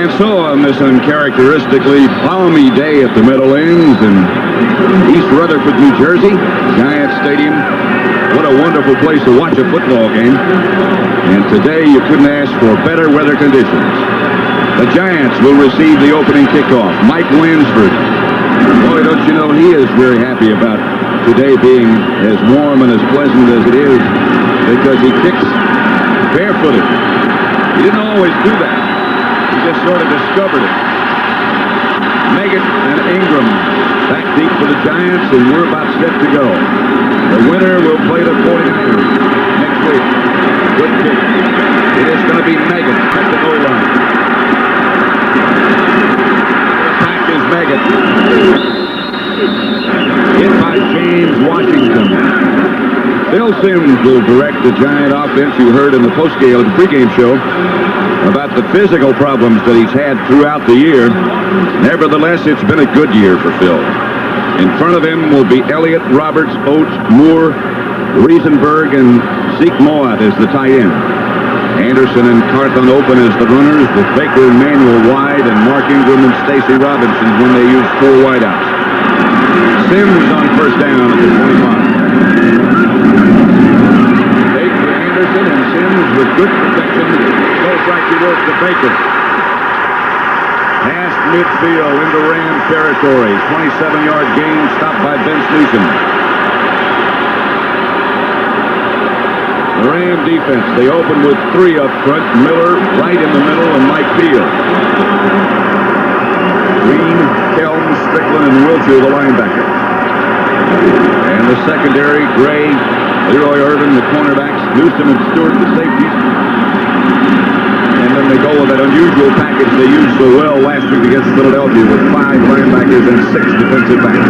And so on this uncharacteristically balmy day at the Meadowlands in East Rutherford, New Jersey, Giant Stadium. What a wonderful place to watch a football game. And today you couldn't ask for better weather conditions. The Giants will receive the opening kickoff. Mike Lansford. Boy, don't you know, he is very happy about today being as warm and as pleasant as it is because he kicks barefooted. He didn't always do that. He just sort of discovered it. Meggett and Ingram back deep for the Giants, and we're about set to go. The winner will play the 49ers next week. Good kick. It is going to be Meggett at the goal line. Back is Meggett. Hit by James Washington. Bill Sims will direct the Giant offense. You heard in the pregame show about the physical problems that he's had throughout the year. Nevertheless, it's been a good year for Phil. In front of him will be Elliott, Roberts, Oates, Moore, Riesenberg, and Zeke Mowatt as the tight end. Anderson and Carthon open as the runners, with Baker and Manuel wide, and Mark Ingram and Stacy Robinson when they use 4 wideouts. Sims on first down at the 25. Baker, Anderson, and Sims with good protection. Goes right to work to Baker. Past midfield into Ram territory. 27-yard gain stopped by Ben Newsom. The Ram defense, they open with 3 up front. Miller right in the middle, and Mike Peel. Green, Kelm, Strickland, and Wiltshire, the linebacker. And the secondary, Gray, Leroy Irvin, the cornerbacks, Newsom and Stewart, the safeties. And then they go with that unusual package they used so well last week against Philadelphia with 5 linebackers and 6 defensive backs.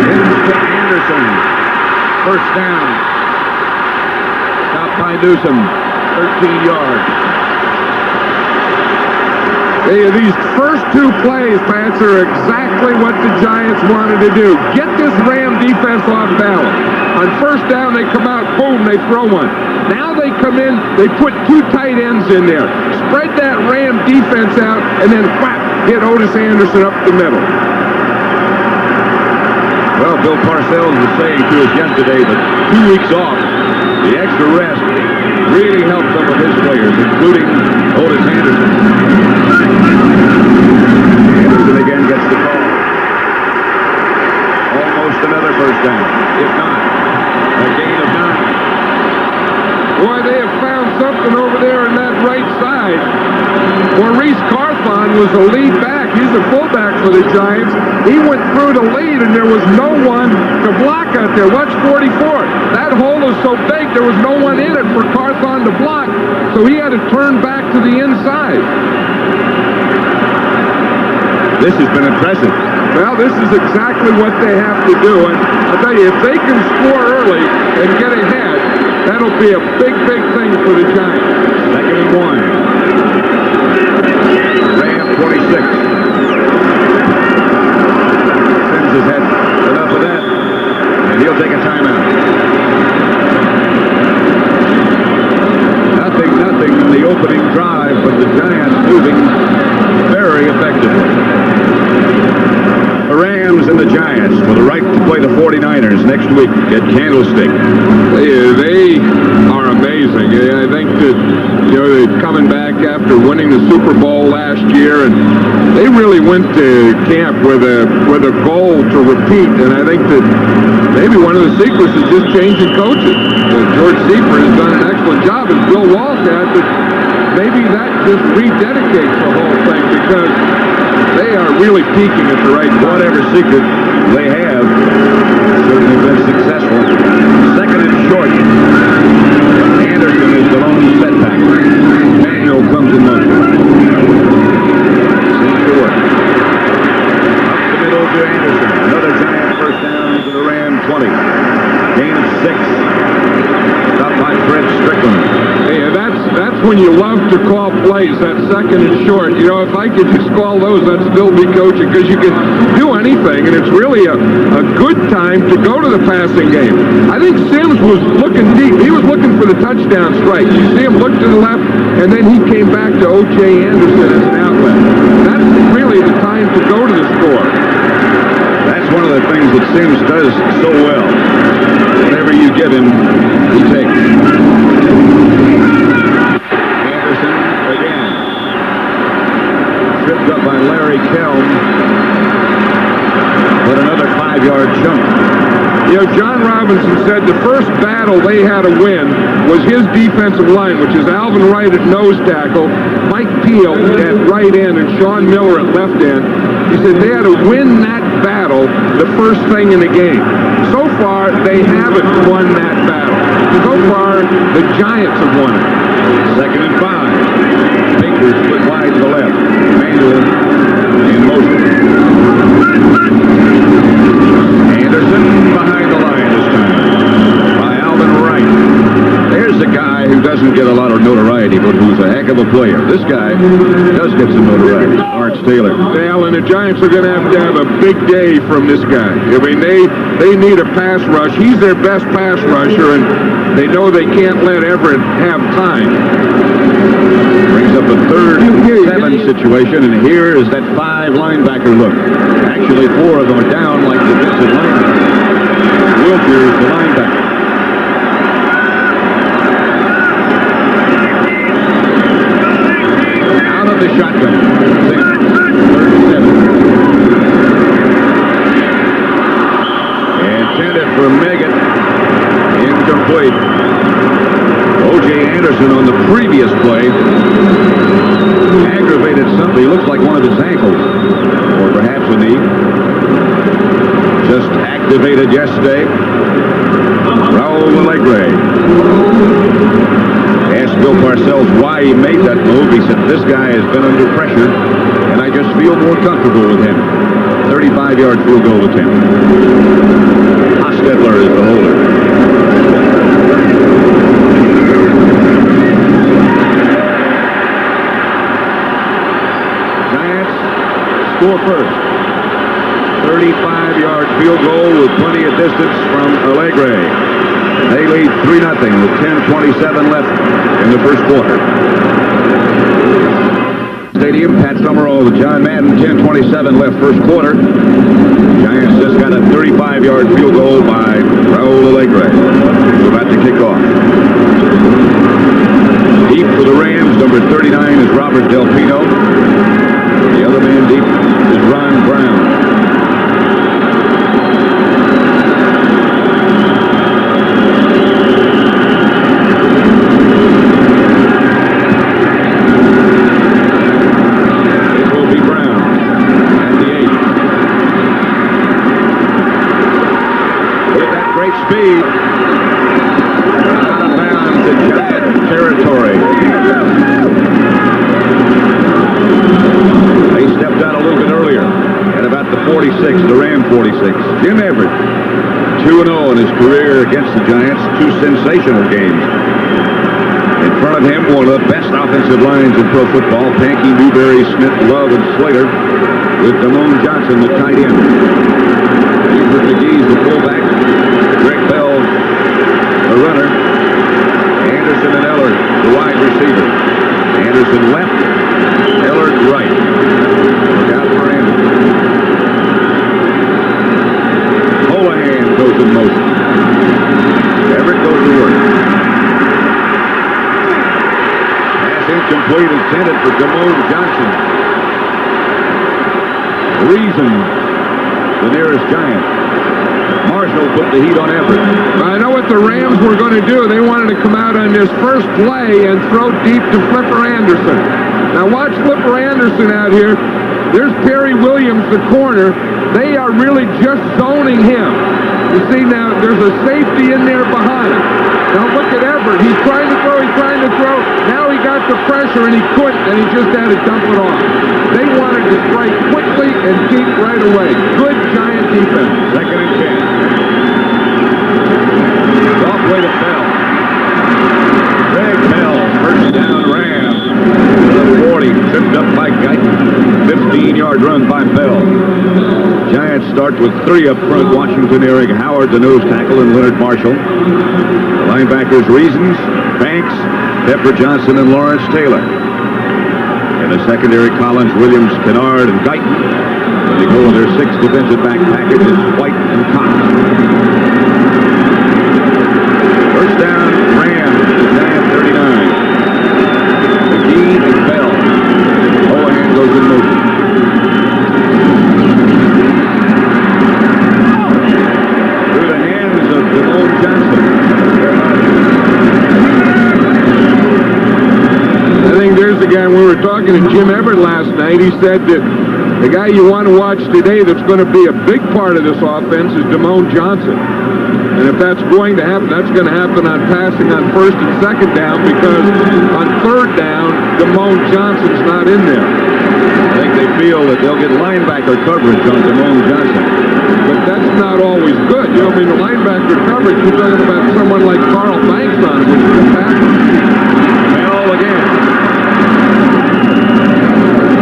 Into Anderson. First down. Stopped by Newsom. 13 yards. Hey, these first 2 plays, Pats, are exactly what the Giants wanted to do. Get this Ram defense off balance. On first down, they come out, boom, they throw one. Now they come in, they put 2 tight ends in there. Spread that Ram defense out, and then whap, hit Otis Anderson up the middle. Well, Bill Parcells was saying to us yesterday that 2 weeks off, the extra rest really helped some of his players, including Otis Anderson. Anderson again gets the call. Almost another first down, if not a gain of 9. Boy, they have found something over there in that right side. Maurice Carthon was the lead back. He's the fullback for the Giants. He went through the lead, and there was no one to block out there. Watch 44. That hole is so big, there was no one in it for Carthon to block, so he had to turn back to the inside. This has been impressive. Well, this is exactly what they have to do, and I'll tell you, if they can score early and get ahead, that'll be a big, big thing for the Giants. Second and 1. Ram 26. Sims has had enough of that, and he'll take a timeout. Nothing in the opening drive, but the Giants moving very effectively. The Rams and the Giants for the right to play the 49ers next week at Candlestick. They are amazing. I think that, they're coming back after winning the Super Bowl last year, and they really went to camp with a goal to repeat, and I think that maybe one of the secrets is just changing coaches. George Seifert has done an excellent job, as Bill Walsh had, but maybe that just rededicates the whole thing, because they are really peaking at the right time. Whatever secret they have, certainly been successful. Second and short. Anderson is the lone setback. Manuel comes in motion. Seems to work. Up the middle to Anderson. Another Giant first down to the Ram 20. Gain of 6. Stopped by Fred Strickland. Hey, that's when you love to call plays, that second and short. You know, if I could just call those, I'd still be coaching, because you can do anything, and it's really a good time to go to the passing game. I think Sims was looking deep. He was looking for the touchdown strike. You see him look to the left, and then he came back to O.J. Anderson as an outlet. That's really the time to go to the score. That's one of the things that Sims does so well. Whatever you give him, he takes. Anderson again. Tripped up by Larry Kelm. But another 5-yard jump. You know, John Robinson said the first battle they had to win was his defensive line, which is Alvin Wright at nose tackle, Mike Peel at right end, and Sean Miller at left end. He said they had to win that battle the first thing in the game. So far, they haven't won that battle. So far, the Giants have won it. 2nd and 5. Baker split wide to the left. Manuel in motion. Anderson behind the line this time by Alvin Wright. There's a guy who doesn't get a lot of notoriety, but who's a heck of a player. This guy does get some notoriety. Lawrence Taylor. Dale, and the Giants are going to have a big day from this guy. I mean, they need a pass rush. He's their best pass rusher, and they know they can't let Everett have time. Brings up a 3rd and 7 situation, and here is that 5 linebacker look. Actually, 4 of them are down like defensive linemen. Wiltshire is the linebacker. Out of the shotgun. 3rd and 7. Intended for Meggett. Incomplete. O.J. Anderson on the previous play aggravated something. He looks like one of his ankles, or perhaps a knee. Just activated yesterday. Raul Allegre asked Bill Parcells why he made that move. He said, this guy has been under pressure, and I just feel more comfortable with him. 35-yard field goal attempt. Hostetler is the holder. Score first. 35-yard field goal with plenty of distance from Allegre. They lead 3-0 with 10:27 left in the first quarter. Stadium, Pat Summerall with John Madden, 10:27 left first quarter. Giants just got a 35-yard field goal by Raul Allegre. We're about to kick off. Deep for the Rams, number 39 is Robert Del Pino. The other man deep is Ron Brown. It will be Brown at the 8. With that great speed, out of bounds in Giant territory. They stepped out a little bit earlier at about the 46, the Ram 46. Jim Everett, 2-0 in his career against the Giants, 2 sensational games. In front of him, one of the best offensive lines in pro football, Pankey, Newberry, Smith, Love, and Slater, with Damone Johnson, the tight end. Buford McGee's the fullback, Greg Bell, the runner, Anderson and Eller, the wide receiver. Anderson left, Ellard right. Look out for Anderson. Holohan goes in motion. Everett goes to work. Pass incomplete, intended for Damone Johnson. Reason, the nearest Giant. Marshall put the heat on Everett. I know what the Rams were going to do. They wanted to come out on this first play and throw deep to Flipper Anderson. Now watch Flipper Anderson out here. There's Perry Williams, the corner. They are really just zoning him. You see now, there's a safety in there behind. Now look at Everett. He's trying to throw, Now he got the pressure and he couldn't, and he just had to dump it off. They wanted to strike quickly and deep right away. Good Giant defense. 2nd and 10. Off way to Bell. Greg Bell, first down, Rams. starts with three up front. Washington, Eric Howard, the nose tackle, and Leonard Marshall. The linebackers, Reasons, Banks, Pepper Johnson, and Lawrence Taylor. In the secondary, Collins, Williams, Kennard, and Guyton. When they go with their sixth defensive back package, it's White and Cox. First down, Rams to Giant 39. McGee and Bell. Holohan goes in motion. Through the hands of Devon Johnson. I think there's the guy, when we were talking to Jim Everett last night, he said that the guy you want to watch today that's going to be a big part of this offense is Damone Johnson. And if that's going to happen, that's going to happen on passing on first and second down, because on third down, Damone Johnson's not in there. I think they feel that they'll get linebacker coverage on Damone Johnson. But that's not always good. You know, I mean, the linebacker coverage, you're talking about someone like Carl Banks on it, which is a packer. Bell again.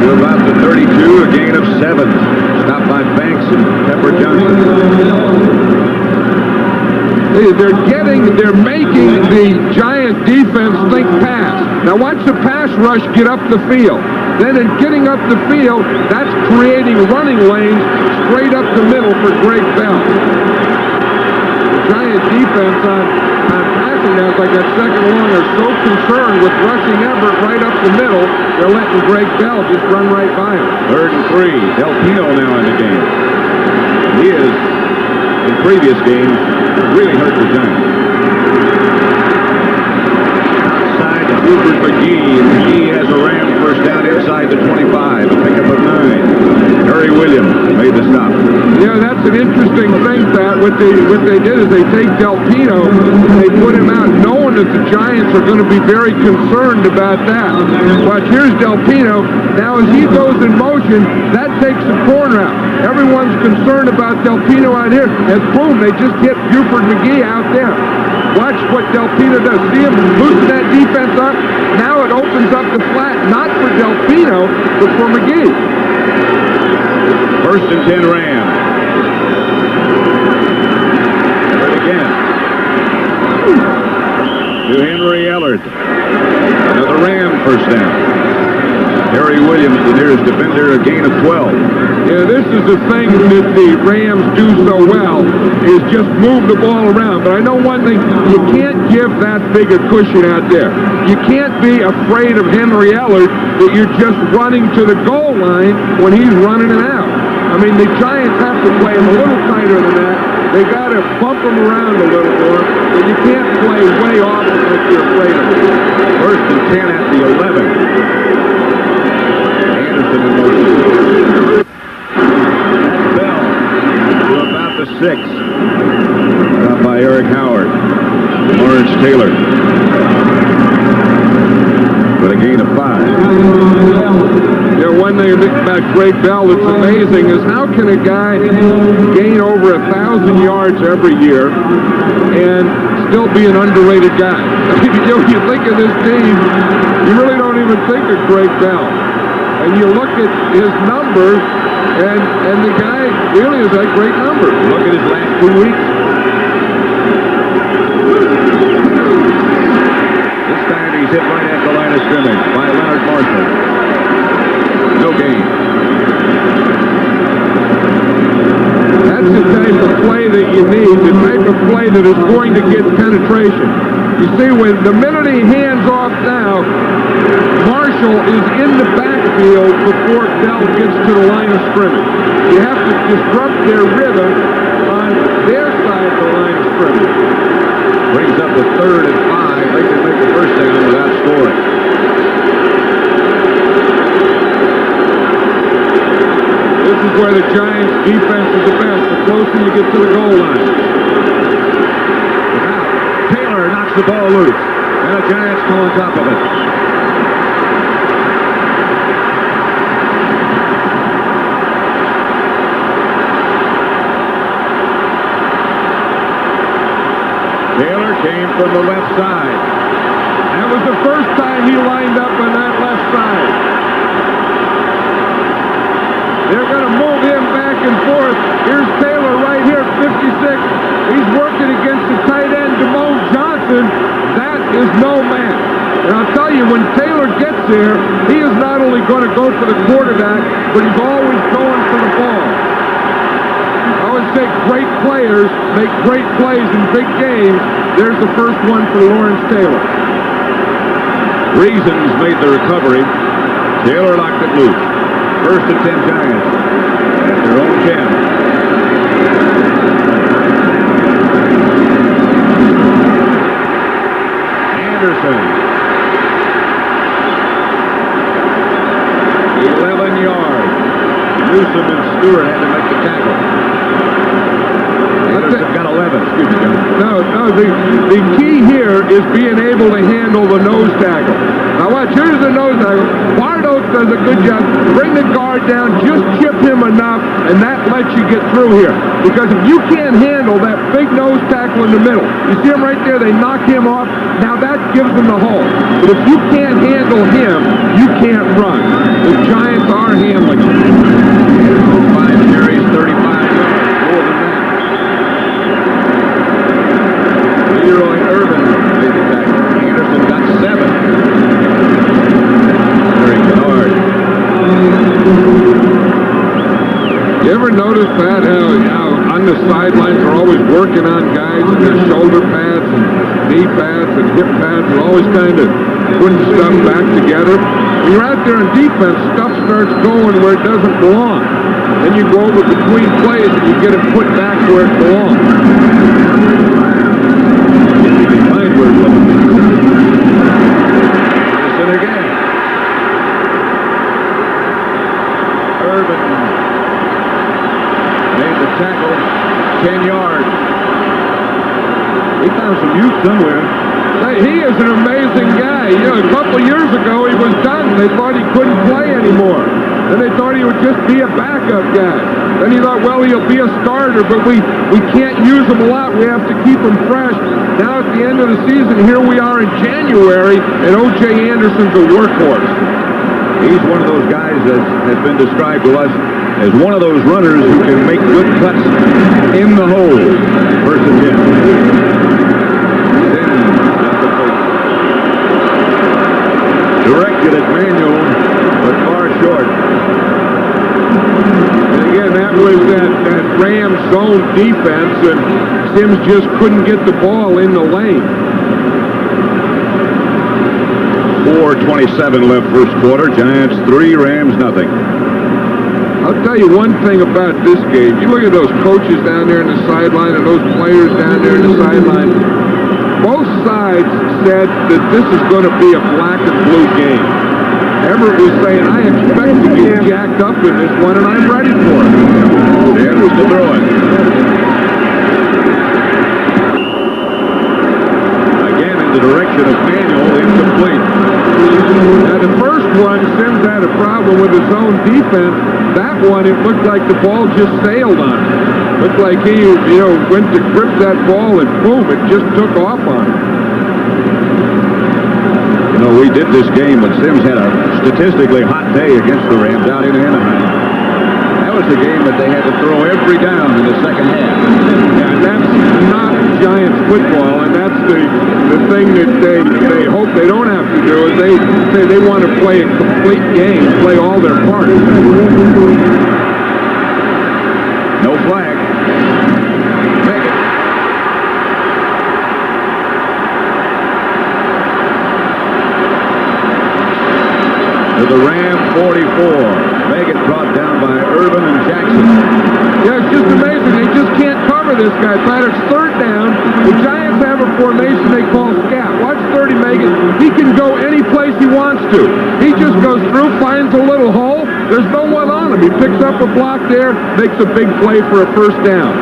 To about the 32, a gain of 7. Stopped by Banks and Pepper Johnson. They're making the Giant defense think pass. Now watch the pass rush get up the field. Then in getting up the field, that's creating running lanes straight up the middle for Greg Bell. The Giant defense on passing downs like that second long are so concerned with rushing Everett right up the middle, they're letting Greg Bell just run right by him. 3rd and 3. Del Pino now in the game. He is, in previous games, really hurt the Giants. Outside to Buford McGee. McGee has a Ram first down inside the 25. A pickup of 9. Harry Williams made the stop. Yeah, that's an interesting thing, Pat. What they did is they take Del Pino and they put him out knowing that the Giants are going to be very concerned about that. But here's Del Pino. Now as he goes in motion, that takes the corner out. Everyone's concerned about Del Pino out here. And boom, they just hit Buford McGee out there. Watch what Del Pino does. See him loosen that defense up. Now it opens up the flat, not for Del Pino, but for McGee. 1st and 10 Rams. Everett again. To Henry Ellard. Another Ram first down. Harry Williams, the nearest defender, a gain of 12. Yeah, this is the thing that the Rams do so well, is just move the ball around. But I know one thing, you can't give that big a cushion out there. You can't be afraid of Henry Ellard that you're just running to the goal line when he's running it out. I mean, the Giants have to play him a little tighter than that. They got to bump him around a little more, but you can't play way off if you're afraid of him. 1st and 10 at the 11. Anderson in motion. Bell to about the 6. Stopped by Eric Howard. Lawrence Taylor. But a gain of 5. Yeah, one thing I think about Greg Bell that's amazing is how can a guy gain over 1,000 yards every year and still be an underrated guy? I mean, you think of this team, you really don't even think of Greg Bell. And you look at his numbers, and the guy really has had great numbers. Look at his last 2 weeks. This time he's hit right at the line of scrimmage by Leonard Marshall. No gain. That's the type of play that you need, the type of play that is going to get penetration. You see, when the minute he hands off now, Marshall is in the backfield before Bell gets to the line of scrimmage. You have to disrupt their rhythm on their side of the line of scrimmage. Brings up the 3rd and 5. They can make the first down without scoring. This is where the Giants' defense is the best, the closer you get to the goal line. Now, Taylor knocks the ball loose. And the Giants go on top of it. Taylor came from the left side. That was the first time he lined up on that left side. They're going to move him back and forth. Here's Taylor right here at 56. He's working against the tight end, Damone Johnson. That is no match. And I'll tell you, when Taylor gets there, he is not only going to go for the quarterback, but he's always going for the ball. I always say great players make great plays in big games. There's the first one for Lawrence Taylor. Reasons made the recovery. Taylor locked it loose. First and 10 Giants at their own 10. Anderson. 11 yards. Newsom and Stewart had to make the tackle. Anderson got 11. Excuse me, John. No, the key here is being able to handle the nose tackle. Now watch, here's the nose tackle. Bardo does a good job. Bring the guard down, just chip him enough, and that lets you get through here. Because if you can't handle that big nose tackle in the middle, you see him right there, they knock him off, now that gives them the hole. But if you can't handle him, you can't run. The Giants are handling him. 5 carries, 35 yards, more than that. Leroy Irvin made the tackle. Anderson got 7. Very hard. You ever notice, Pat, how on the sidelines they're always working on guys and their shoulder pads and knee pads and hip pads and always kind of putting stuff back together? When you're out there in defense, stuff starts going where it doesn't belong. Then you go over between plays and you get it put back where it belongs. You can find where it belongs. Anderson again. Irvin made the tackle, 10 yards. He found some youth somewhere. Hey, he is an amazing guy. You know, a couple years ago he was done. They thought he couldn't play anymore. Then they thought he would just be a backup guy. Then he thought, well, he'll be a starter, but we can't use him a lot. We have to keep him fresh. Now at the end of the season, here we are in January, and O.J. Anderson's a workhorse. He's one of those guys that has been described to us as one of those runners who can make good cuts in the hole. First and 10. Directed at Manuel, but far short. And again, that was that Rams zone defense, and Sims just couldn't get the ball in the lane. 4:27 left first quarter. Giants 3, Rams nothing. I'll tell you one thing about this game. You look at those coaches down there in the sideline and those players down there in the sideline. Both sides said that this is going to be a black and blue game. Everett was saying, I expect to get jacked up in this one, and I'm ready for it. Sanders to throw it. Again in the direction of Manuel, incomplete. Now the first one, Sims had a problem with his own defense. That one, it looked like the ball just sailed on him. Looked like he, went to grip that ball and boom, it just took off on him. We did this game when Sims had a statistically hot day against the Rams out in Anaheim. That was the game that they had to throw every down in the second half. Yeah, that's not Giants football, and that's the thing that they hope they don't have to do, is they say they want to play a complete game, play all their parts. No flag. Make it. To the Ram 44. Megan brought down by Irvin and Jackson. Yeah, it's just amazing. They just can't cover this guy. Pat, it's third down. The Giants have a formation they call scat. Watch 30 Megan. He can go any place he wants to. He just goes through, finds a little hole. There's no one on him. He picks up a block there, makes a big play for a first down.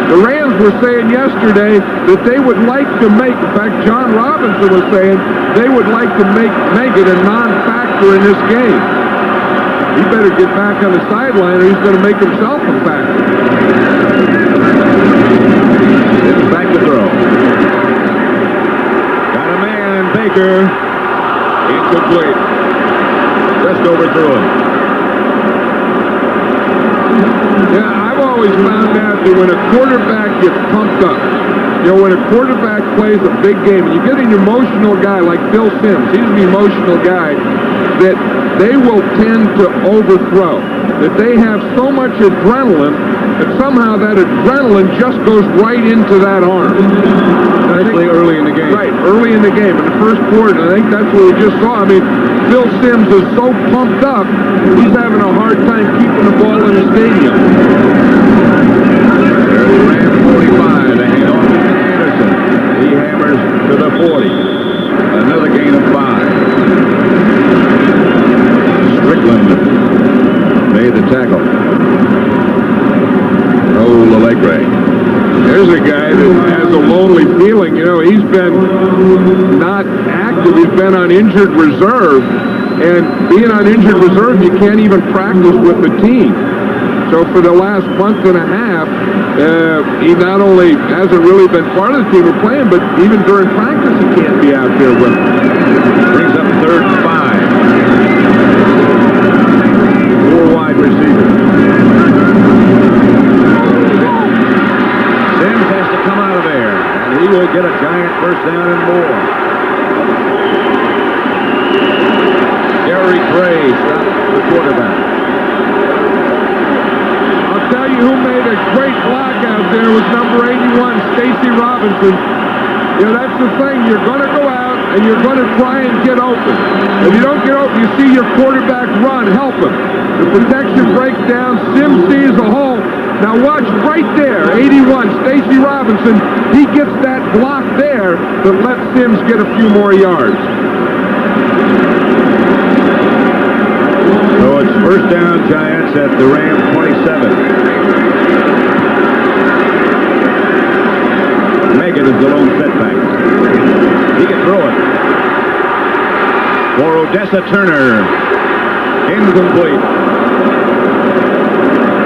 The Rams were saying yesterday that they would like to make, in fact, John Robinson was saying they would like to make it a non-factor in this game. He better get back on the sideline or he's going to make himself a factor. It's back to throw. Got a man, Baker. Incomplete. Just overthrew him. Yeah, I've always found out that when a quarterback gets pumped up, when a quarterback plays a big game, and you get an emotional guy like Phil Simms, he's an emotional guy, that they will tend to overthrow, that they have so much adrenaline that somehow that adrenaline just goes right into that arm. Especially early in the game. Right, early in the game, in the first quarter. I think that's what we just saw. I mean, Phil Simms is so pumped up, he's having a hard time keeping the ball in the stadium. There's the Ram 45, the handoff to Anderson. He hammers to the 40. Another gain of 5. Strickland made the tackle. Raul Alegre. There's a guy that has a lonely feeling. He's been not active. He's been on injured reserve. And being on injured reserve, you can't even practice with the team. So for the last month and a half, he not only hasn't really been part of the team we're playing, but even during practice, he can't be out there with them. Brings up 3rd and 5. 4 wide receivers. Simms has to come out of there, and he will get a giant first down and more. Gary Gray stops the quarterback. I'll tell you who made a great block out there was number 81, Stacy Robinson. That's the thing. You're going to go out and you're going to try and get open. If you don't get open, you see your quarterback run, help him. The protection breaks down. Simms sees a hole. Now watch right there, 81, Stacy Robinson. He gets that block there that lets Simms get a few more yards. So it's first down, Giants at the Ram 27. Megan is the lone setback. He can throw it. For Odessa Turner. Incomplete.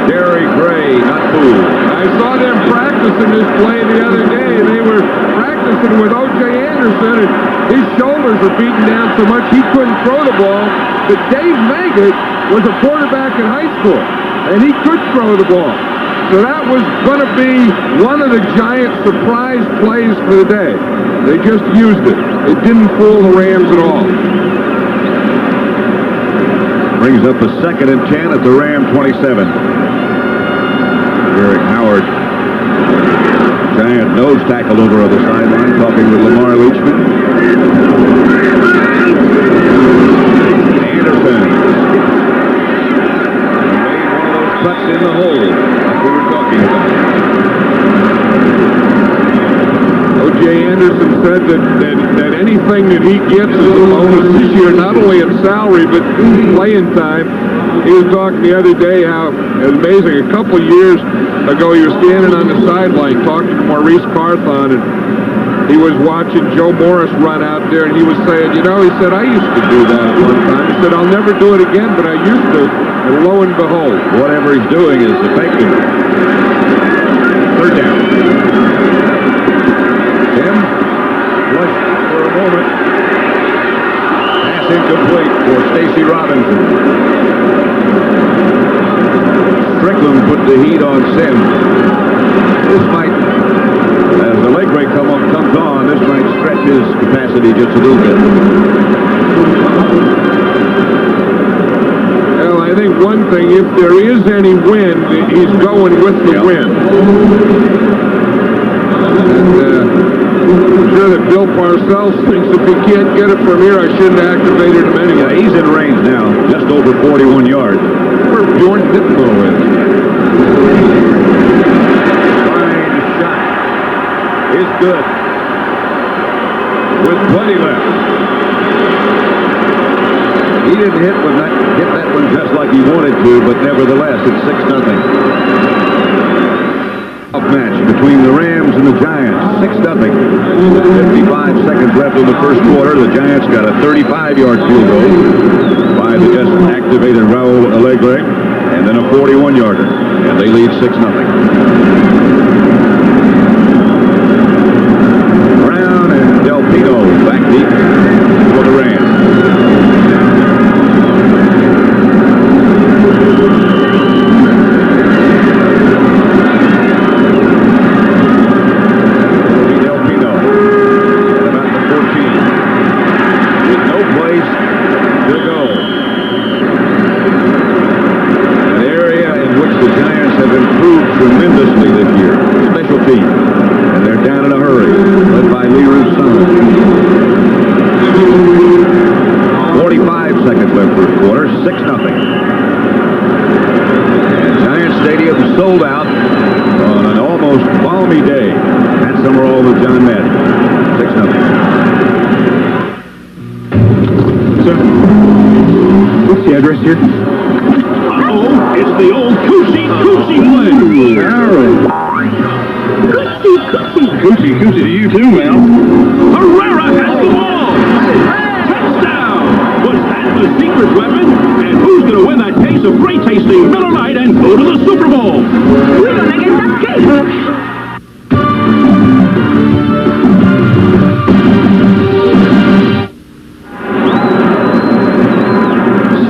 Gary Gray, not fooled. I saw them practicing this play the other day. They were practicing with O.J. Anderson, and his shoulders are beaten down so much he couldn't throw the ball. But Dave Meggett was a quarterback in high school, and he could throw the ball. So that was going to be one of the Giants' surprise plays for the day. They just used it. It didn't fool the Rams at all. Brings up a 2nd and 10 at the Ram 27. Eric Howard. Giant nose tackle over on the sideline, talking with Lamar Leachman. Anderson. Made one of those cuts in the hole, like we were talking about. O.J. Anderson said that anything that he gets is a bonus this year, not only in salary, but playing time. He was talking the other day how it was amazing. A couple years ago, he was standing on the sideline talking to Maurice Carthon, and he was watching Joe Morris run out there, and he was saying, he said, I used to do that at one time. He said, I'll never do it again, but I used to. And lo and behold, whatever he's doing is effective. 3rd down. Tim flushed for a moment. Pass incomplete for Stacy Robinson. Strickland put the heat on Simms. This might, as the leg break comes on, this might stretch his capacity just a little bit. Well, I think one thing, if there is any wind, he's going with the wind. And I'm sure that Bill Parcells thinks if he can't get it from here, I shouldn't have activated him anyway. Yeah, he's in range now, just over 41 yards. Where Bjorn Ditmo is. Fine shot. Is good. With plenty left. He didn't hit that one just like he wanted to, but nevertheless, it's 6-0. Match between the Rams and the Giants, 6-0. 55 seconds left in the first quarter. The Giants got a 35-yard field goal by the just activated Raul Alegre, and then a 41-yarder, and they lead 6-0. Brown and Del Pino back deep for the Rams. score 6-0. And Giant Stadium sold out on an almost balmy day. Pat Summerall with John Madden. 6-0. Sir, what's the address here? Oh, it's the old Coochie play. Coochie to you too, Mel. Herrera has the ball. Touchdown! Was that the secret weapon? And who's going to win that case of great tasting Miller Lite and go to the Super Bowl? We're gonna get that cake.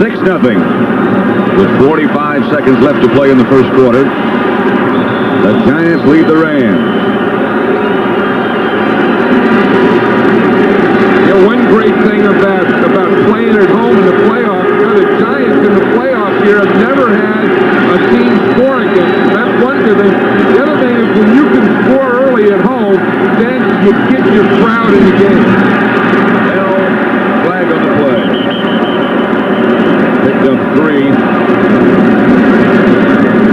6-0. With 45 seconds left to play in the first quarter, the Giants lead the Rams. One great thing about playing at home in the playoffs, the Giants in the playoffs here have never had a team score against them. That's one good thing. The other thing is when you can score early at home, then you get your crowd in the game. Flag on the play. Picked up 3.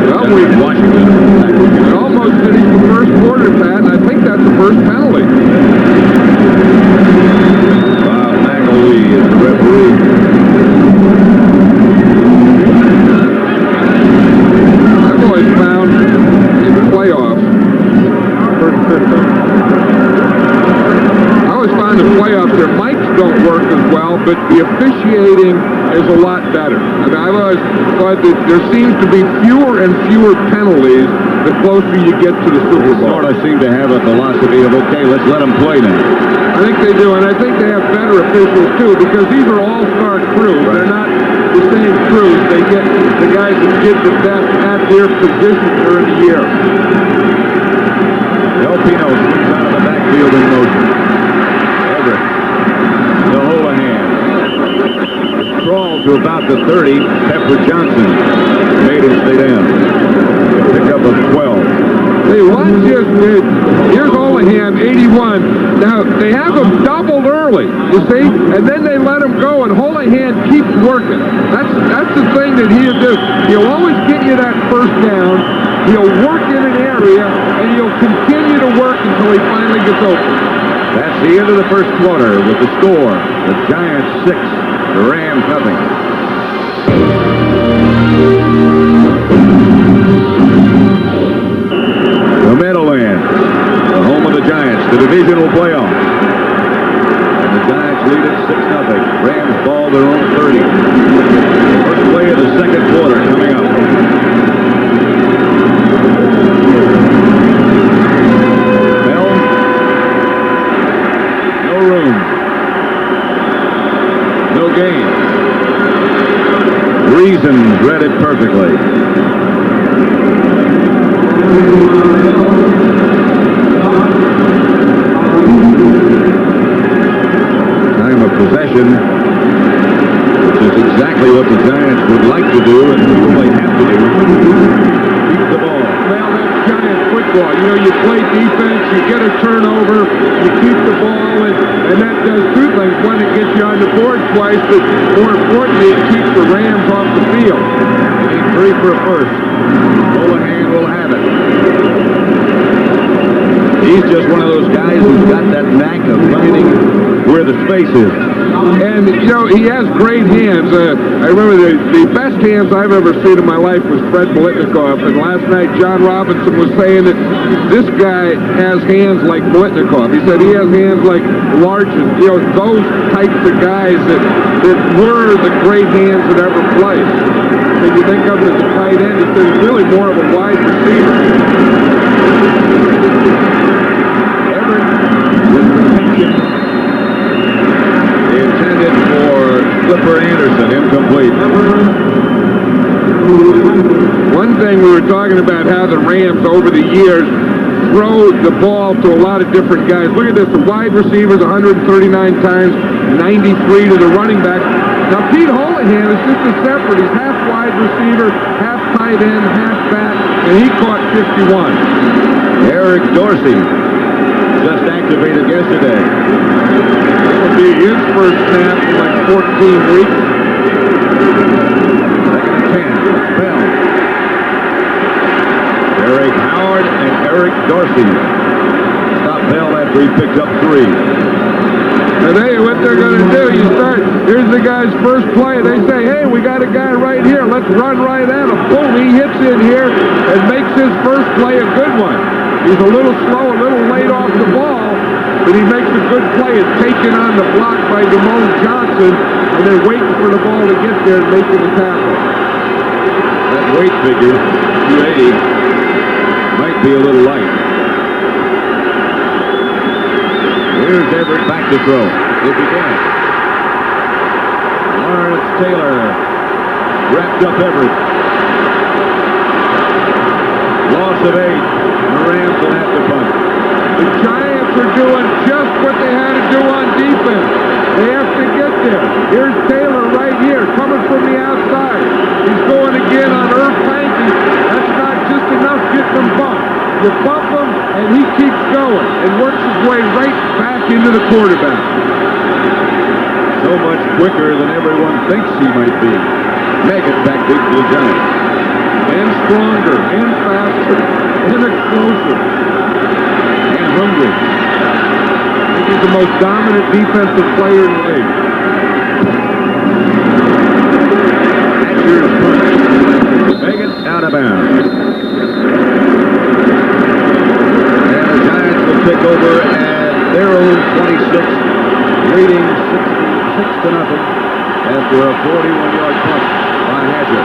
Well, Washington. it almost finished the first quarter, Pat, and I think that's the first penalty. Lee is the referee. I've always found in the playoffs, the playoffs, their mics don't work as well, but the officiating is a lot better. I mean, I've always thought that there seems to be fewer and fewer penalties the closer you get to the Super Bowl. Sort of seem to have a philosophy of, okay, let's let them play now. I think they do, and I think they have better officials, too, because these are all-star crews. They're not the same crews. They get the guys that get the best at their position during the year. Del Pino swings out of the backfield in motion. Everett. The Houlihan. Crawl to about the 30. Pepper Johnson made him stay down. Pick up a 12. Hey, watch this. Here's Houlihan, 81. Now, they have him doubled early, you see, and then they let him go, and Houlihan keeps working. That's the thing that he'll do. He'll always get you that first down. He'll work in an area, and he'll continue to work until he finally gets open. That's the end of the first quarter with the score. The Giants 6, the Rams nothing. The Meadowlands, the home of the Giants, the divisional playoff. And the Giants lead it 6-0. Rams ball their own 30. First play of the second quarter coming up. Bell. No room. No gain. Reason read it perfectly. Time of possession, which is exactly what the Giants would like to do and probably have to do. Keep the ball. Well, that's Giant football. You know, you play defense, you get a turnover, you keep the ball, and that does two things. One, it gets you on the board twice, but more importantly, it keeps the Rams off the field. Need 3 for a first. Houlihan will have it. He's just one of those guys who's got that knack of finding where the space is. And, you know, he has great hands. I remember the best hands I've ever seen in my life was Fred Biletnikoff. And last night, John Robinson was saying that this guy has hands like Biletnikoff. He said he has hands like Largent. You know, those types of guys that were the great hands that ever played. And you think of him as a tight end, he said he's really more of a wide receiver. Everett with the pitch. Intended for Clipper Anderson, incomplete. One thing we were talking about how the Rams over the years throw the ball to a lot of different guys. Look at this, the wide receivers 139 times, 93 to the running back. Now Pete Houlihan is just a separate. He's half wide receiver, half tight end, half back, and he caught 51. Eric Dorsey just activated yesterday. This will be his first snap in like 14 weeks. Dorsey stopped Bell after he picked up 3. And hey, what they're going to do, here's the guy's first play. They say, hey, we got a guy right here. Let's run right at him. Boom, he hits in here and makes his first play a good one. He's a little slow, a little late off the ball, but he makes a good play. It's taken on the block by Damone Johnson, and they're waiting for the ball to get there and making the tackle. That weight figure, 280, might be a little light. Here's Everett back to throw, if he can. Lawrence Taylor wrapped up Everett. Loss of 8. The Rams will have to punt. The Giants are doing just what they had to do on defense. They have to get there. Here's Taylor right here, coming from the outside. He's going again on Irv Pankey. That's not just enough getting him bumped. You bump him, and he keeps going and works his way right back into the quarterback. So much quicker than everyone thinks he might be. Make it back big for the Giants. And stronger, and faster, and explosive, And hungry. I think he's the most dominant defensive player in the league. Asher's punt. Make it out of bounds. And the Giants will take over at their own 26, leading 66-0 after a 41-yard punt by Hatcher.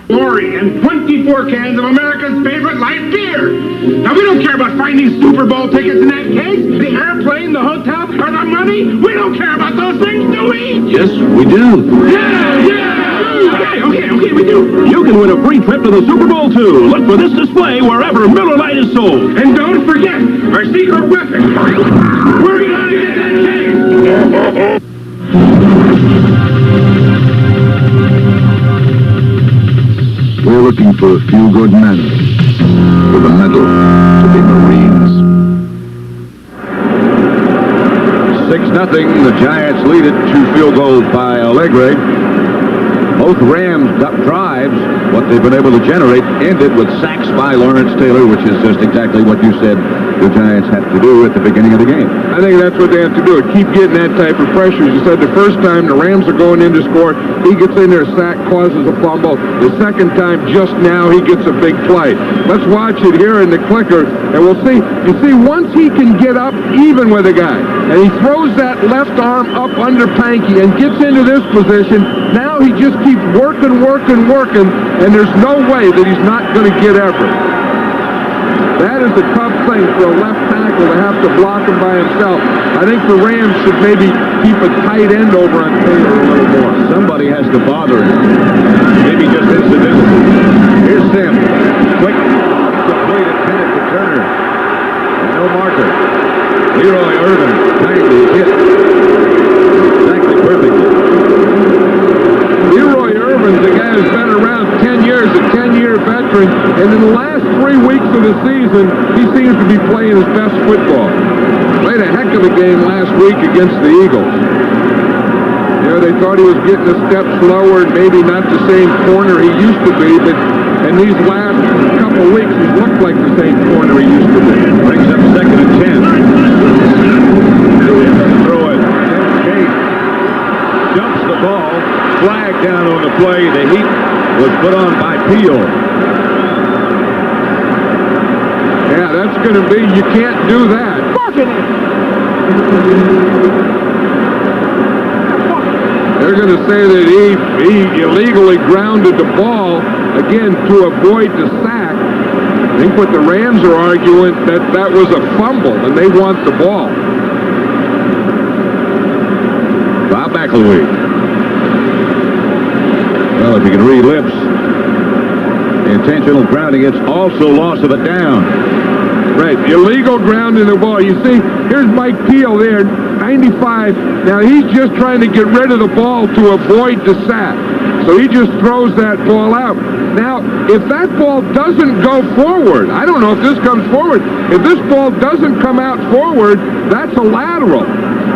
Glory and 24 cans of America's favorite light beer. Now, we don't care about finding Super Bowl tickets in that case. The airplane, the hotel, or the money. We don't care about those things, do we? Yes, we do. Yeah. Okay, we do. You can win a free trip to the Super Bowl, too. Look for this display wherever Miller Lite is sold. And don't forget our secret weapon. We're going to get that case. We're looking for a few good men with a medal to be Marines. 6-0. The Giants lead it. 2 field goals by Allegre. Both Rams drives, what they've been able to generate, ended with sacks by Lawrence Taylor, which is just exactly what you said the Giants have to do at the beginning of the game. I think that's what they have to do. Keep getting that type of pressure. As you said, the first time the Rams are going in to score, he gets in there, sack, causes a fumble. The second time, just now, he gets a big play. Let's watch it here in the clicker, and we'll see. You see, once he can get up even with a guy, and he throws that left arm up under Pankey and gets into this position, now he just keeps working, and there's no way that he's not going to get Everett. That is a tough thing for a left tackle to have to block him by himself. I think the Rams should maybe keep a tight end over on Taylor a little more. Somebody has to bother him. Maybe just incidentally. Here's Sim. Quick. Complete intended for Turner. And no marker. Leroy Irvin. Kindly hit. Exactly perfectly. Leroy Irvin's a guy who's been around 10 years, a 10-year veteran, and in the last 3 weeks of the season, he seems to be playing his best football. Played a heck of a game last week against the Eagles. You know, they thought he was getting a step slower and maybe not the same corner he used to be, but in these last couple of weeks, he's looked like the same corner he used to be. Brings up 2nd and 10. Throw it. Gate jumps the ball. Flag down on the play. The heat was put on by Peel. Yeah, that's going to be, you can't do that. They're going to say that he illegally grounded the ball, again, to avoid the sack. I think what the Rams are arguing, that was a fumble, and they want the ball. Bob McElwee. Well, if you can read lips, intentional grounding, it's also loss of a down. Right, illegal grounding the ball. You see, here's Mike Peel there, 95. Now, he's just trying to get rid of the ball to avoid the sack. So he just throws that ball out. Now, if that ball doesn't go forward, I don't know if this comes forward. If this ball doesn't come out forward, that's a lateral.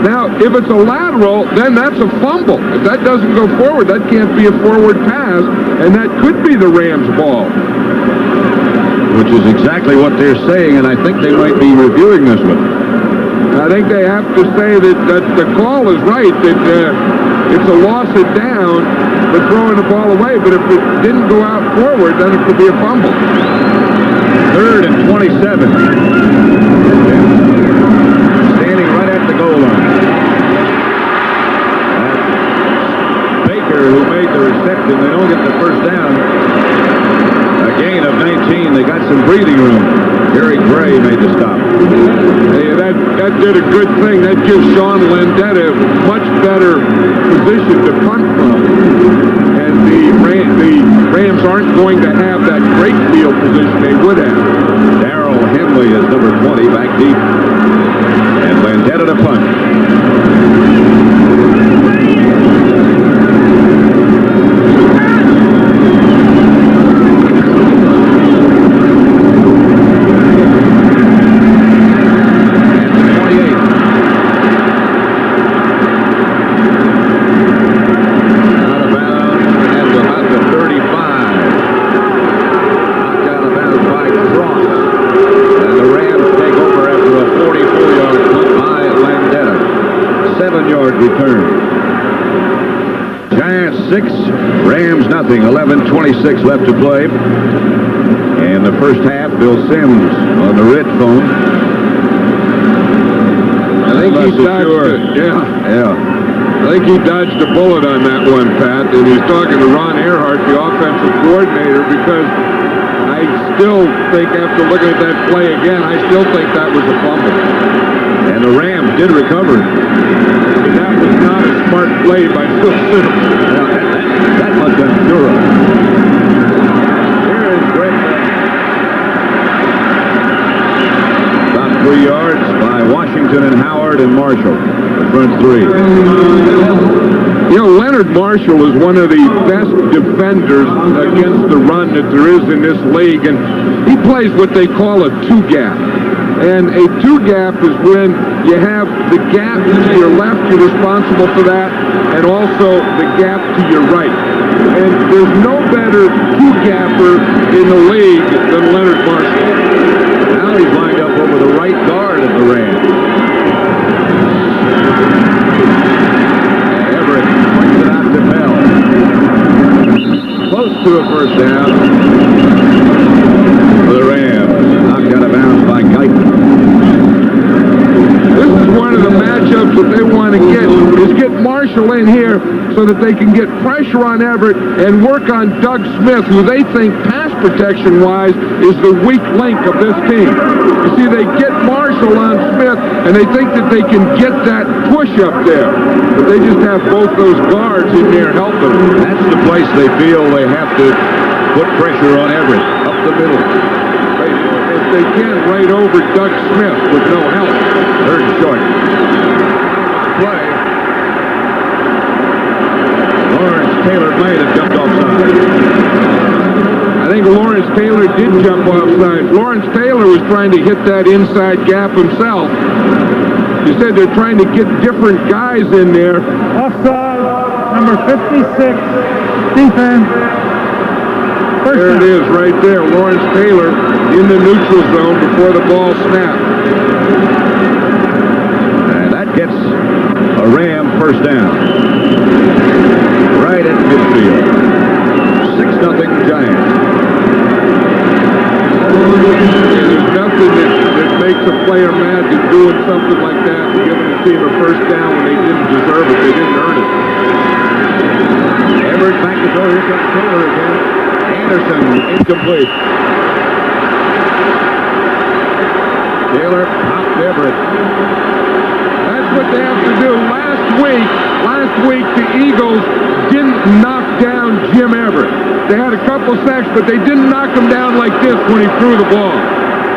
Now, if it's a lateral, then that's a fumble. If that doesn't go forward, that can't be a forward pass, and that could be the Rams' ball. which is exactly what they're saying, and I think they might be reviewing this one. I think they have to say that the call is right, that it's a loss of down for throwing the ball away, but if it didn't go out forward, then it could be a fumble. 3rd and 27. Standing right at the goal line. That's Baker who made the reception. They don't get the first down. A gain of 19. They got some breathing room. Gary Gray made the stop. Hey, that did a good thing. That gives Sean Landetta a much better position to punt from. And the Rams aren't going to have that great field position they would have. Darrell Henley is number 20, back deep. And Landetta to punt. Return. Giants 6, Rams nothing. 11:26 left to play. And the first half, Bill Sims on the red phone. I think he dodged it. Yeah. I think he dodged a bullet on that one, Pat. And he's talking to Ron Earhart, the offensive coordinator, because I still think, after looking at that play again, I still think that was a fumble. And the Rams did recover. That was not a smart play by Phil Sims. That must have been thorough. Here is Greg. About 3 yards by Washington and Howard and Marshall. The front three. You know, Leonard Marshall is one of the best defenders against the run that there is in this league, and he plays what they call a two-gap. And a two-gap is when you have the gap to your left, you're responsible for that, and also the gap to your right. And there's no better two-gapper in the league than Leonard Marshall. Now he's lined up over the right guard of the Rams. Everett points it out to Bell. Close to a first down for the Rams. Knocked out of bounds by Guyton. This is one of the matchups that they want to get, is get Marshall in here so that they can get pressure on Everett and work on Doug Smith, who they think pass protection-wise is the weak link of this team. You see, they get Marshall on Smith, and they think that they can get that push up there. But they just have both those guards in there helping. That's the place they feel they have to put pressure on Everett, up the middle. If they can, right over Doug Smith with no help. 3rd and short. Play. Lawrence Taylor may have jumped offside. I think Lawrence Taylor did jump offside. Lawrence Taylor was trying to hit that inside gap himself. You said they're trying to get different guys in there. Offside, number 56, defense. There it is right there. Lawrence Taylor in the neutral zone before the ball snapped. And that gets a Ram first down. Right at midfield. 6-0 Giants. There's nothing that makes a player mad than doing something like that and giving the team a first down when they didn't deserve it. They didn't earn it. Everett back to throw. Here comes Taylor again. Anderson incomplete. Taylor popped Everett. That's what they have to do. Last week the Eagles didn't knock down Jim Everett. They had a couple sacks, but they didn't knock him down like this when he threw the ball.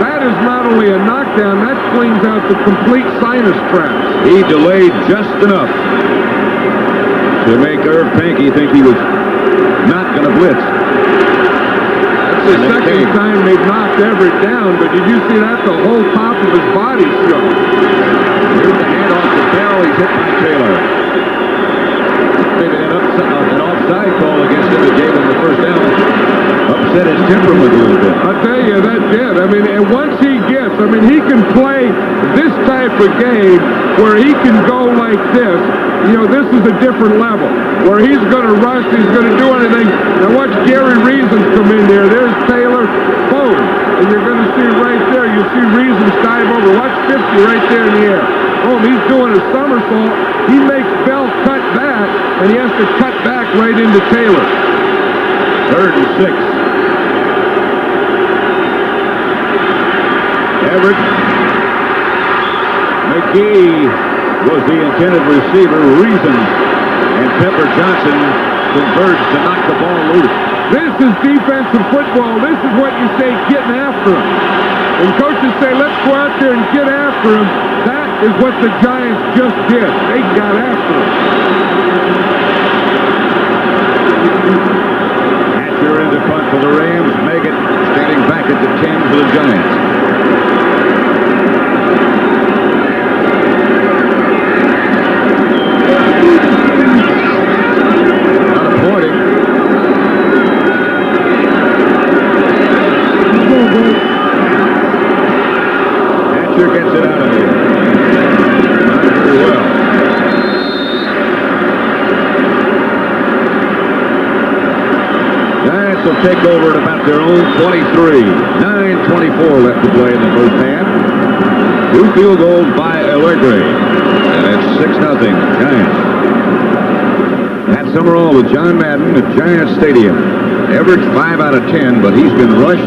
That is not only a knockdown, that cleans out the complete sinus traps. He delayed just enough to make Irv Pankey think he was not going to blitz. The second time they've knocked Everett down, but did you see that? The whole top of his body shook. Here's the handoff to Bell. He's hit by Taylor. Maybe an offside call against him that gave him the first down. Upset his temperament a little bit. I'll tell you, that's it. I mean, and once he gets, I mean, he can play this type of game where he can go like this. You know, this is a different level. Where he's going to rush, he's going to do anything. Now watch Gary Reasons come in there. There's Taylor. Boom. And you're going to see right there, you see Reasons dive over. Watch 50 right there in the air. Boom, he's doing a somersault. He makes Bell cut back, and he has to cut back right into Taylor. 3rd and 6. Everett. McGee was the intended receiver. Reasons. And Pepper Johnson converged to knock the ball loose. This is defensive football. This is what you say getting after him. When coaches say, let's go out there and get after him, that is what the Giants just did. They got after him. Hatcher in the punt for the Rams. Megan standing back at the 10 for the Giants. Gets it out of here. Very well. Giants will take over at about their own 23. 9:24 left to play in the first half. 2 field goals by Allegri. And it's 6-0 Giants. Pat Summerall with John Madden at Giants Stadium. Average 5 out of 10, but he's been rushed,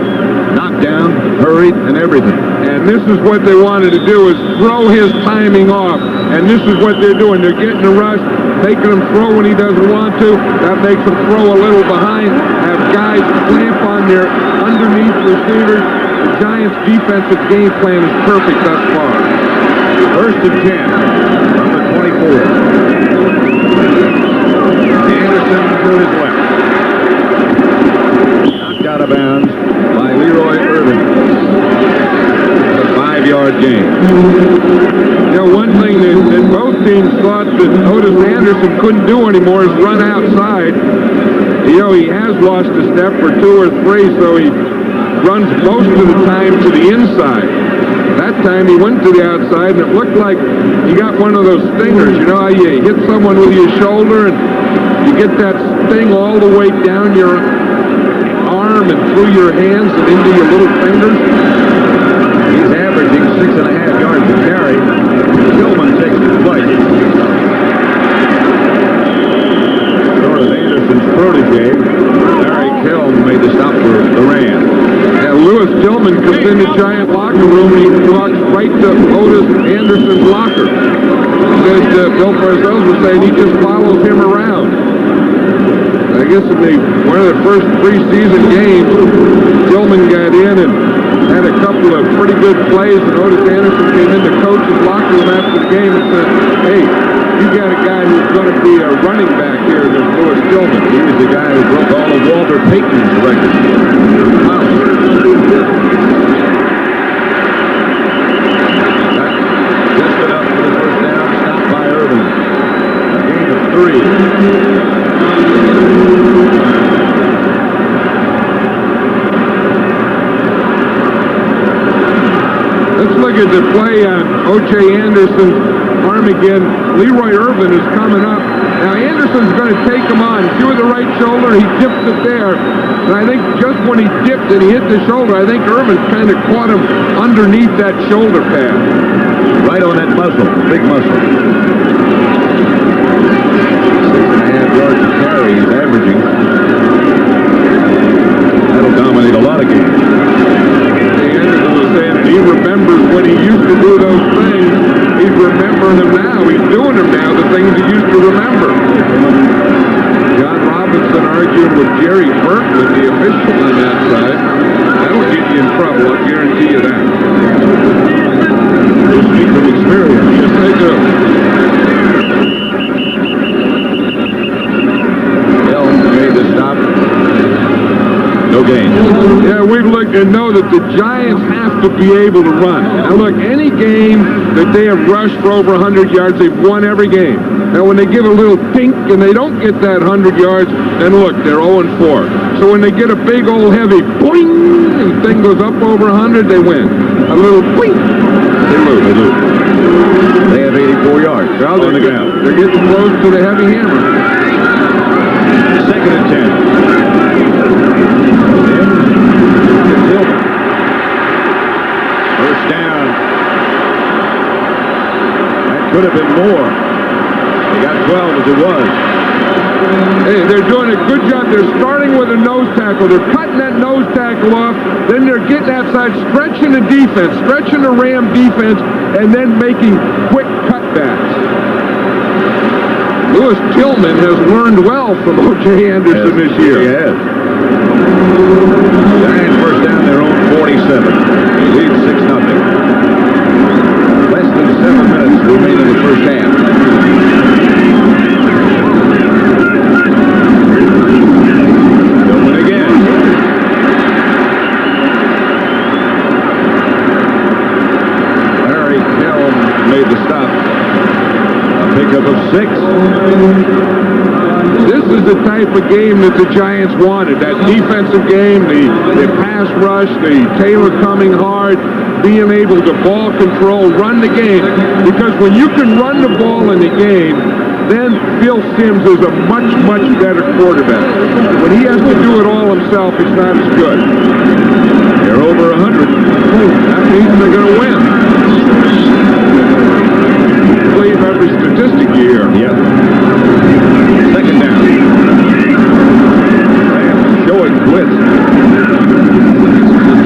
knocked down, hurried, and everything. And this is what they wanted to do, is throw his timing off. And this is what they're doing. They're getting a rush, making him throw when he doesn't want to. That makes him throw a little behind. Have guys clamp on their underneath receivers. The Giants' defensive game plan is perfect thus far. 1st and 10 from the 24. Anderson to his left. Knocked out of bounds by Leroy Irvin. It's a 5-yard gain. You know, one thing that both teams thought that Otis Anderson couldn't do anymore is run outside. You know, he has lost a step or 2 or 3, so he runs most of the time to the inside. That time he went to the outside, and it looked like he got one of those stingers. You know how you hit someone with your shoulder, and you get that sting all the way down your arm and through your hands and into your little fingers? He's averaging 6.5 yards a carry. Tillman takes the play. Sort of Anderson's protege. Larry Kelm made the stop for the Rams. Yeah, Lewis Tillman comes in the Giant locker room, and he walks right to Otis Anderson's locker. Says Bill Parcells was saying he just follows him around. I guess in one of the first preseason games, Tillman got in and had a couple of pretty good plays, and Otis Anderson came in the coach's locker room after the game and said, hey, you got a guy who's going to be a running back here, and there's Lewis Tillman. He was the guy who broke all of Walter Payton's records. Wow. Just enough for the first down, stopped by Irvin. A gain of 3. Let's look at the play on O.J. Anderson's arm again. Leroy Irvin is coming up. Now Anderson's going to take him on. See with the right shoulder, he dips it there. And I think just when he dipped and he hit the shoulder, I think Irvin kind of caught him underneath that shoulder pad. Right on that muscle, big muscle. 6.5 yards a carry he's averaging. That'll dominate a lot of games. Anderson was saying he remembers when he used to do those things. He's remembering them now. He's doing them now, the things he used to remember. John Robinson arguing with Jerry Burton, the official on that side. That'll get you in trouble, I guarantee you that. They speak from experience. Yes, they do. Elm made the stop. No gain. Yeah, we've looked and know that the Giants have to be able to run. Now look, any game that they have rushed for over 100 yards, they've won every game. Now, when they give a little dink and they don't get that 100 yards, then look, they're 0-4. So when they get a big old heavy boing and thing goes up over 100, they win. A little boing, they lose. They lose. They have 84 yards Well, on the ground. They're getting close to the heavy hammer. 2nd and 10. First down. That could have been more. They got 12 as it was. Hey, they're doing a good job. They're starting with a nose tackle. They're cutting that nose tackle off. Then they're getting outside, stretching the defense, stretching the Ram defense, and then making quick cutbacks. Lewis Tillman has learned well from O.J. Anderson this year. He has. Giants first down, their own 47. They lead 6-0. Less than 7 minutes remain in the first half. Going again. Larry Kelm made the stop. A pickup of 6. This is the type of game that the Giants wanted. That defensive game, the pass rush, the Taylor coming hard, being able to ball control, run the game. Because when you can run the ball in the game, then Phil Simms is a much, much better quarterback. When he has to do it all himself, it's not as good. They're over 100. That means they're going to win. Believe every statistic you hear. Yep. 2nd down. Rams showing blitz.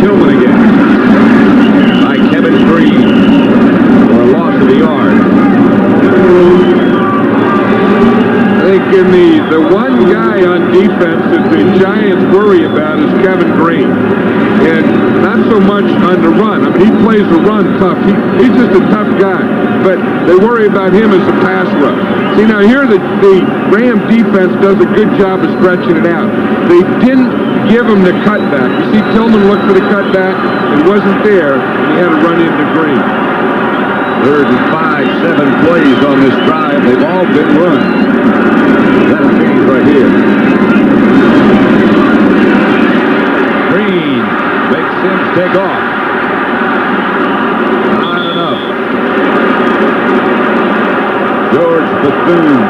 Tillman again. By Kevin Green. For a loss of the yard. I think in the one guy on defense that the Giants worry about is Kevin Green. And not so much on the run. I mean, he plays the run tough. He's just a tough guy. But they worry about him as a pass rush. See, now here the Ram defense does a good job of stretching it out. They didn't give him the cutback. You see, Tillman looked for the cutback. It wasn't there. He had to run into Green. 3rd and 5, 7 plays on this drive. They've all been run. That'll change right here. Green makes Simms take off. Not enough. George Bethune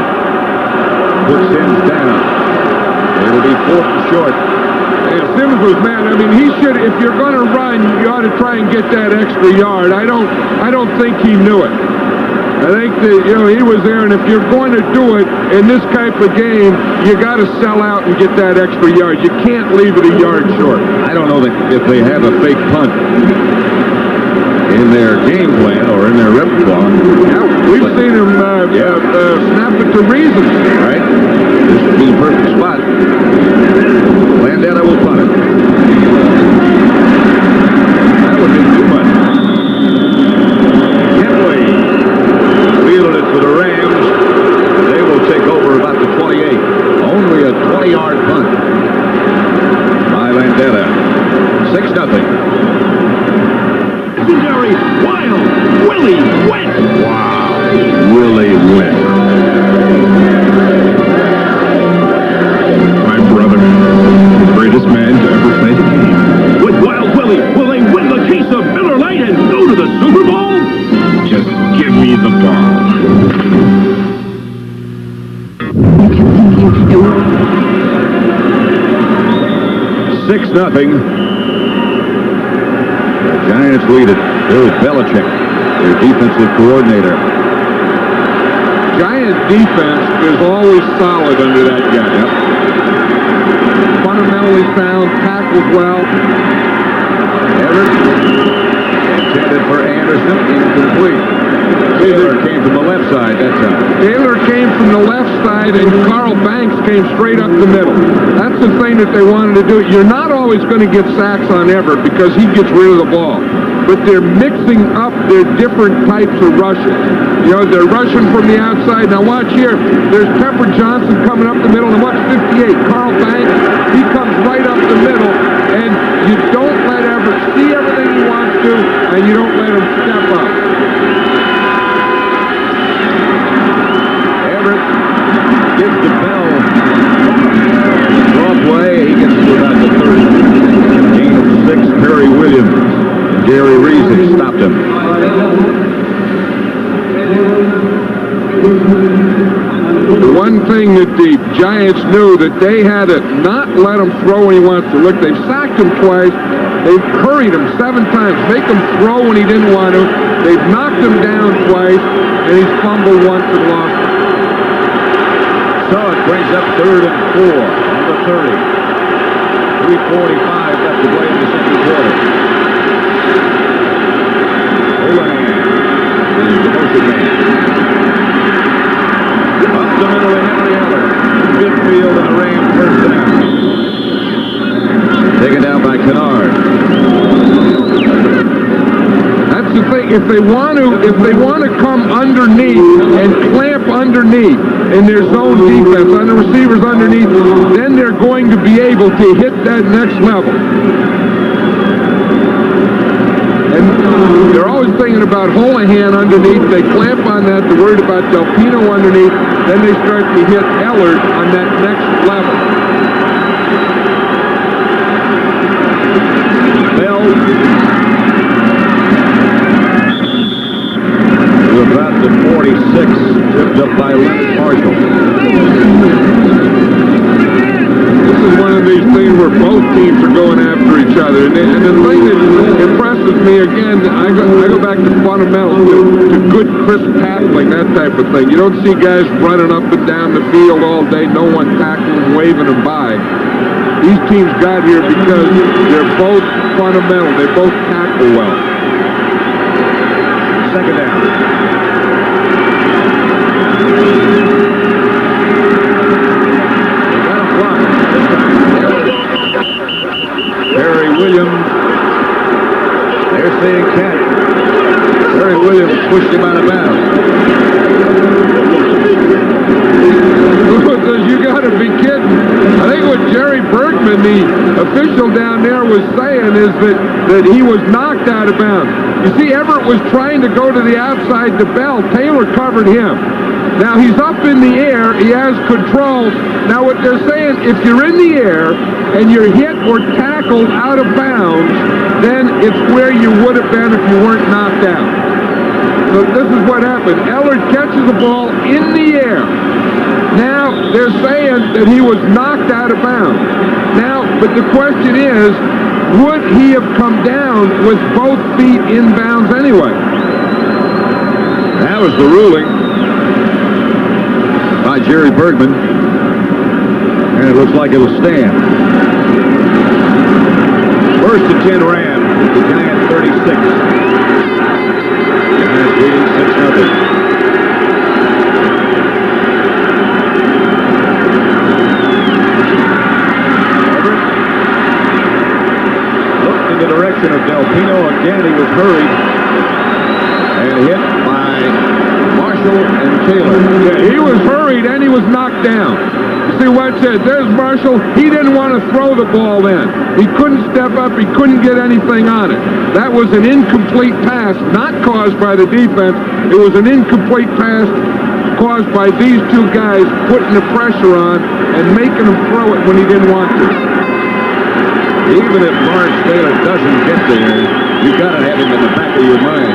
puts Simms down. It'll be 4th and short. And Simms was mad. I mean, he should. If you're going to run, you ought to try and get that extra yard. I don't think he knew it. I think that, he was there, and if you're going to do it in this type of game, you got to sell out and get that extra yard. You can't leave it a yard short. I don't know that if they have a fake punt in their game plan or in their repertoire. Yeah, we've seen him snap it to reason. All right. This would be the perfect spot. Landetta will punt it. That would be too much. Kenway fielded it for the Rams. They will take over about the 28. Only a 20-yard punt by Landetta. 6-0. Legendary Wild Willie West. Wow. Willie West. My brother, the greatest man to ever play the game. With Wild Willie, will they win the case of Miller Lite and go to the Super Bowl? Just give me the ball. You can think you can do it. 6-0. The Giants lead it. Bill Belichick, their defensive coordinator. Giant defense is always solid under that guy. Yep. Fundamentally sound, tackles well. Everett intended for Anderson, incomplete. Taylor came from the left side that time. Taylor came from the left side, and Carl Banks came straight up the middle. That's the thing that they wanted to do. You're not always going to get sacks on Everett because he gets rid of the ball. But they're mixing up their different types of rushes. They're rushing from the outside. Now watch here. There's Pepper Johnson coming up the middle, and watch 58. Carl Banks, he comes right up the middle, and you don't let Everett see everything he wants to, and you don't let him step up. The one thing that the Giants knew that they had to not let him throw when he wants to. Look, they've sacked him twice. They've hurried him 7 times. Make him throw when he didn't want to. They've knocked him down twice, and he's fumbled once and lost it. So it brings up 3rd and 4 on the 30. 3:45 left to play in the second quarter. Houlihan is the motion man. Up the middle to Henry Eller. Midfield and the Rams first down. Taken down by Kennard. That's the thing. If they want to come underneath and clamp underneath in their zone defense on the receivers underneath, then they're going to be able to hit that next level. And they're always thinking about Houlihan underneath. They clamp on that. They're worried about Delpino underneath. Then they start to hit Ellard on that next level. To about the 46, tripped up by Leonard Marshall. This is one of these things where both teams are going after each other. And the thing that impresses me, again, I go back to fundamentals, to good, crisp tackling, that type of thing. You don't see guys running up and down the field all day, no one tackling, waving them by. These teams got here because they're both fundamental. They both tackle well. Second down. Terry Williams. They're saying catch. Terry Williams pushed him out of bounds. You got to be kidding. I think what Jerry Bergman, the official down there, was saying is that he was knocked out of bounds. You see, Everett was trying to go to the outside to Bell. Taylor covered him. Now he's up in the air. He has control. Now what they're saying, if you're in the air and you're hit or tackled out of bounds, then it's where you would have been if you weren't knocked out. So this is what happened. Ellard catches the ball in the air. Now they're saying that he was knocked out of bounds. Now, but the question is, would he have come down with both feet in bounds anyway? That was the ruling by Jerry Bergman. And it looks like it'll stand. First and 10 Rams at the Giants 36. Giants leading 6-0. The direction of Delpino. Again, he was hurried and hit by Marshall and Taylor. Yeah, he was hurried and he was knocked down. See what I said? There's Marshall. He didn't want to throw the ball in. He couldn't step up. He couldn't get anything on it. That was an incomplete pass, not caused by the defense. It was an incomplete pass caused by these two guys putting the pressure on and making him throw it when he didn't want to. Even if Lawrence Taylor doesn't get there, you've got to have him in the back of your mind.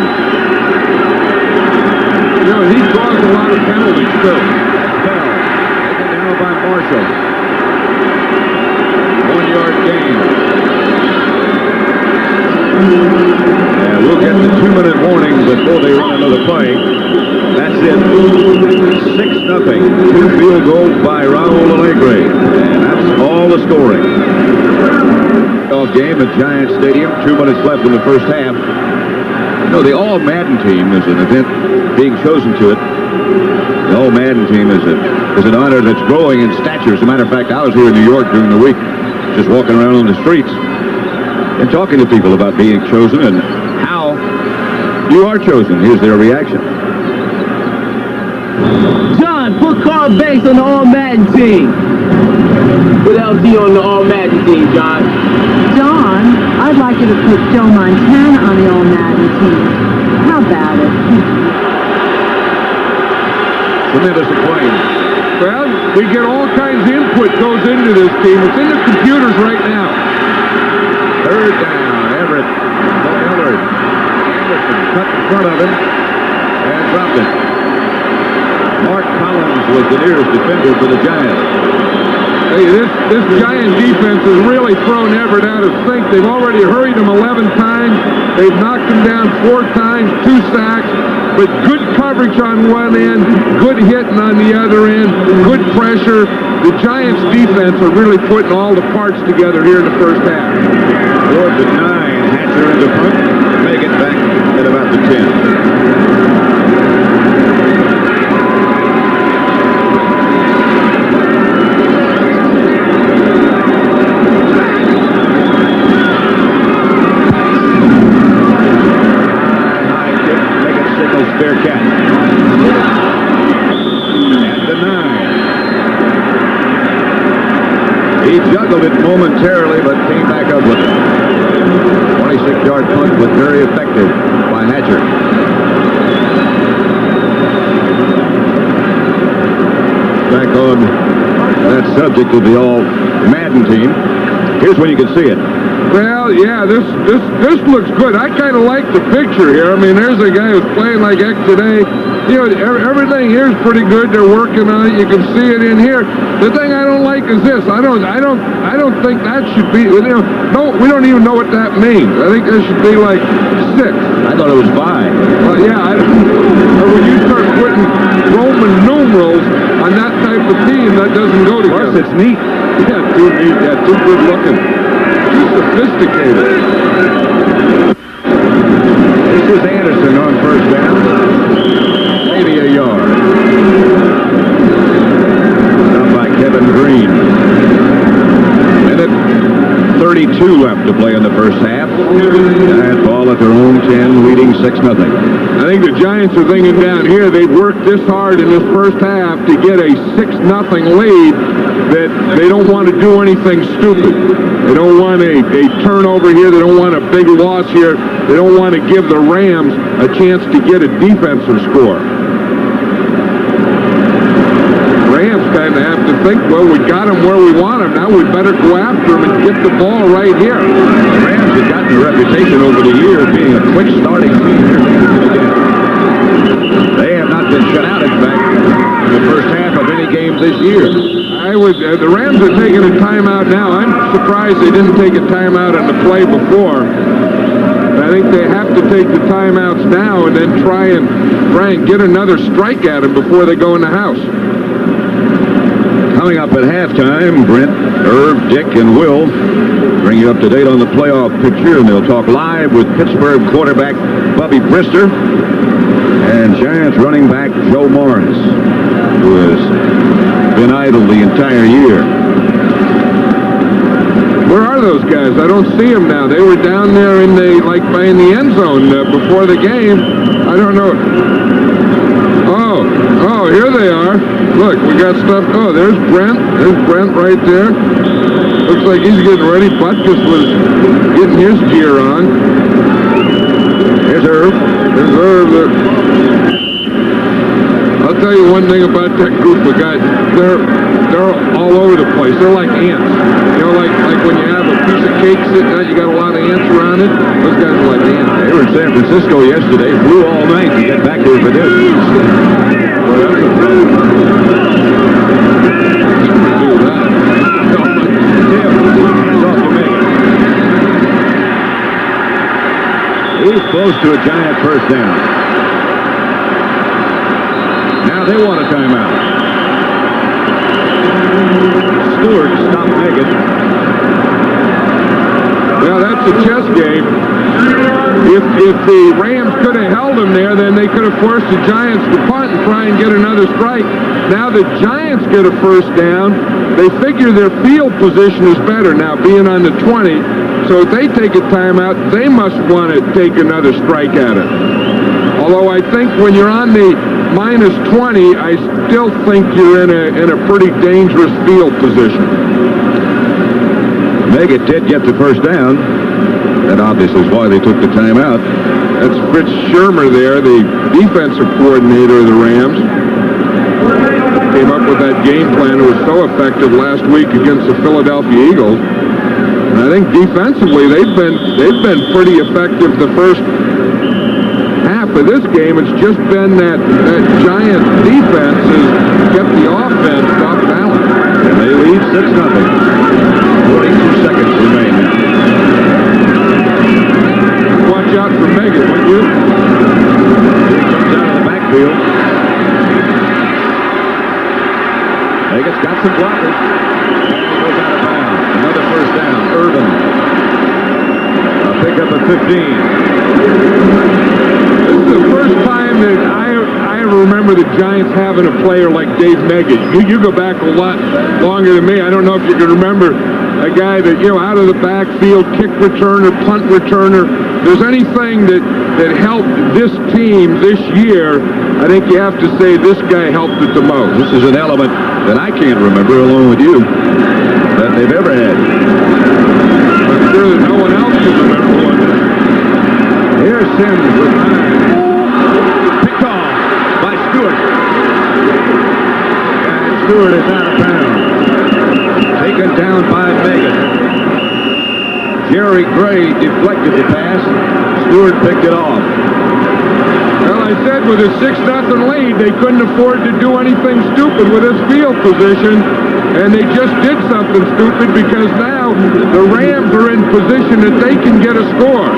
You know, he draws a lot of penalties, too. Bell, taken down by Marshall. 1-yard gain. And we'll get the 2-minute warning before they run another play. That's it. 6-0. 2 field goals by Raul Alegre. And that's all the scoring. Game at Giant Stadium. 2 minutes left in the first half. You know, the All-Madden team is an event being chosen to it. The All-Madden team is an honor that's growing in stature. As a matter of fact, I was here in New York during the week, just walking around on the streets and talking to people about being chosen and how you are chosen. Here's their reaction. John, put Carl Banks on the All-Madden team. Put LT on the All-Madden team, John. John, I'd like you to put Joe Montana on the All-Madden team. How about it? Tremendous acclaim. Well, we get all kinds of input goes into this team. It's in the computers right now. Third down. Everett. Ellard. Anderson cut in front of him and dropped it. Mark Collins was the nearest defender for the Giants. Hey, this Giant defense has really thrown Everett out of sync. They've already hurried him 11 times. They've knocked him down 4 times, 2 sacks, but good coverage on one end, good hitting on the other end, good pressure. The Giants defense are really putting all the parts together here in the first half. 4th and 9, Hatcher in the front, make it back at about the 10. Bearcat. At the 9. He juggled it momentarily, but came back up with it. 26-yard punt was very effective by Hatcher. Back on that subject of the all-Madden team. Here's when you can see it. Well, yeah, this looks good. I kind of like the picture here. I mean, there's a guy who's playing like X today. You know, everything here is pretty good. They're working on it. You can see it in here. The thing I don't like is this. I don't think that should be. You know, no, we don't even know what that means. I think that should be like 6. I thought it was 5. Well, yeah. When you start putting Roman numerals on that type of team, that doesn't go together. Plus, it's neat. Yeah, too neat. Yeah, too good looking. Sophisticated. This is Anderson on first down. Maybe a yard. Done by Kevin Green. Minute 32 left to play in the first half. Giants ball at their own 10, leading 6-0. I think the Giants are thinking down here they've worked this hard in this first half to get a 6-0 lead that they don't want to do anything stupid. They don't want a turnover here. They don't want a big loss here. They don't want to give the Rams a chance to get a defensive score. Rams kind of have to think, well, we got them where we want them. Now we better go after them and get the ball right here. The Rams have gotten a reputation over the years of being a quick starting team. They have not been shut out, in fact, in the first half of any game this year. The Rams are taking a timeout now. I'm surprised they didn't take a timeout on the play before. But I think they have to take the timeouts now and then try and get another strike at them before they go in the house. Coming up at halftime, Brent, Irv, Dick, and Will bring you up to date on the playoff picture, and they'll talk live with Pittsburgh quarterback Bubby Brister and Giants running back Joe Morris, who has been idle the entire year. Where are those guys? I don't see them now. They were down there in the end zone before the game. I don't know. Oh, here they are. Look, we got stuff. Oh, there's Brent. There's Brent right there. Looks like he's getting ready. Butkus was getting his gear on. Here's Irv. There's Irv. I'll tell you one thing about that group of guys. They're all over the place. They're like ants. You know, like when you have a piece of cake sitting out, you got a lot of ants around it. Those guys are like ants. They were in San Francisco yesterday. Flew all night to get back here for this. He's close to a Giant first down. Now they want a timeout. Stewart stopped Megan. Well, that's a chess game. If the Rams could have held them there, then they could have forced the Giants to punt and try and get another strike. Now the Giants get a first down. They figure their field position is better now, being on the 20. So if they take a timeout, they must want to take another strike at it. Although I think when you're on the minus 20, I still think you're in a pretty dangerous field position. Meggett did get the first down. That obviously is why they took the timeout. That's Fritz Shermer there, the defensive coordinator of the Rams. Came up with that game plan that was so effective last week against the Philadelphia Eagles. And I think defensively they've been pretty effective the first half of this game, it's just been that Giant defense has kept the offense off balance. And they lead 6-0. 42 seconds remain now. Watch out for Megan, wouldn't you? Here he comes out of the backfield. Megan's got some blockers. And he goes out of bounds. Another first down. Irvin. A pickup at 15. This is the first time that I remember the Giants having a player like Dave Megan. You go back a lot longer than me. I don't know if you can remember a guy that, out of the backfield, kick returner, punt returner. If there's anything that helped this team this year, I think you have to say this guy helped it the most. This is an element that I can't remember, along with you, that they've ever had. I'm sure that no one else can remember one. Here's Sims with time. Picked off by Stewart. And Stewart is out of bounds. Taken down by Megan. Jerry Gray deflected the pass. Stewart picked it off. Well, I said with a 6-0 lead, they couldn't afford to do anything stupid with his field position, and they just did something stupid because now the Rams are in position that they can get a score.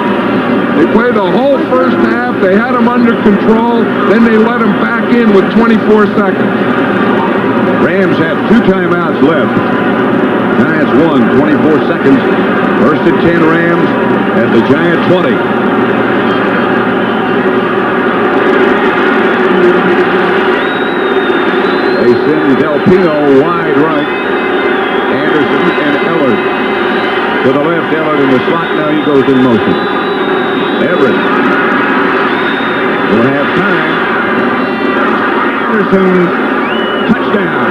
They played the whole first half. They had them under control. Then they let them back in with 24 seconds. Rams have 2 timeouts left. Giants won, 24 seconds. First and 10 Rams at the Giant 20. They send Del Pino wide right. Anderson and Ellard to the left. Ellard in the slot. Now he goes in motion. Everett will have time. Anderson, touchdown.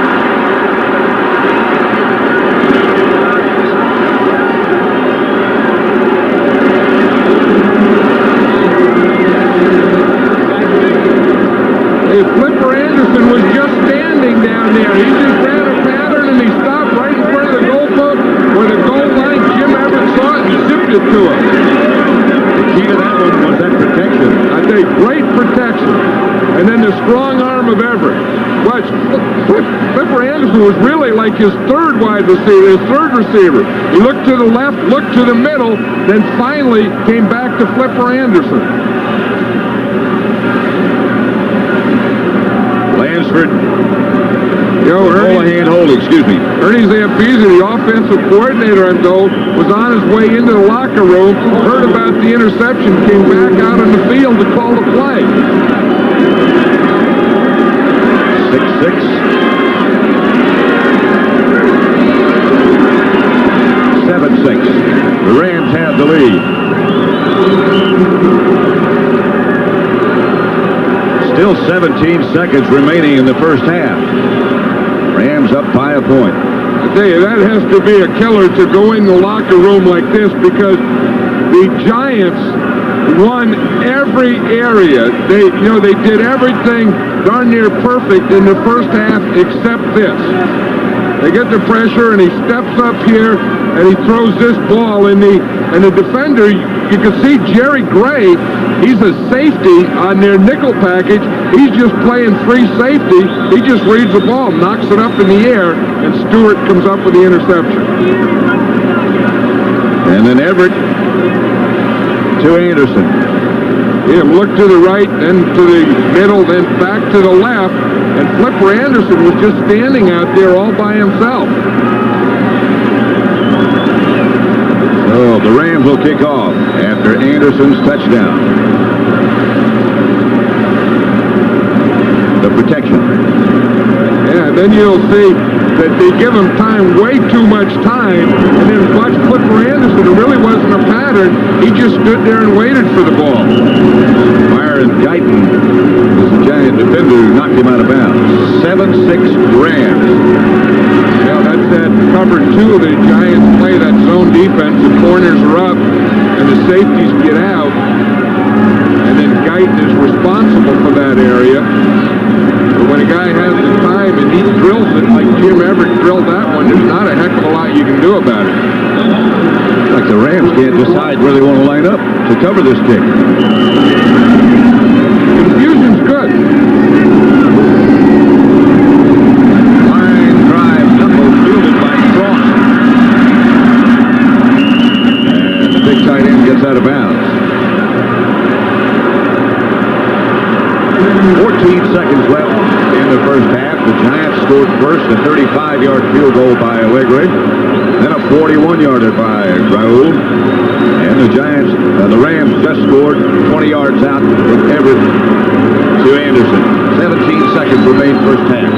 Hey, Flipper Anderson was just standing down there. He just ran a pattern and he stopped right in front of the goal post where the goal line. Jim Everett saw it and zipped it to him. The key to that one was that protection. I think great protection. And then the strong arm of Everett. Watch, Flipper Anderson was really like his third wide receiver, his third receiver. He looked to the left, looked to the middle, then finally came back to Flipper Anderson. Lansford. Ernie Zampese, the offensive coordinator, I'm told, was on his way into the locker room, heard about the interception, came back out on the field to call the play. 6-6. 7-6. The Rams have the lead. Still 17 seconds remaining in the first half. Rams up by a point. I tell you, that has to be a killer to go in the locker room like this because the Giants won every area. They did everything darn near perfect in the first half except this. They get the pressure and he steps up here and he throws this ball and the defender, you can see Jerry Gray, he's a safety on their nickel package. He's just playing free safety. He just reads the ball, knocks it up in the air, and Stewart comes up with the interception. And then Everett to Anderson. Look to the right, then to the middle, then back to the left, and Flipper Anderson was just standing out there all by himself. So the Rams will kick off after Anderson's touchdown. The protection. Yeah, then you'll see that they give him time, way too much time, and then watch Flipper Anderson. It really wasn't a pattern. He just stood there and waited for the ball. Byron Guyton was the Giant defender who knocked him out of bounds. 7-6 Rams. Well, that's that cover 2. The Giants play that zone defense. The corners are up, and the safeties get out. And then Guyton is responsible for that area. But when a guy has the time and he drills it like Jim Everett drilled that one, there's not a heck of a lot you can do about it. Like the Rams can't decide where they want to line up to cover this kick. First, a 35-yard field goal by Allegri. Then a 41-yarder by Raul. And the Rams just scored 20 yards out from Everett to Anderson. 17 seconds remain first half.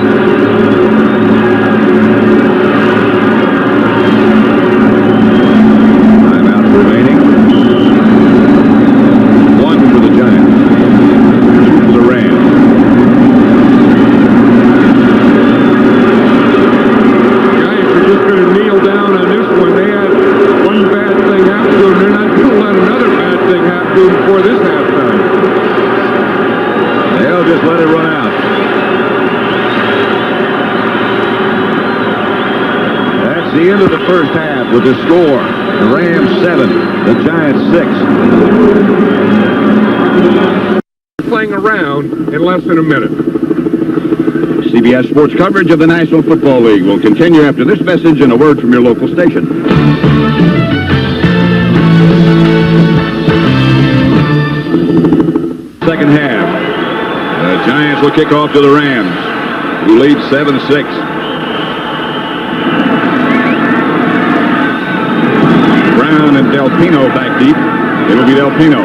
Timeouts remaining. 1 for the Giants. 2 for the Rams. Giants are just going to kneel down on this one. They had one bad thing happen to them. They're not going to let another bad thing happen to them before this halftime. They'll just let it run out. That's the end of the first half with the score. The Rams 7, the Giants 6. Playing around in less than a minute. CBS Sports coverage of the National Football League will continue after this message and a word from your local station. Second half. The Giants will kick off to the Rams, who lead 7-6. Brown and Del Pino back deep. It'll be Del Pino.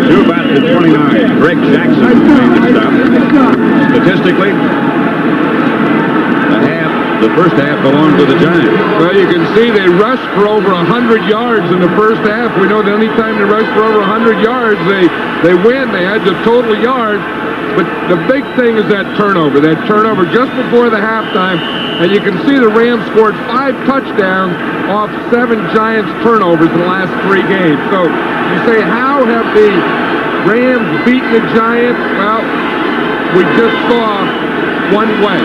To about the 29. Greg Jackson made the stop. Statistically, the first half belonged to the Giants. Well, you can see they rushed for over 100 yards in the first half. We know that any time they rush for over 100 yards, they win. They had the total yards. But the big thing is that turnover just before the halftime. And you can see the Rams scored 5 touchdowns off 7 Giants turnovers in the last 3 games. So you say, how have the Rams beaten the Giants? Well, we just saw one way.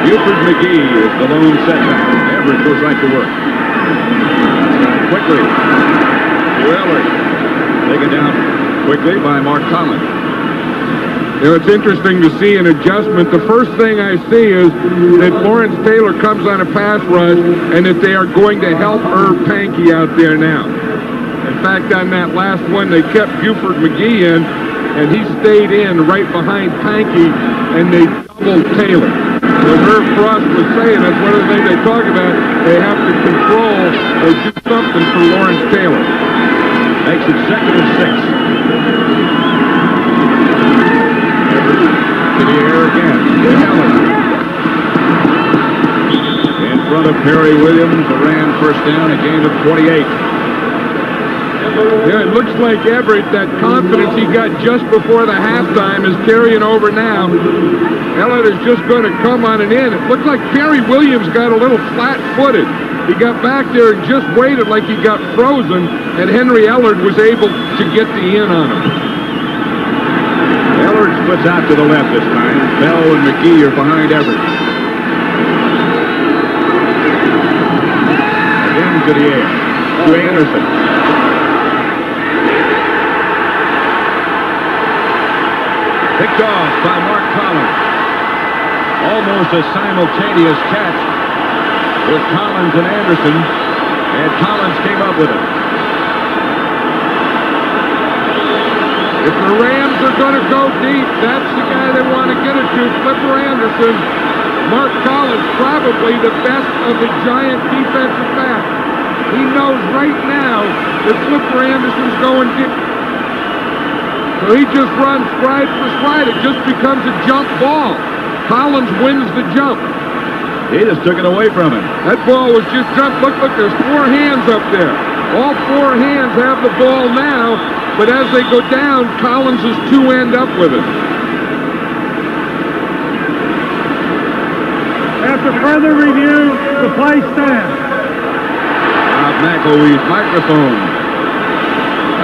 Buford McGee is the lone setback. Everett goes right to work. Quickly to Ellard. Taken down quickly by Mark Collins. You know, it's interesting to see an adjustment. The first thing I see is that Lawrence Taylor comes on a pass rush and that they are going to help Irv Pankey out there now. In fact, on that last one, they kept Buford McGee in, and he stayed in right behind Pankey, and they doubled Taylor. As Irv Frost was saying, that's one of the things they talk about. They have to control or do something for Lawrence Taylor. Makes it 2nd and 6. To the air again. In front of Perry Williams, the Rams first down, a gain of 28. Yeah, it looks like Everett, that confidence he got just before the halftime is carrying over now. Ellard is just going to come on and in. It looked like Perry Williams got a little flat-footed. He got back there and just waited like he got frozen, and Henry Ellard was able to get the in on him. Ellard splits out to the left this time. Bell and McGee are behind Everett. Again to the air. To Anderson. Picked off by Mark Collins. Almost a simultaneous catch with Collins and Anderson, and Collins came up with it. If the Rams are going to go deep, that's the guy they want to get it to, Flipper Anderson. Mark Collins, probably the best of the Giant defensive backs. He knows right now that Flipper Anderson's going deep. So he just runs stride for stride. It just becomes a jump ball. Collins wins the jump. He just took it away from him. That ball was just jumped. Look, there's 4 hands up there. All 4 hands have the ball now, but as they go down, Collins is 2 end up with it. After further review, the play stands. Bob McElwee's microphone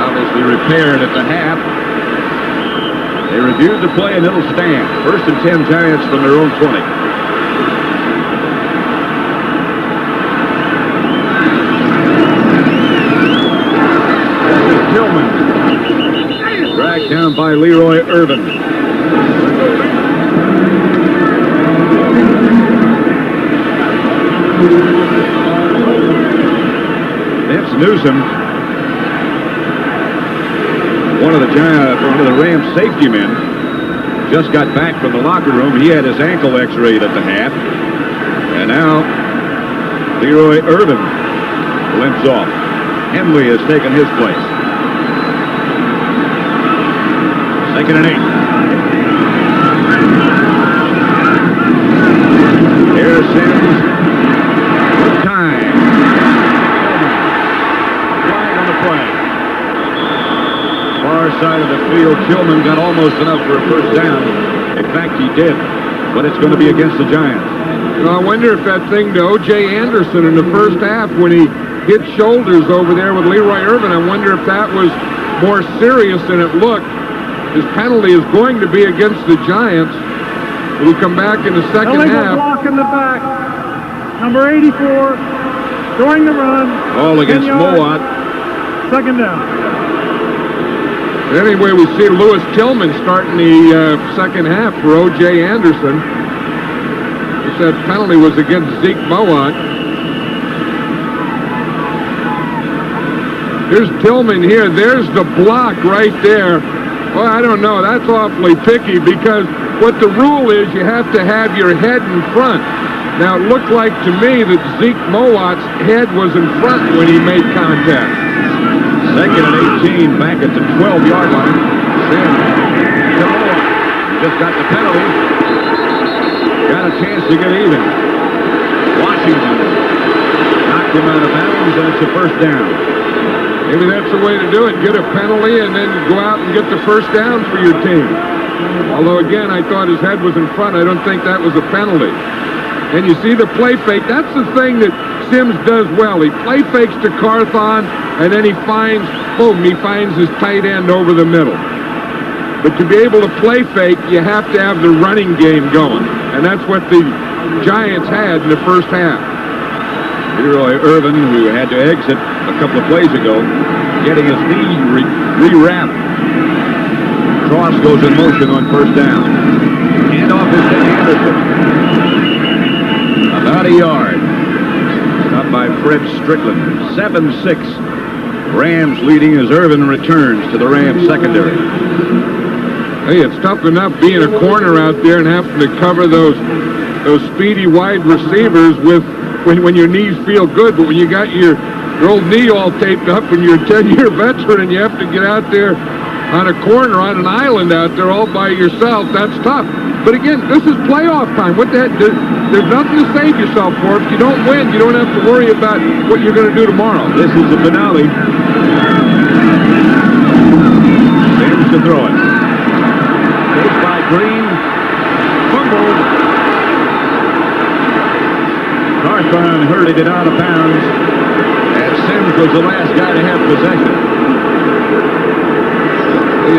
obviously repaired at the half. They reviewed the play and it'll stand. 1st and 10 Giants from their own 20. This is Tillman. Dragged down by Leroy Irvin. Vince Newsom one of the Rams safety men just got back from the locker room. He had his ankle x-rayed at the half. And now Leroy Irvin limps off. Henley has taken his place. 2nd and 8. Here's Sims. Time. Flag on the play. Far side of the field. Tillman got almost enough for a first down. In fact, he did. But it's going to be against the Giants. I wonder if that thing to O.J. Anderson in the first half when he hit shoulders over there with Leroy Irvin, I wonder if that was more serious than it looked. His penalty is going to be against the Giants. Will come back in the second half. Block in the back. Number 84. During the run. All against Mowat. 2nd down. Anyway, we see Lewis Tillman starting the second half for O.J. Anderson. That penalty was against Zeke Mowat. Here's Tillman here. There's the block right there. Well, I don't know. That's awfully picky because what the rule is, you have to have your head in front. Now, it looked like to me that Zeke Mowat's head was in front when he made contact. 2nd and 18, back at the 12-yard line. Sims to Mowat. He just got the penalty. Got a chance to get even. Washington knocked him out of bounds, and it's a first down. Maybe that's the way to do it. Get a penalty and then go out and get the first down for your team. Although, again, I thought his head was in front. I don't think that was a penalty. And you see the play fake. That's the thing that Sims does well. He play fakes to Carthon, and then he finds his tight end over the middle. But to be able to play fake, you have to have the running game going. And that's what the Giants had in the first half. Leroy Irvin, who had to exit a couple of plays ago, getting his knee re-wrapped. Cross goes in motion on first down. Handoff is to Anderson. About a yard. Stopped by Fred Strickland. 7-6. Rams leading as Irvin returns to the Rams secondary. Hey, it's tough enough being a corner out there and having to cover those speedy wide receivers with when your knees feel good, but when you got your old knee all taped up and you're a 10-year veteran and you have to get out there on a corner on an island out there all by yourself, that's tough. But again, this is playoff time. What the heck? There's nothing to save yourself for. If you don't win, you don't have to worry about what you're going to do tomorrow. This is the finale. Sims to throw it. Chased by Green. Fumbled. Carthon hurried it out of bounds. And Sims was the last guy to have possession.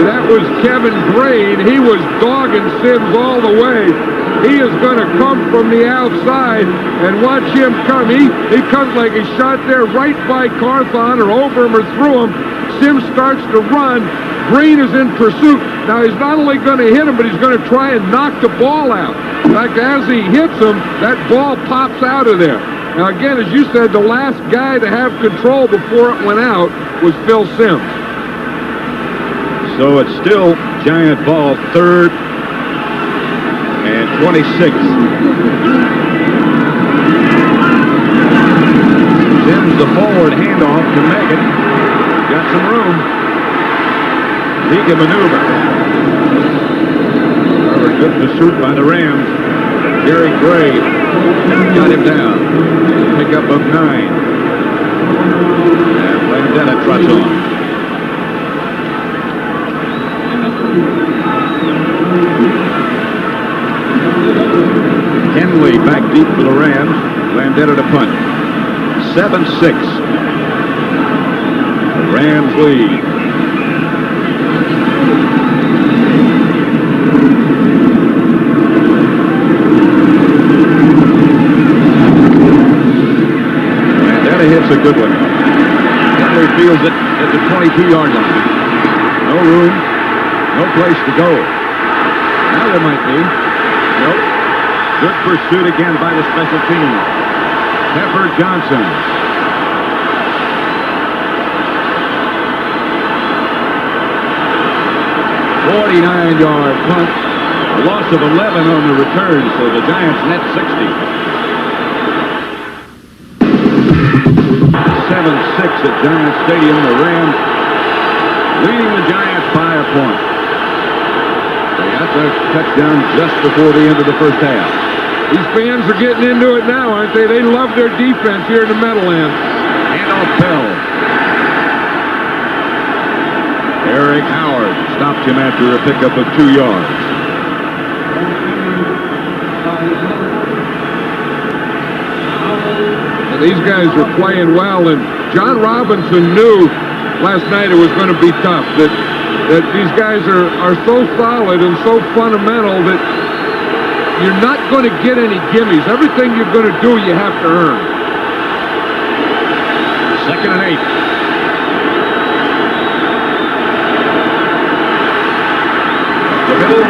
That was Kevin Green. He was dogging Sims all the way. He is going to come from the outside and watch him come. He comes like he shot there right by Carthon or over him or through him. Sims starts to run. Green is in pursuit. Now, he's not only going to hit him, but he's going to try and knock the ball out. In fact, as he hits him, that ball pops out of there. Now, again, as you said, the last guy to have control before it went out was Phil Sims. So it's still Giant ball, 3rd and 26. Sims the forward handoff to Megan. Got some room. He can maneuver. Good pursuit by the Rams. Jerry Gray got him down. Pick up of 9. And Landetta trots on. Henley back deep for the Rams. Landetta to punt. 7-6. The Rams lead. Landetta hits a good one. Henley fields it at the 22-yard line. No room. No place to go. Now there might be. Nope. Good pursuit again by the special team. Pepper Johnson. 49-yard punt. A loss of 11 on the return, so the Giants net 60. 7-6 at Giant Stadium. The Rams leading the Giants by a point. They got the touchdown just before the end of the first half. These fans are getting into it now, aren't they? They love their defense here in the Meadowlands. Handoff Bell. Eric Howard stopped him after a pickup of 2 yards. And these guys are playing well, and John Robinson knew last night it was going to be tough, that these guys are so solid and so fundamental that you're not going to get any gimmies. Everything you're going to do, you have to earn. 2nd and 8. The middle,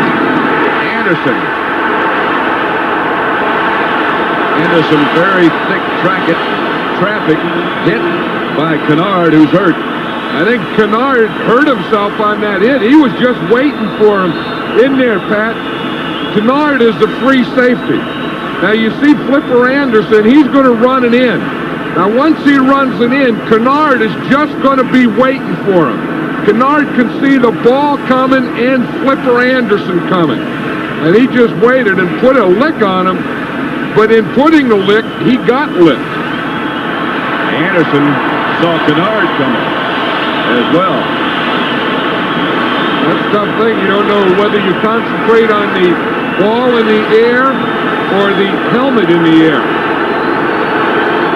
Anderson. Into some very thick traffic, hit by Kennard, who's hurt. I think Kennard hurt himself on that hit. He was just waiting for him in there, Pat. Kennard is the free safety. Now you see Flipper Anderson, he's going to run it in. Now once he runs it in, Kennard is just going to be waiting for him. Kennard can see the ball coming and Flipper Anderson coming. And he just waited and put a lick on him. But in putting the lick, he got licked. Anderson saw Kennard coming as well. That's a tough thing. You don't know whether you concentrate on the ball in the air or the helmet in the air.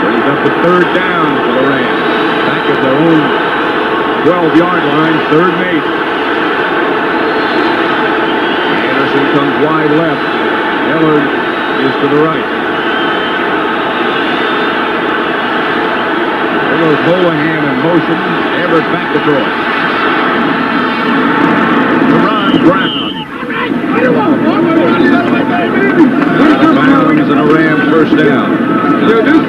Brings up the 3rd down for the Rams. Back at their own 12-yard line, 3rd and 8. Anderson comes wide left. Ellard is to the right. There goes Holohan in motion. Everett back to throw it. To Ron Brown. Out of bounds and a Rams first down.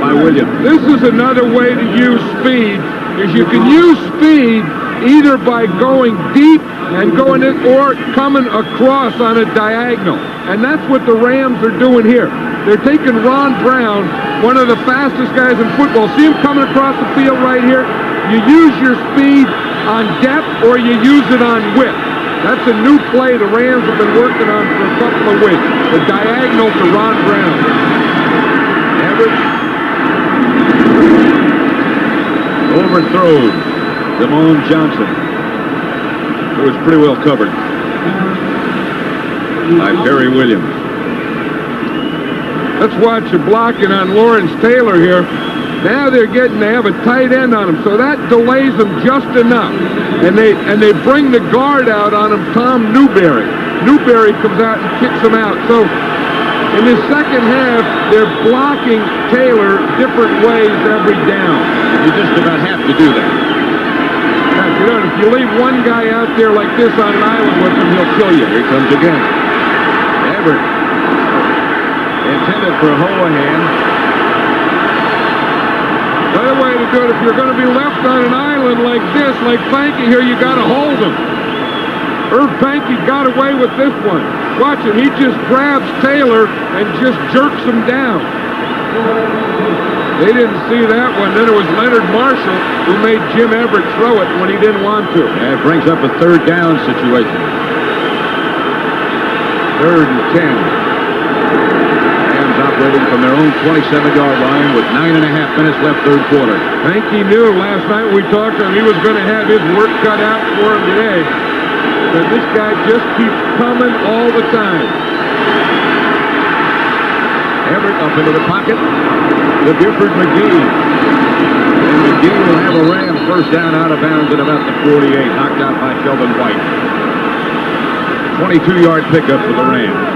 By Williams. This is another way to use speed, is you can use speed either by going deep and going in or coming across on a diagonal. And that's what the Rams are doing here. They're taking Ron Brown, one of the fastest guys in football. See him coming across the field right here? You use your speed on depth or you use it on width. That's a new play the Rams have been working on for a couple of weeks. The diagonal to Ron Brown. Everett overthrows Damone Johnson, who was pretty well covered by Perry Williams. Let's watch the blocking on Lawrence Taylor here. Now they have a tight end on him, so that delays them just enough. And they bring the guard out on him, Tom Newberry. Newberry comes out and kicks him out. So in the second half, they're blocking Taylor different ways every down. You just about have to do that. You know, if you leave one guy out there like this on an island with him, he'll kill you. Here comes again. Everett. Intended for Holohan. Another way to do it, if you're going to be left on an island like this, like Pankey here, you got to hold him. Irv Pankey got away with this one. Watch it. He just grabs Taylor and just jerks him down. They didn't see that one. Then it was Leonard Marshall who made Jim Everett throw it when he didn't want to. That brings up a 3rd down situation. 3rd and 10. Rams operating from their own 27-yard line with 9.5 minutes left, 3rd quarter. Pankey knew last night when we talked to him he was going to have his work cut out for him today. But this guy just keeps coming all the time. Everett up into the pocket to Buford McGee. And McGee will have a Rams first down out of bounds at about the 48, knocked out by Sheldon White. 22-yard pickup for the Rams.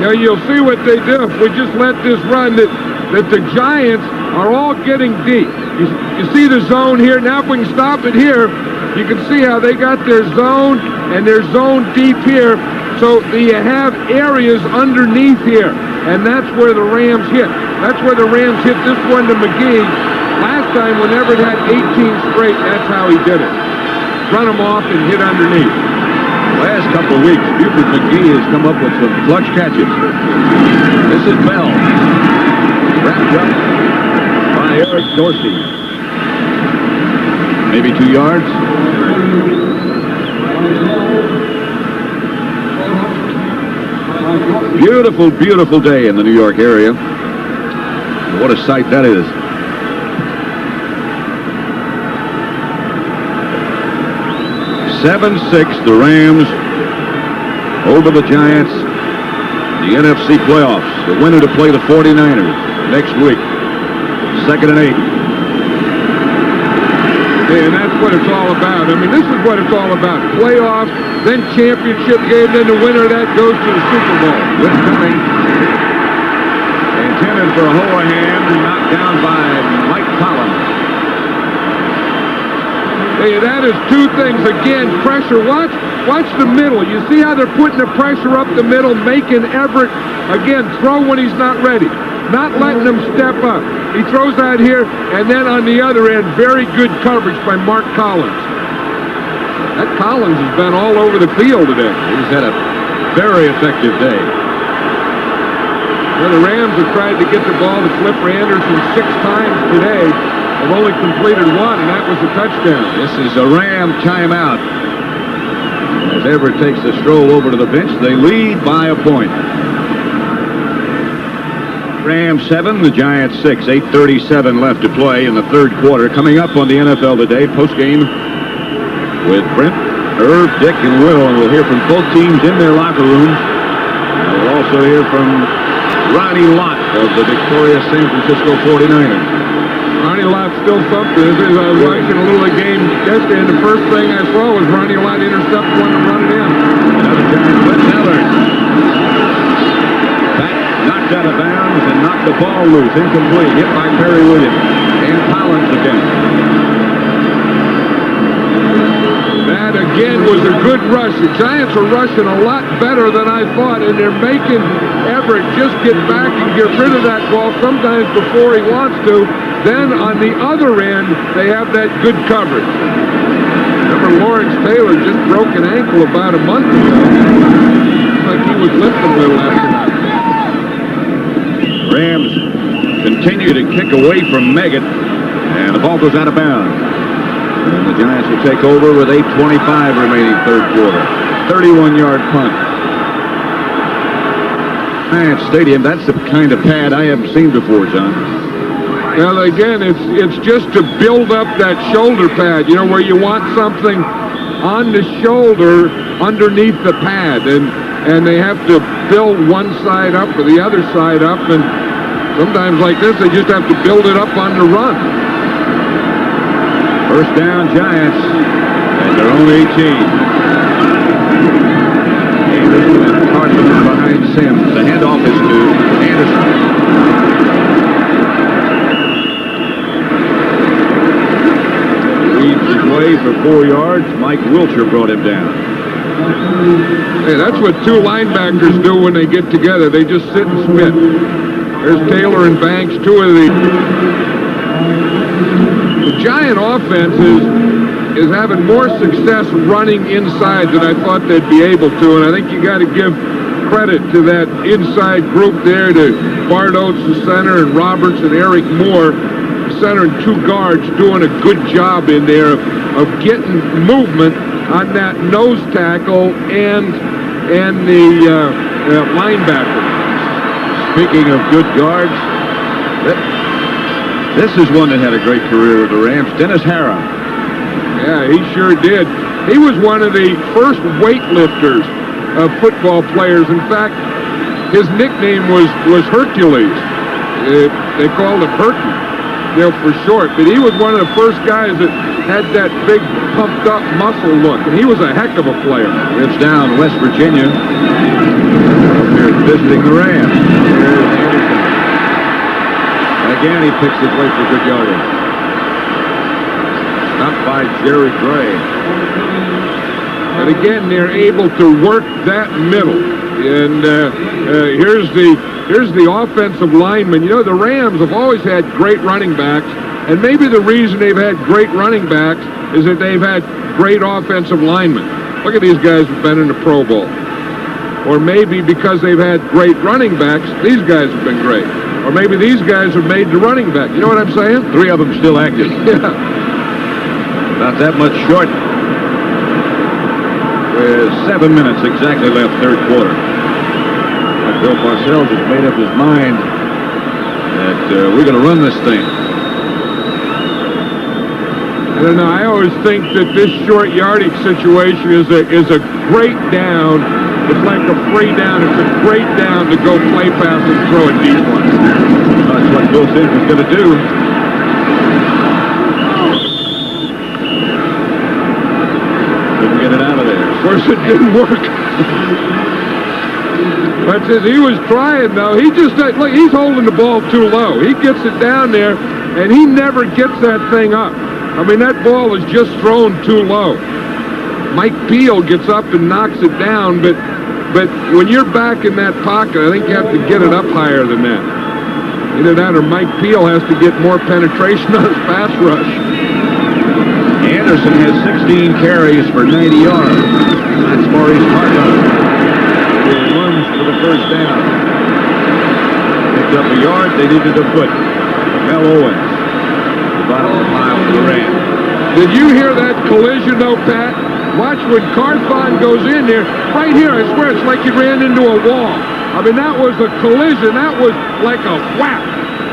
Now you'll see what they do if we just let this run, that the Giants are all getting deep. You see the zone here. Now if we can stop it here, you can see how they got their zone and their zone deep here. So you have areas underneath here, and that's where the Rams hit. That's where the Rams hit this one to McGee. Last time, when Everett had 18 straight, that's how he did it. run them off and hit underneath. Last couple of weeks, Buford McGee has come up with some clutch catches. This is Bell. Wrapped up by Eric Dorsey. Maybe 2 yards. Beautiful, beautiful day in the New York area. What a sight that is. 7-6, the Rams over the Giants. The NFC playoffs. The winner to play the 49ers next week. 2nd and 8. And that's what it's all about. I mean, this is what it's all about. Playoffs, then championship game, then the winner of that goes to the Super Bowl. Good coming. Intended for a Holohan, knocked down by Mike Collins. Hey, that is two things. Again, pressure. Watch the middle. You see how they're putting the pressure up the middle, making Everett, again, throw when he's not ready. Not letting him step up. He throws out here, and then on the other end, very good coverage by Mark Collins. That Collins has been all over the field today. He's had a very effective day. Well, the Rams have tried to get the ball to Flipper Anderson 6 times today. Have only completed 1, and that was a touchdown. This is a Ram timeout. As Everett takes the stroll over to the bench, they lead by a point. Rams 7, the Giants 6. 8:37 left to play in the third quarter. Coming up on the NFL Today postgame with Brent, Irv, Dick, and Will. And we'll hear from both teams in their locker rooms. And we'll also hear from Ronnie Lott of the victorious San Francisco 49ers. Ronnie Lott's still something. I was watching a little of the game yesterday, and the first thing I saw was Ronnie Lott intercept one and run it in. Another Giant, Wes Miller. Knocked out of bounds and knocked the ball loose. Incomplete. Hit by Perry Williams. And Collins again. That again was a good rush. The Giants are rushing a lot better than I thought, and they're making Everett just get back and get rid of that ball sometimes before he wants to. Then on the other end, they have that good coverage. Remember, Lawrence Taylor just broke an ankle about a month ago. Like he was limping a little after that. Rams continue to kick away from Meggett, and the ball goes out of bounds. And the Giants will take over with 8:25 remaining third quarter. 31-yard punt. Giants Stadium, that's the kind of pad I haven't seen before, John. Well, again, it's just to build up that shoulder pad, you know, where you want something on the shoulder underneath the pad, and they have to build one side up or the other side up, and sometimes like this, they just have to build it up on the run. First down, Giants at their own 18. Anderson and Carson behind Sims. The handoff is to Anderson. Way for 4 yards. Mike Wilcher brought him down. Hey, that's what two linebackers do when they get together. They just sit and spit. There's Taylor and Banks, two of the Giant offense is having more success running inside than I thought they'd be able to, and I think you got to give credit to that inside group there, to Bart Oates, the center, and Roberts and Eric Moore, center and 2 guards, doing a good job in there of getting movement on that nose tackle and the linebacker. Speaking of good guards, this is one that had a great career with the Rams, Dennis Harrah. Yeah, he sure did. He was one of the first weightlifters of football players. In fact, his nickname was Hercules. They called him Herky, you know, for short. But he was one of the first guys that had that big pumped up muscle look, and he was a heck of a player. It's down West Virginia. They're visiting the Rams. There's Anderson. Again, he picks his way for good yardage. Stopped by Jerry Gray. And again, they're able to work that middle. And here's the offensive lineman. You know, the Rams have always had great running backs, And maybe the reason they've had great running backs is that they've had great offensive linemen. Look at these guys who've been in the Pro Bowl. Or maybe because they've had great running backs, these guys have been great. Or maybe these guys have made the running back. You know what I'm saying? 3 of them still active. Yeah. Not that much short. With 7 minutes exactly left, third quarter. Bill Parcells has made up his mind that we're going to run this thing. I don't know. I always think that this short yardage situation is a great down. It's like a free down. It's a great down to go play pass and throw a deep one. That's what Bill Sims is going to do. Couldn't get it out of there. Of course, it didn't work. But as he was trying, though, he just, look, he's holding the ball too low. He gets it down there, and he never gets that thing up. I mean, that ball is just thrown too low. Mike Peel gets up and knocks it down, but when you're back in that pocket, I think you have to get it up higher than that. Either that or Mike Peel has to get more penetration on his pass rush. Anderson has 16 carries for 90 yards. That's Maurice Martin. He runs for the first down. Picked up a yard. They needed a foot. Mel Owens. The bottom of the mile for the Rams. Did you hear that collision, though, Pat? Watch when Carthon goes in there. Right here, I swear it's like he ran into a wall. I mean, that was a collision. That was like a whap.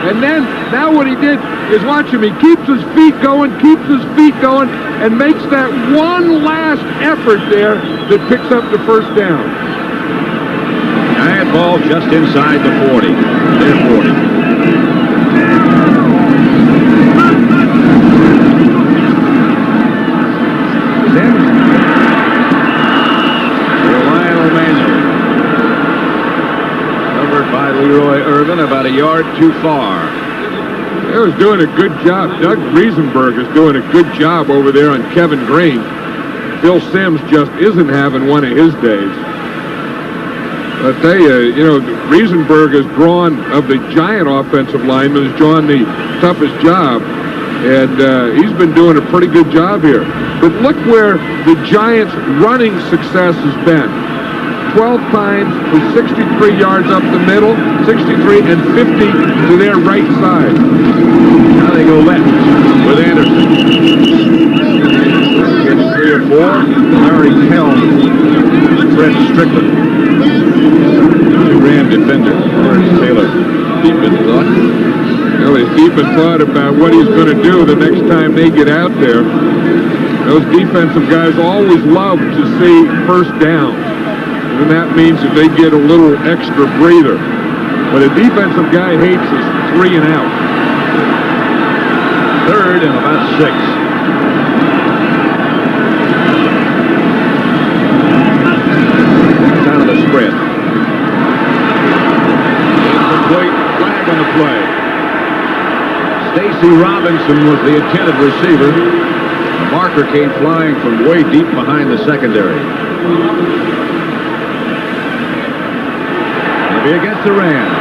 And then, now what he did is, watch him. He keeps his feet going, and makes that one last effort there that picks up the first down. Giant ball just inside the 40. Their 40. Sims. Lionel Manuel. Covered by Leroy Irvin, about a yard too far. He was doing a good job. Doug Riesenberg is doing a good job over there on Kevin Green. Bill Sims just isn't having one of his days. I tell you, Riesenberg has drawn, of the Giant offensive linemen, has drawn the toughest job. And he's been doing a pretty good job here. But look where the Giants' running success has been. 12 times for 63 yards up the middle, 63 and 50 to their right side. Now they go left with Anderson. Gets 3 or 4. Larry Helm, Fred Strickland. Two Ram defender. Lawrence Taylor. Deep in thought. Well, he's deep in thought about what he's going to do the next time they get out there. Those defensive guys always love to see first down. And that means that they get a little extra breather. But a defensive guy hates is 3 and out. Third and about 6. Out of the spread. Incomplete. Flag on the play. Stacy Robinson was the intended receiver. The marker came flying from way deep behind the secondary. It'll be against the Rams.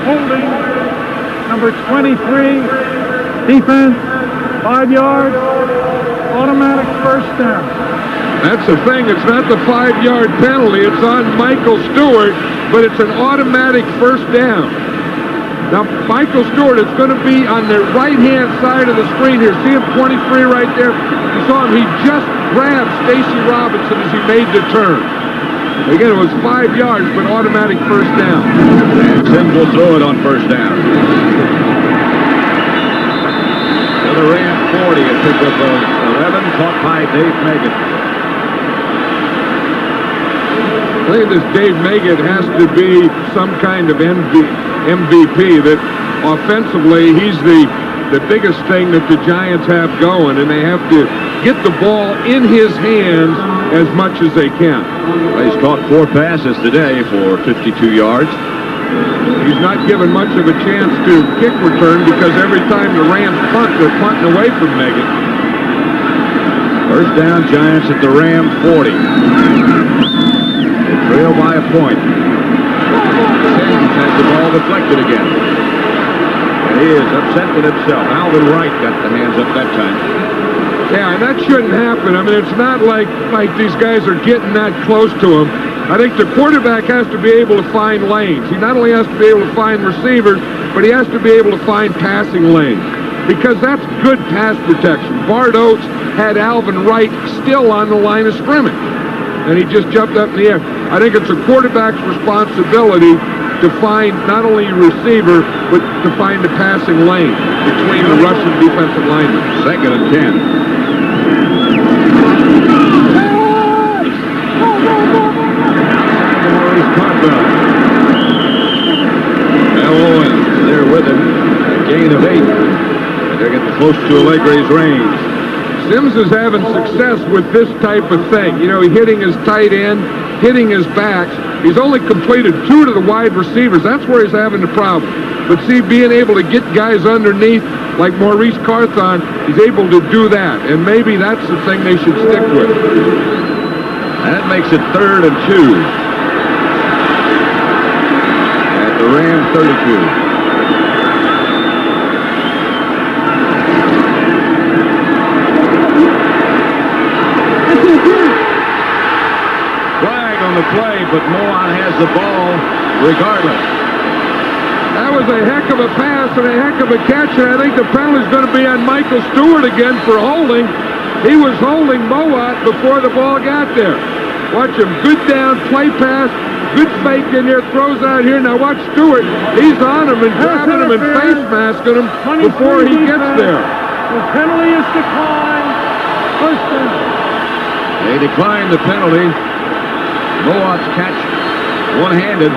Holding, number 23, defense, 5 yards, automatic first down. That's the thing. It's not the 5-yard penalty. It's on Michael Stewart, but it's an automatic first down. Now, Michael Stewart, it's going to be on the right-hand side of the screen here. See him, 23 right there? You saw him. He just grabbed Stacy Robinson as he made the turn. Again, it was 5 yards, but automatic first down. And Sims will throw it on first down. To the Ram 40, it picked up 11, caught by Dave Megan. I think this Dave Megan has to be some kind of MVP, that offensively he's the biggest thing that the Giants have going, and they have to get the ball in his hands as much as they can. He's caught 4 passes today for 52 yards. He's not given much of a chance to kick return because every time the Rams punt, they're punting away from Megan. First down, Giants at the Ram 40. They trail by a point. Sims has the ball deflected again. And he is upset with himself. Alvin Wright got the hands up that time. Yeah, and that shouldn't happen. I mean, it's not like these guys are getting that close to him. I think the quarterback has to be able to find lanes. He not only has to be able to find receivers, but he has to be able to find passing lanes, because that's good pass protection. Bart Oates had Alvin Wright still on the line of scrimmage, and he just jumped up in the air. I think it's a quarterback's responsibility to find not only a receiver, but to find the passing lane between the rush and defensive linemen. 2nd and 10. Mel Owens there with him. A gain of 8. They're getting close to Allegre's range. Sims is having success with this type of thing. You know, hitting his tight end, hitting his backs. He's only completed 2 to the wide receivers. That's where he's having the problem. But see, being able to get guys underneath, like Maurice Carthon, he's able to do that. And maybe that's the thing they should stick with. That makes it 3rd and 2. At the Ram 32. The play, but Moan has the ball regardless. That was a heck of a pass and a heck of a catch, and I think the penalty's going to be on Michael Stewart again for holding. He was holding Moat before the ball got there. Watch him, good down, play pass, good fake in there, throws out here. Now watch Stewart. He's on him and grabbing him and face masking him before he gets there. The penalty is declined. First down. They declined the penalty. Moat's catch, one-handed,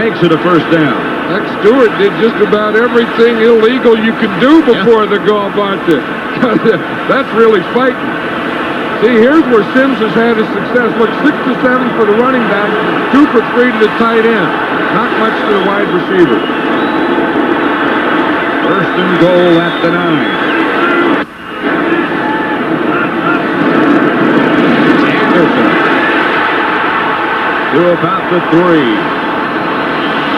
makes it a first down. That Stewart did just about everything illegal you can do before the goal got there. That's really fighting. See, here's where Sims has had his success. Look, 6 to 7 for the running back, 2 for 3 to the tight end. Not much to the wide receiver. First and goal at the 9. Anderson. To about the 3.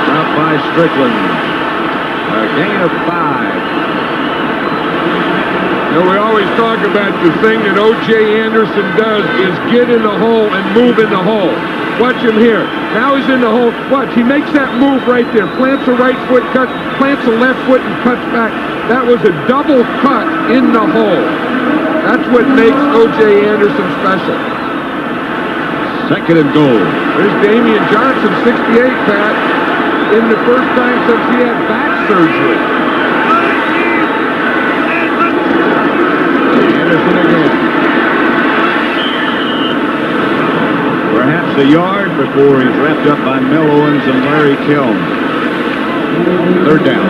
Stopped by Strickland. A gain of 5. You know, we always talk about the thing that O.J. Anderson does is get in the hole and move in the hole. Watch him here. Now he's in the hole. Watch, he makes that move right there. Plants a right foot, plants a left foot, and cuts back. That was a double cut in the hole. That's what makes O.J. Anderson special. 2nd and goal. There's Damian Johnson, 68, Pat, in the first time since he had back surgery. Anderson again. Perhaps a yard before he's wrapped up by Mel Owens and Larry Kilm. 3rd down.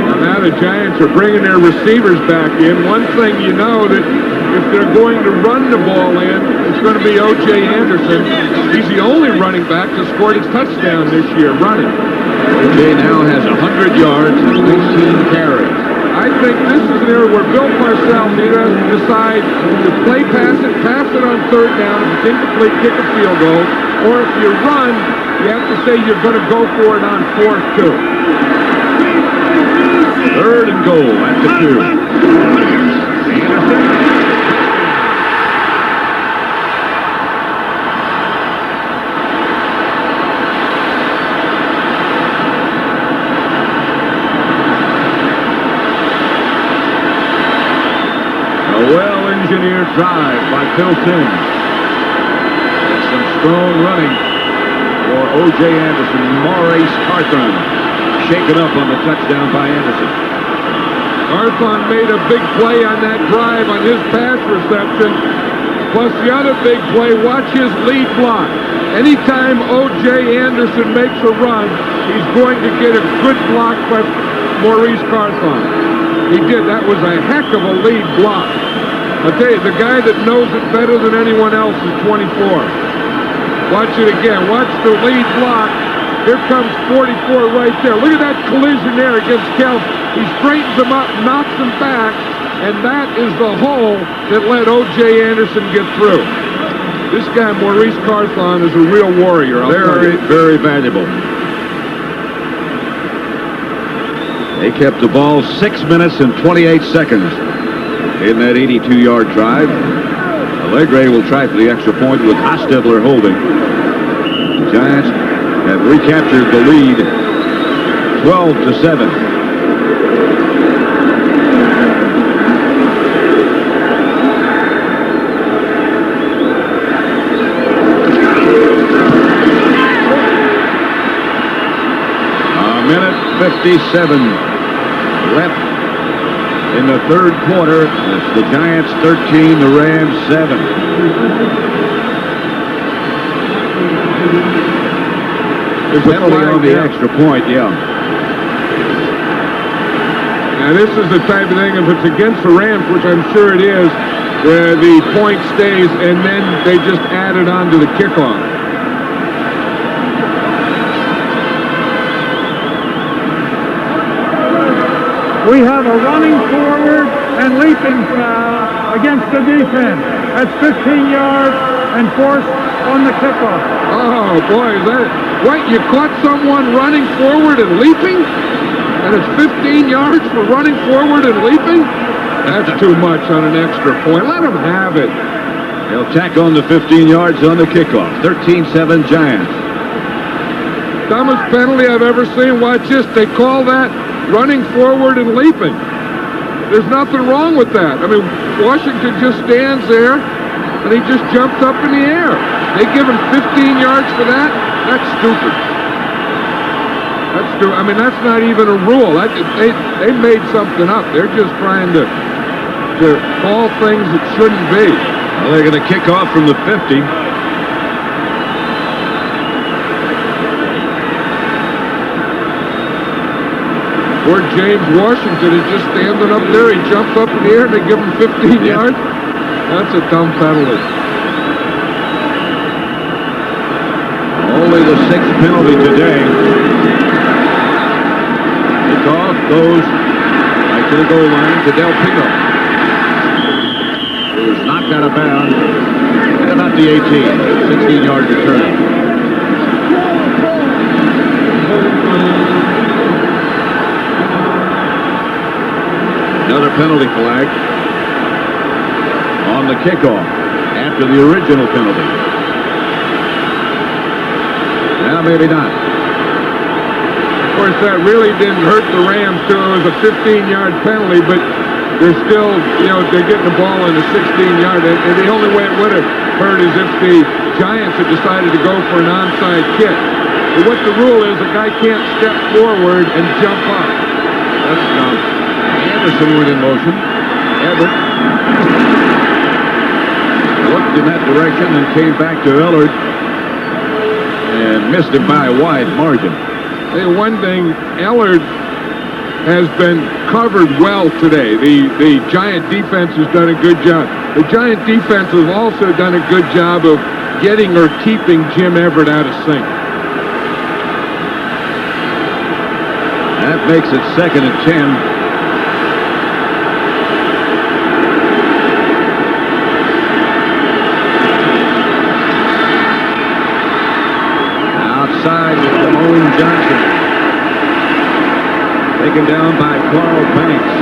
Well, now the Giants are bringing their receivers back in. One thing you know that if they're going to run the ball in, it's going to be O.J. Anderson. He's the only running back that scored a touchdown this year running. O.J. now has 100 yards and 15 carries. I think this is an area where Bill Parcells either has to decide to pass it on 3rd down, if it's incomplete, kick a field goal, or if you run, you have to say you're going to go for it on 4th too. 3rd and goal at the 2. Anderson. Well-engineered drive by Phil Sims. Some strong running for O.J. Anderson. Maurice Carthon shaken up on the touchdown by Anderson. Carthon made a big play on that drive on his pass reception. Plus the other big play, watch his lead block. Anytime O.J. Anderson makes a run, he's going to get a good block by Maurice Carthon. He did. That was a heck of a lead block. I'll tell you, the guy that knows it better than anyone else is 24. Watch it again. Watch the lead block. Here comes 44 right there. Look at that collision there against Kelf. He straightens him up, knocks him back, and that is the hole that let O.J. Anderson get through. This guy, Maurice Carthon, is a real warrior. Very, very valuable. They kept the ball 6 minutes and 28 seconds in that 82-yard drive. Allegre will try for the extra point with Hostetler holding. The Giants have recaptured the lead 12-7. A minute 57 left in the third quarter. It's the Giants 13, the Rams 7. There's a penalty on the extra point, yeah. Now this is the type of thing, if it's against the Rams, which I'm sure it is, where the point stays and then they just add it on to the kickoff. We have a running forward and leaping foul against the defense. That's 15 yards and forced on the kickoff. Oh, boy, is that... What, you caught someone running forward and leaping? And it's 15 yards for running forward and leaping? That's too much on an extra point. Let them have it. They'll tack on the 15 yards on the kickoff. 13-7 Giants. Dumbest penalty I've ever seen. Watch this. They call that running forward and leaping. There's nothing wrong with that. I mean, Washington just stands there, and he just jumps up in the air. They give him 15 yards for that? That's stupid. That's stupid. I mean, that's not even a rule. They made something up. They're just trying to call things that shouldn't be. Well, they're going to kick off from the 50. Poor James Washington is just standing up there. He jumps up in the air and they give him 15 yards. That's a dumb penalty. Only the 6th penalty today. Kickoff goes right to the goal line to Del Pino. It was knocked out of bounds at about the 18. 16-yard return. Another penalty flag on the kickoff after the original penalty. Now maybe not. Of course, that really didn't hurt the Rams, too. It was a 15-yard penalty, but they're still, they're getting the ball on the 16-yard. And the only way it would have hurt is if the Giants had decided to go for an onside kick. But what the rule is, a guy can't step forward and jump up. That's dumb. Anderson went in motion. Everett looked in that direction and came back to Ellard and missed him by a wide margin. Hey, one thing, Ellard has been covered well today. The Giant defense has done a good job. The Giant defense has also done a good job of getting or keeping Jim Everett out of sync. That makes it 2nd and 10. Outside with Damone Johnson. Taken down by Carl Banks.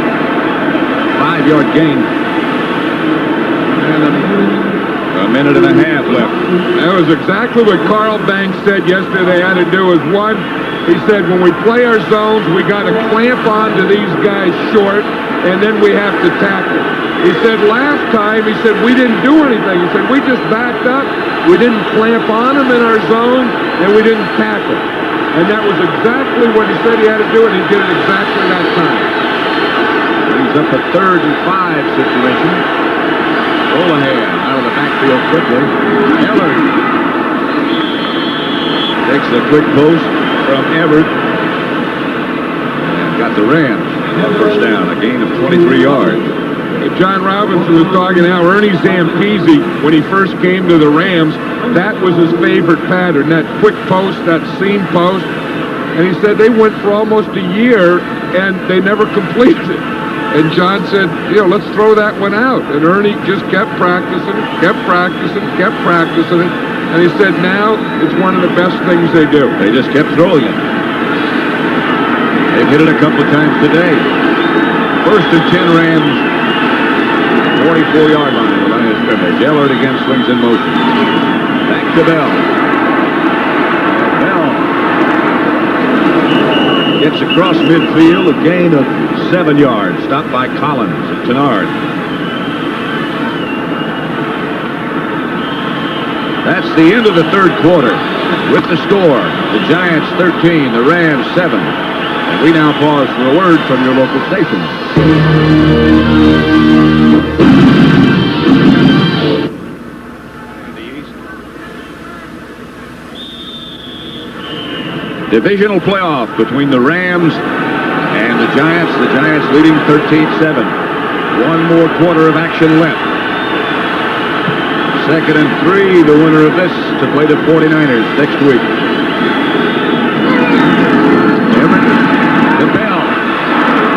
5-yard gain. And a minute and a half left. That was exactly what Carl Banks said yesterday they had to do is one, he said when we play our zones, we got to clamp onto these guys short, and then we have to tackle. He said last time, he said we didn't do anything. He said we just backed up, we didn't clamp on them in our zone, and we didn't tackle. And that was exactly what he said he had to do, and he did it exactly that time. He's up a 3rd and 5 situation. Holohan out of the backfield quickly. Ellard takes the quick post from Everett. And got the Rams. First down, a gain of 23 yards. John Robinson was talking how Ernie Zampese, when he first came to the Rams, that was his favorite pattern, that quick post, that seam post. And he said they went for almost a year and they never completed it. And John said, let's throw that one out. And Ernie just kept practicing it, kept practicing it. And he said, now it's one of the best things they do. They just kept throwing it. They've hit it a couple of times today. First and 10 Rams, 44-yard line, the line of scrimmage. Ellard again swings in motion. Back to Bell. Bell gets across midfield, a gain of 7 yards. Stopped by Collins at Tenard. That's the end of the third quarter. With the score, the Giants 13, the Rams 7. And we now pause for a word from your local station. Divisional playoff between the Rams and the Giants. The Giants leading 13-7. One more quarter of action left. 2nd and 3, the winner of this to play the 49ers next week. Everett to Bell.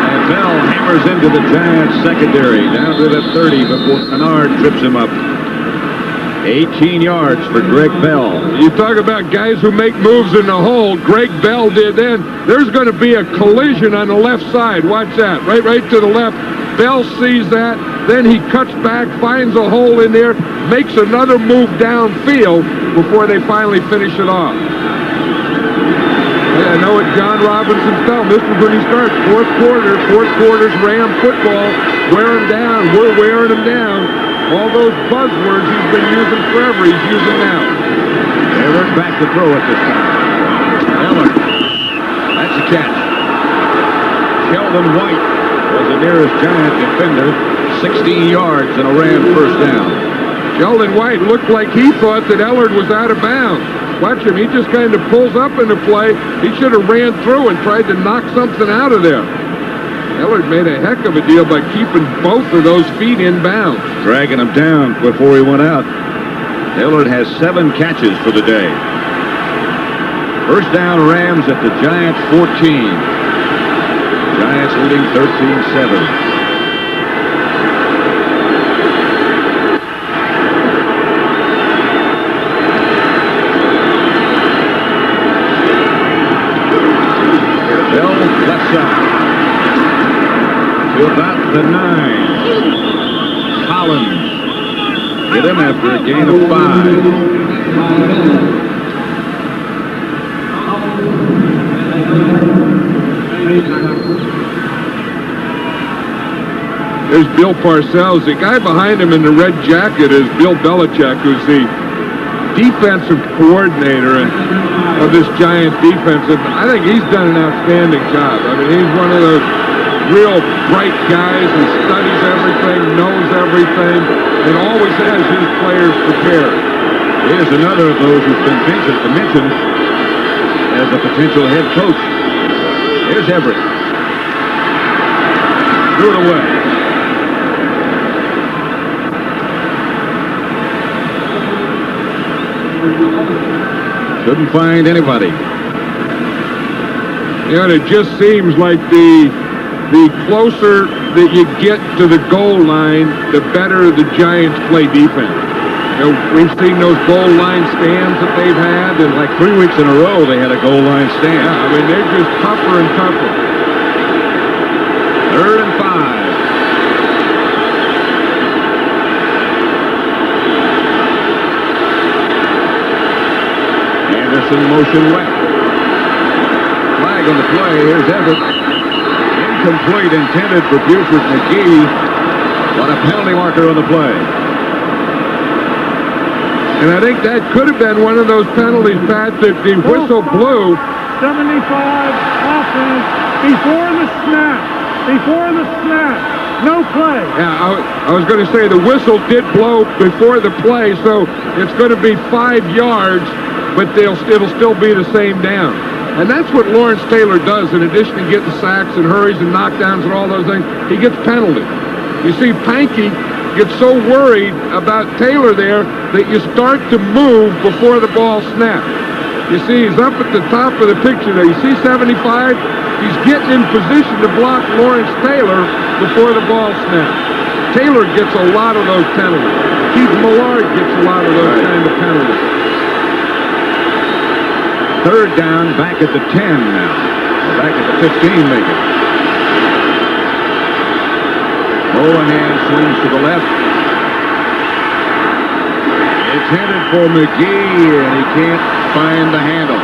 And Bell hammers into the Giants secondary down to the 30 before Tenard trips him up. 18 yards for Greg Bell. You talk about guys who make moves in the hole. Greg Bell did then. There's going to be a collision on the left side. Watch that. Right to the left. Bell sees that. Then he cuts back, finds a hole in there, makes another move downfield before they finally finish it off. I know what John Robinson's telling. This is when he starts. Fourth quarter's Ram football. Wear him down. We're wearing him down. All those buzzwords he's been using forever, he's using now. Everett back to throw it this time. Ellard. That's a catch. Sheldon White was the nearest Giant defender. 16 yards and a Ram first down. Sheldon White looked like he thought that Ellard was out of bounds. Watch him. He just kind of pulls up into play. He should have ran through and tried to knock something out of there. Ellard made a heck of a deal by keeping both of those feet in bounds. Dragging him down before he went out. Ellard has 7 catches for the day. First down Rams at the Giants 14. Giants leading 13-7. Bell left side. To about the 9. Collins hit him after a gain of 5. There's Bill Parcells. The guy behind him in the red jacket is Bill Belichick, who's the defensive coordinator of this Giant defense. And I think he's done an outstanding job. I mean, he's one of those real bright guys who studies everything, knows everything, and always has his players prepared. Here's another of those who's been mentioned as a potential head coach. Here's Everett. Threw it away. Couldn't find anybody. It just seems like the closer that you get to the goal line, the better the Giants play defense. We've seen those goal line stands that they've had, and Like 3 weeks in a row, they had a goal line stand. I mean, they're just tougher and tougher. 3rd and 5. Anderson motion left. Flag on the play. Here's Everett. Incomplete, intended for Buford McGee. But a penalty marker on the play. And I think that could have been one of those penalties, Pat, that the whistle blew. 75 offense before the snap. No play. Yeah, I was going to say the whistle did blow before the play, so it's going to be 5 yards, but it'll still be the same down. And that's what Lawrence Taylor does. In addition to getting sacks and hurries and knockdowns and all those things, he gets penalties. You see, Pankey gets so worried about Taylor there that you start to move before the ball snaps. You see, he's up at the top of the picture there. You see 75? he's getting in position to block Lawrence Taylor before the ball snaps. Taylor gets a lot of those penalties. Keith Millard gets a lot of those kind of penalties. Third down, back at the 10 now. Back at the 15, make it. Holohan swings to the left. It's headed for McGee, and he can't find the handle.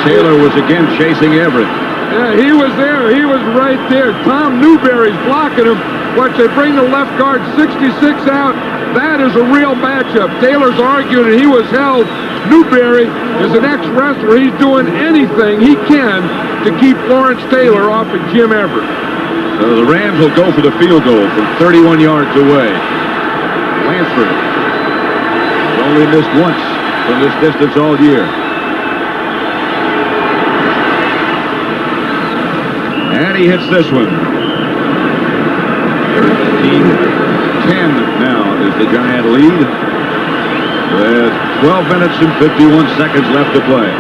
Taylor was again chasing Everett. Yeah, he was there. He was right there. Tom Newberry's blocking him. Watch, they bring the left guard 66 out. That is a real matchup. Taylor's arguing, and he was held. Newberry is an ex-wrestler. He's doing anything he can to keep Lawrence Taylor off of Jim Everett. So the Rams will go for the field goal from 31 yards away. Lansford has only missed once from this distance all year. And he hits this one. 13-10 now is the Giant lead. With 12 minutes and 51 seconds left to play.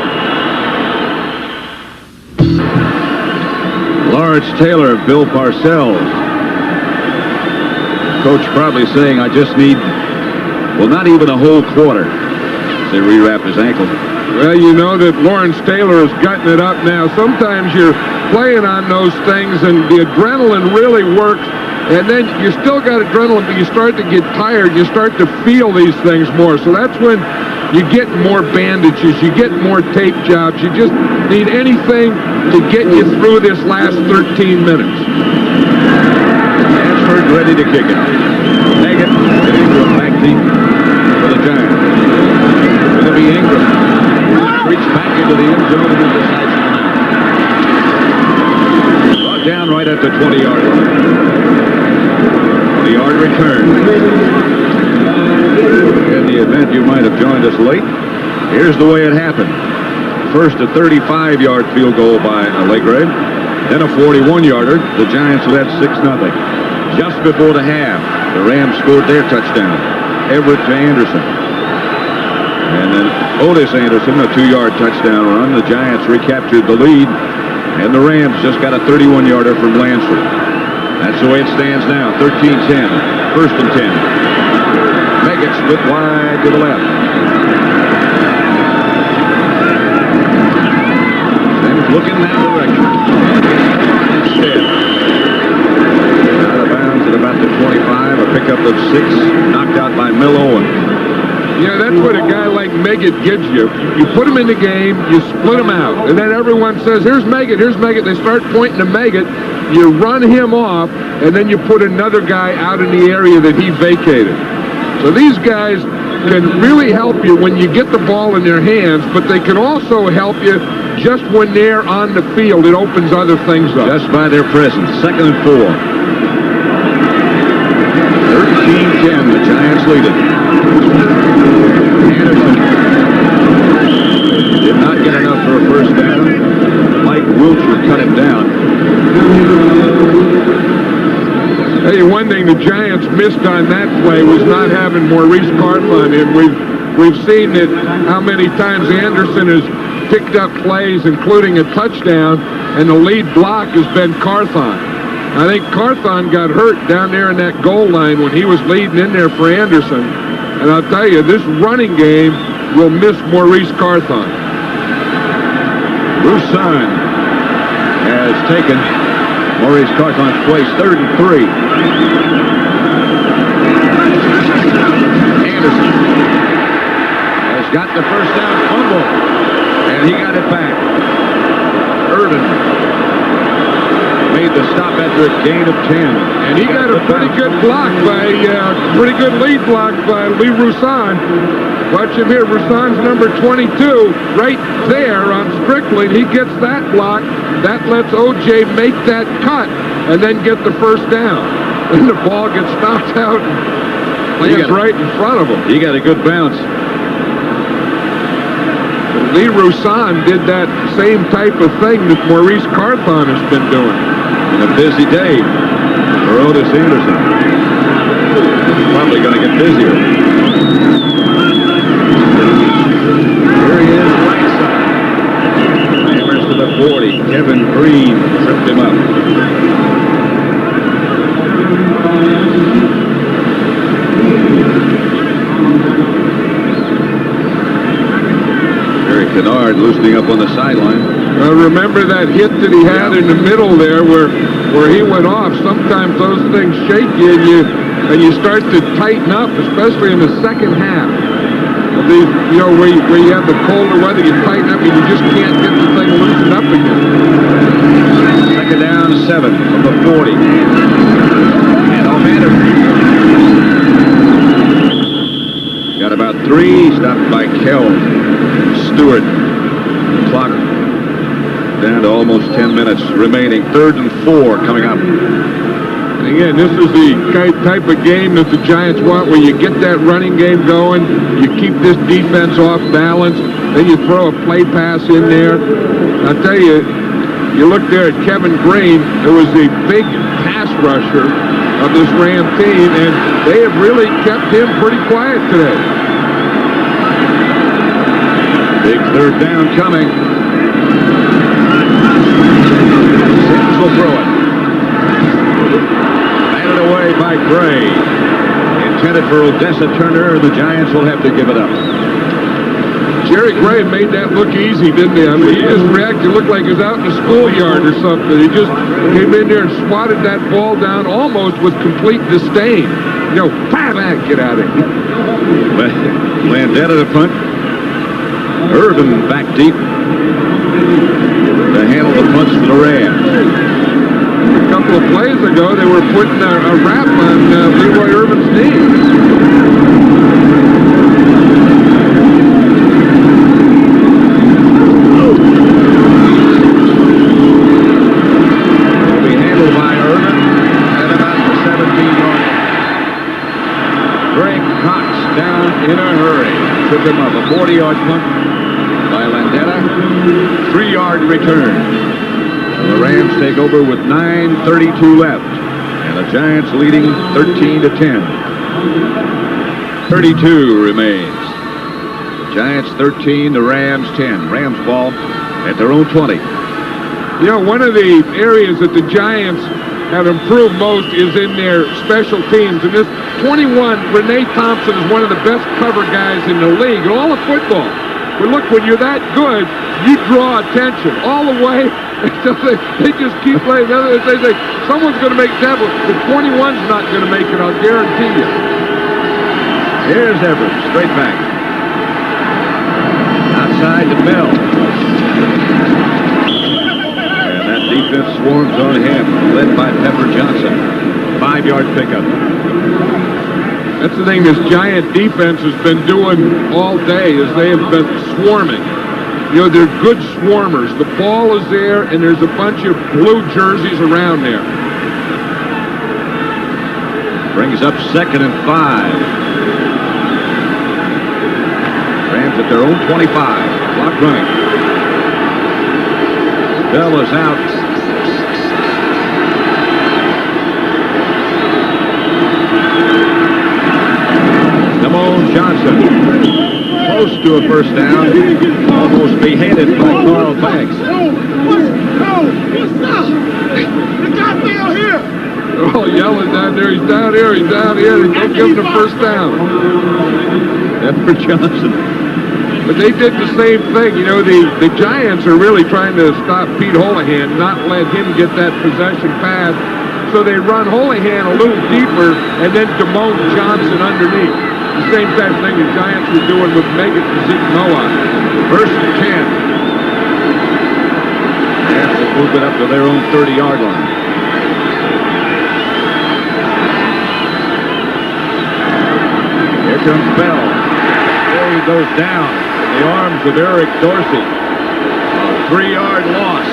Lawrence Taylor, Bill Parcells. Coach probably saying, I just need, well, not even a whole quarter. They rewrap his ankle. Well, you know that Lawrence Taylor is gutting it up now. Sometimes you're playing on those things, and the adrenaline really works. And then you still got adrenaline, but you start to get tired. You start to feel these things more. So that's when you get more bandages. You get more tape jobs. You just need anything to get you through this last 13 minutes. Lansford ready to kick it. Meggett hitting to a back deep for the Giants. It's going to be Ingram. Reach back into the end zone and then decides to come out. Brought down right at the 20-yard line. 20-yard return. In the event you might have joined us late, here's the way it happened. First a 35-yard field goal by Allegre, then a 41-yarder. The Giants led 6-0. Just before the half, the Rams scored their touchdown. Everett to Anderson. And then Otis Anderson, a 2-yard touchdown run. The Giants recaptured the lead, and the Rams just got a 31-yarder from Lansford. That's the way it stands now, 13-10, first and 10. Meggett split wide to the left. Then looking that direction. Instead. Out of bounds at about the 25, a pickup of 6, knocked out by Mill Owen. Yeah, that's what a guy like Meggett gives you. You put him in the game, you split him out, and then everyone says, here's Meggett, here's Meggett. They start pointing to Meggett. You run him off, and then you put another guy out in the area that he vacated. So these guys can really help you when you get the ball in their hands, but they can also help you just when they're on the field. It opens other things up. Just by their presence. 2nd and 4. 13-10, the Giants lead it. Anderson did not get enough for a first down. Mike Wiltshire cut him down. Hey, one thing the Giants missed on that play was not having Maurice Carthon in. We've seen that how many times Anderson has picked up plays, including a touchdown, and the lead block has been Carthon. I think Carthon got hurt down there in that goal line when he was leading in there for Anderson. And I'll tell you, this running game will miss Maurice Carthon. Roussan has taken Maurice Carthon's place, 3rd and 3. Anderson has got the first down fumble, and he got it back. Irvin made the stop after a gain of 10. And he got a pretty good block by, pretty good lead block by Lee Roussan. Watch him here. Roussan's number 22 right there on Strickland. He gets that block. That lets O.J. make that cut and then get the first down. And the ball gets stopped out and lands right in front of him. He got a good bounce. Lee Roussan did that same type of thing that Maurice Carthon has been doing. In a busy day for Otis Anderson. Probably going to get busier. Here he is, right side. on the sideline. Remember that hit that he had in the middle there where he went off. Sometimes those things shake you and you start to tighten up, especially in the second half. These, where you have the colder weather, you tighten up and you just can't get the thing loosened up again. Second down, 7 from the 40. And O'Malley got about 3, stopped by Kell. Stewart. Clock down to almost 10 minutes remaining. 3rd and 4 coming up. Again, this is the type of game that the Giants want, where you get that running game going, you keep this defense off balance, then you throw a play pass in there. I'll tell you, you look there at Kevin Green, who was the big pass rusher of this Ram team, and they have really kept him pretty quiet today. Big 3rd down coming. Sims will throw it. Batted away by Gray. Intended for Odessa Turner. The Giants will have to give it up. Jerry Gray made that look easy, didn't he? I mean, he just reacted, looked like he was out in the schoolyard or something. He just came in there and swatted that ball down almost with complete disdain. Back, get out of here. Landetta to punt. Irvin back deep to handle the punts for the Rams. A couple of plays ago, they were putting a wrap on Leroy Irvin's knee. Will be handled by Irvin at about the 17-yard line. Greg Cox down in a hurry. Took him up a 40-yard punt by Landetta. 3-yard return. The Rams take over with 9:32 left, and the Giants leading 13-10. 32 remains. The Giants 13, the Rams 10. Rams ball at their own 20. One of the areas that the Giants have improved most is in their special teams. And this 21, Renee Thompson, is one of the best cover guys in the league in all of football. But look, when you're that good, you draw attention all the way. They just keep playing. They say, someone's going to make tackle. The 21's not going to make it, I'll guarantee you. Here's Everett, straight back. Outside to Bell. And that defense swarms on him, led by Pepper Johnson. 5-yard pickup. That's the thing this Giant defense has been doing all day, is they have been swarming. They're good swarmers. The ball is there, and there's a bunch of blue jerseys around there. Brings up 2nd and 5. Rams at their own 25. Clock running. Bell is out. Damone Johnson, close to a first down, almost beheaded by Carl Banks. No! What's up? The guy fell here! They're all yelling down there, he's down here, he's down here, and don't give him the first down. Pepper Johnson. But they did the same thing. The Giants are really trying to stop Pete Holohan, not let him get that possession pass. So they run Holohan a little deeper, and then Damone Johnson underneath. The same type of thing the Giants were doing with Megan Zeke Noah. 1st and 10. Rams will move it up to their own 30-yard line. Here comes Bell. There he goes down in the arms of Eric Dorsey. A 3-yard loss.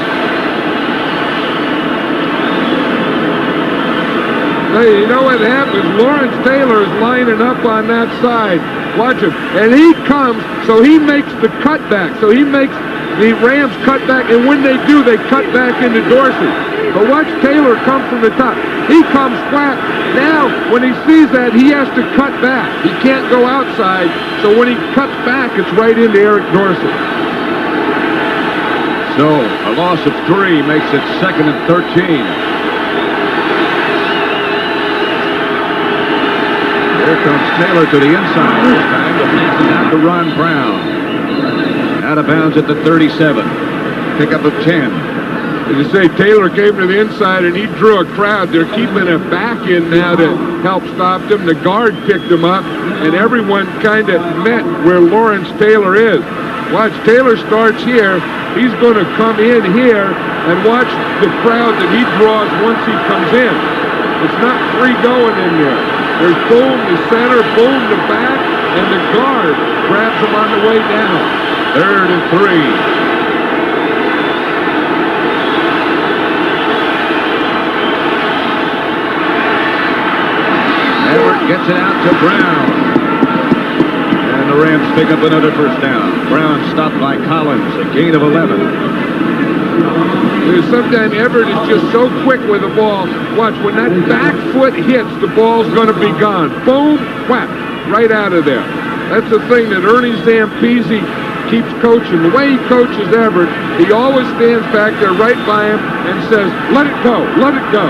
Hey, you know what happens? Lawrence Taylor is lining up on that side. Watch him. And he comes, so he makes the cutback. So he makes the Rams cut back, and when they do, they cut back into Dorsey. But watch Taylor come from the top. He comes flat. Now, when he sees that, he has to cut back. He can't go outside, so when he cuts back, it's right into Eric Dorsey. So, a loss of 3 makes it 2nd and 13. Here comes Taylor to the inside this time, but makes it out to Ron Brown. Out of bounds at the 37. Pickup of 10. As you say, Taylor came to the inside and he drew a crowd. They're keeping a back in now to help stop them. The guard picked him up, and everyone kind of met where Lawrence Taylor is. Watch, Taylor starts here. He's going to come in here and watch the crowd that he draws once he comes in. It's not free going in there. There's boom the center, boom the back, and the guard grabs him on the way down. 3rd and 3. Everett gets it out to Brown. And the Rams pick up another first down. Brown stopped by Collins, a gain of 11. Sometimes Everett is just so quick with the ball. Watch, when that back foot hits, the ball's going to be gone. Boom, whap, right out of there. That's the thing that Ernie Zampese keeps coaching. The way he coaches Everett, he always stands back there right by him and says, let it go, let it go.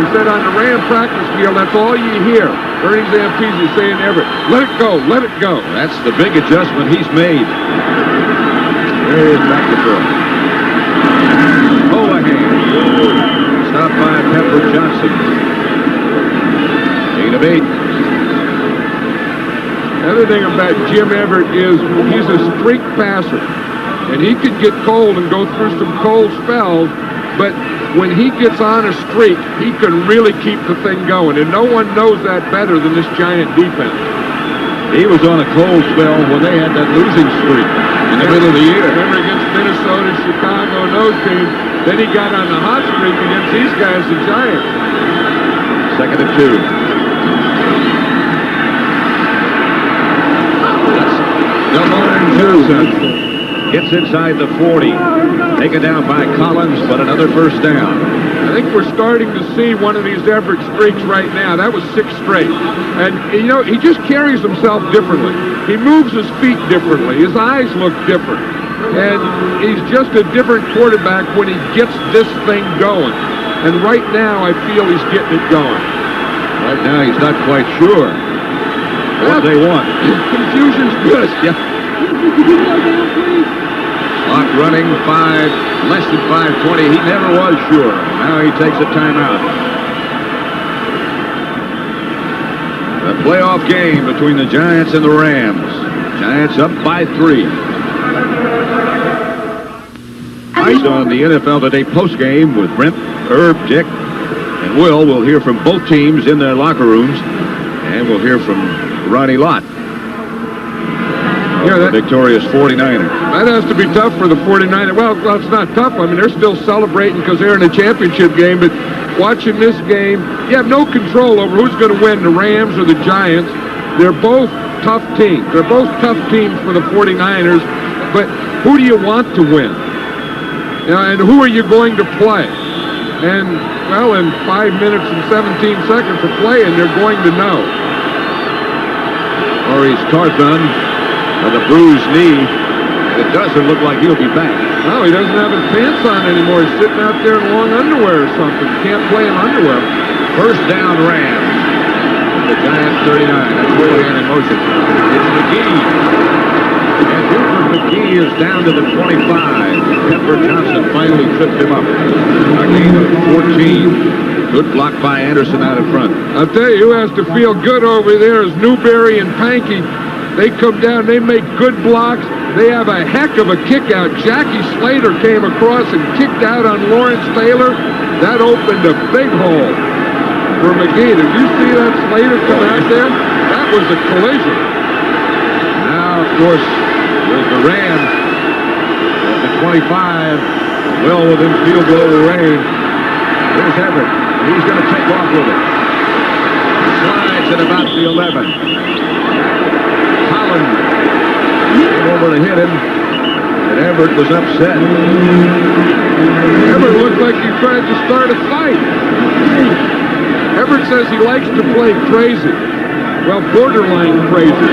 He said on the Ram practice field, that's all you hear. Ernie Zampese saying to Everett, let it go, let it go. That's the big adjustment he's made. There he is back to throw. Stopped by Pepper Johnson. Gain of 8. The other thing about Jim Everett is he's a streak passer. And he can get cold and go through some cold spells, but when he gets on a streak, he can really keep the thing going. And no one knows that better than this Giant defense. He was on a cold spell when they had that losing streak in the middle of the year. Remember against Minnesota, Chicago, and those teams. Then he got on the hot streak against these guys, the Giants. 2nd and 2. Delmore Johnson gets inside the 40. Taken down by Collins, but another first down. I think we're starting to see one of these Everett streaks right now. That was 6 straight. And, you know, he just carries himself differently. He moves his feet differently. His eyes look different. And he's just a different quarterback when he gets this thing going. And right now, I feel he's getting it going. Right now, he's not quite sure what they want. Confusion's good. Yeah. Clock running, less than 5:20. He never was sure. Now he takes a timeout. The playoff game between the Giants and the Rams. Giants up by 3. Ice on the NFL Today postgame with Brent, Herb, Dick, and Will. We'll hear from both teams in their locker rooms, and we'll hear from Ronnie Lott. Yeah, the victorious 49er. That has to be tough for the 49ers. Well, it's not tough. I mean, they're still celebrating because they're in a championship game, but watching this game, you have no control over who's going to win, the Rams or the Giants. They're both tough teams. They're both tough teams for the 49ers, but who do you want to win? You know, and who are you going to play? And, well, in 5 minutes and 17 seconds of playing, they're going to know. Maurice Carthon with a bruised knee. It doesn't look like he'll be back. No, he doesn't have his pants on anymore. He's sitting out there in long underwear or something. Can't play in underwear. First down, Rams. The Giants 39. That's Willian in motion. It's McGee. And Hooper McGee is down to the 25. Pepper Johnson finally tripped him up. A gain of 14. Good block by Anderson out in front. I'll tell you who has to feel good over there is Newberry and Pankey. They come down, they make good blocks. They have a heck of a kick out. Jackie Slater came across and kicked out on Lawrence Taylor. That opened a big hole for McGee. Did you see that Slater come out there? That was a collision. Now, of course, with the Rams at the 25, well within field goal range. Here's Everett. He's going to take off with it. Slides at about the 11. Collins came over to hit him, and Everett was upset. Everett looked like he tried to start a fight. Everett says he likes to play crazy. Well, borderline crazy.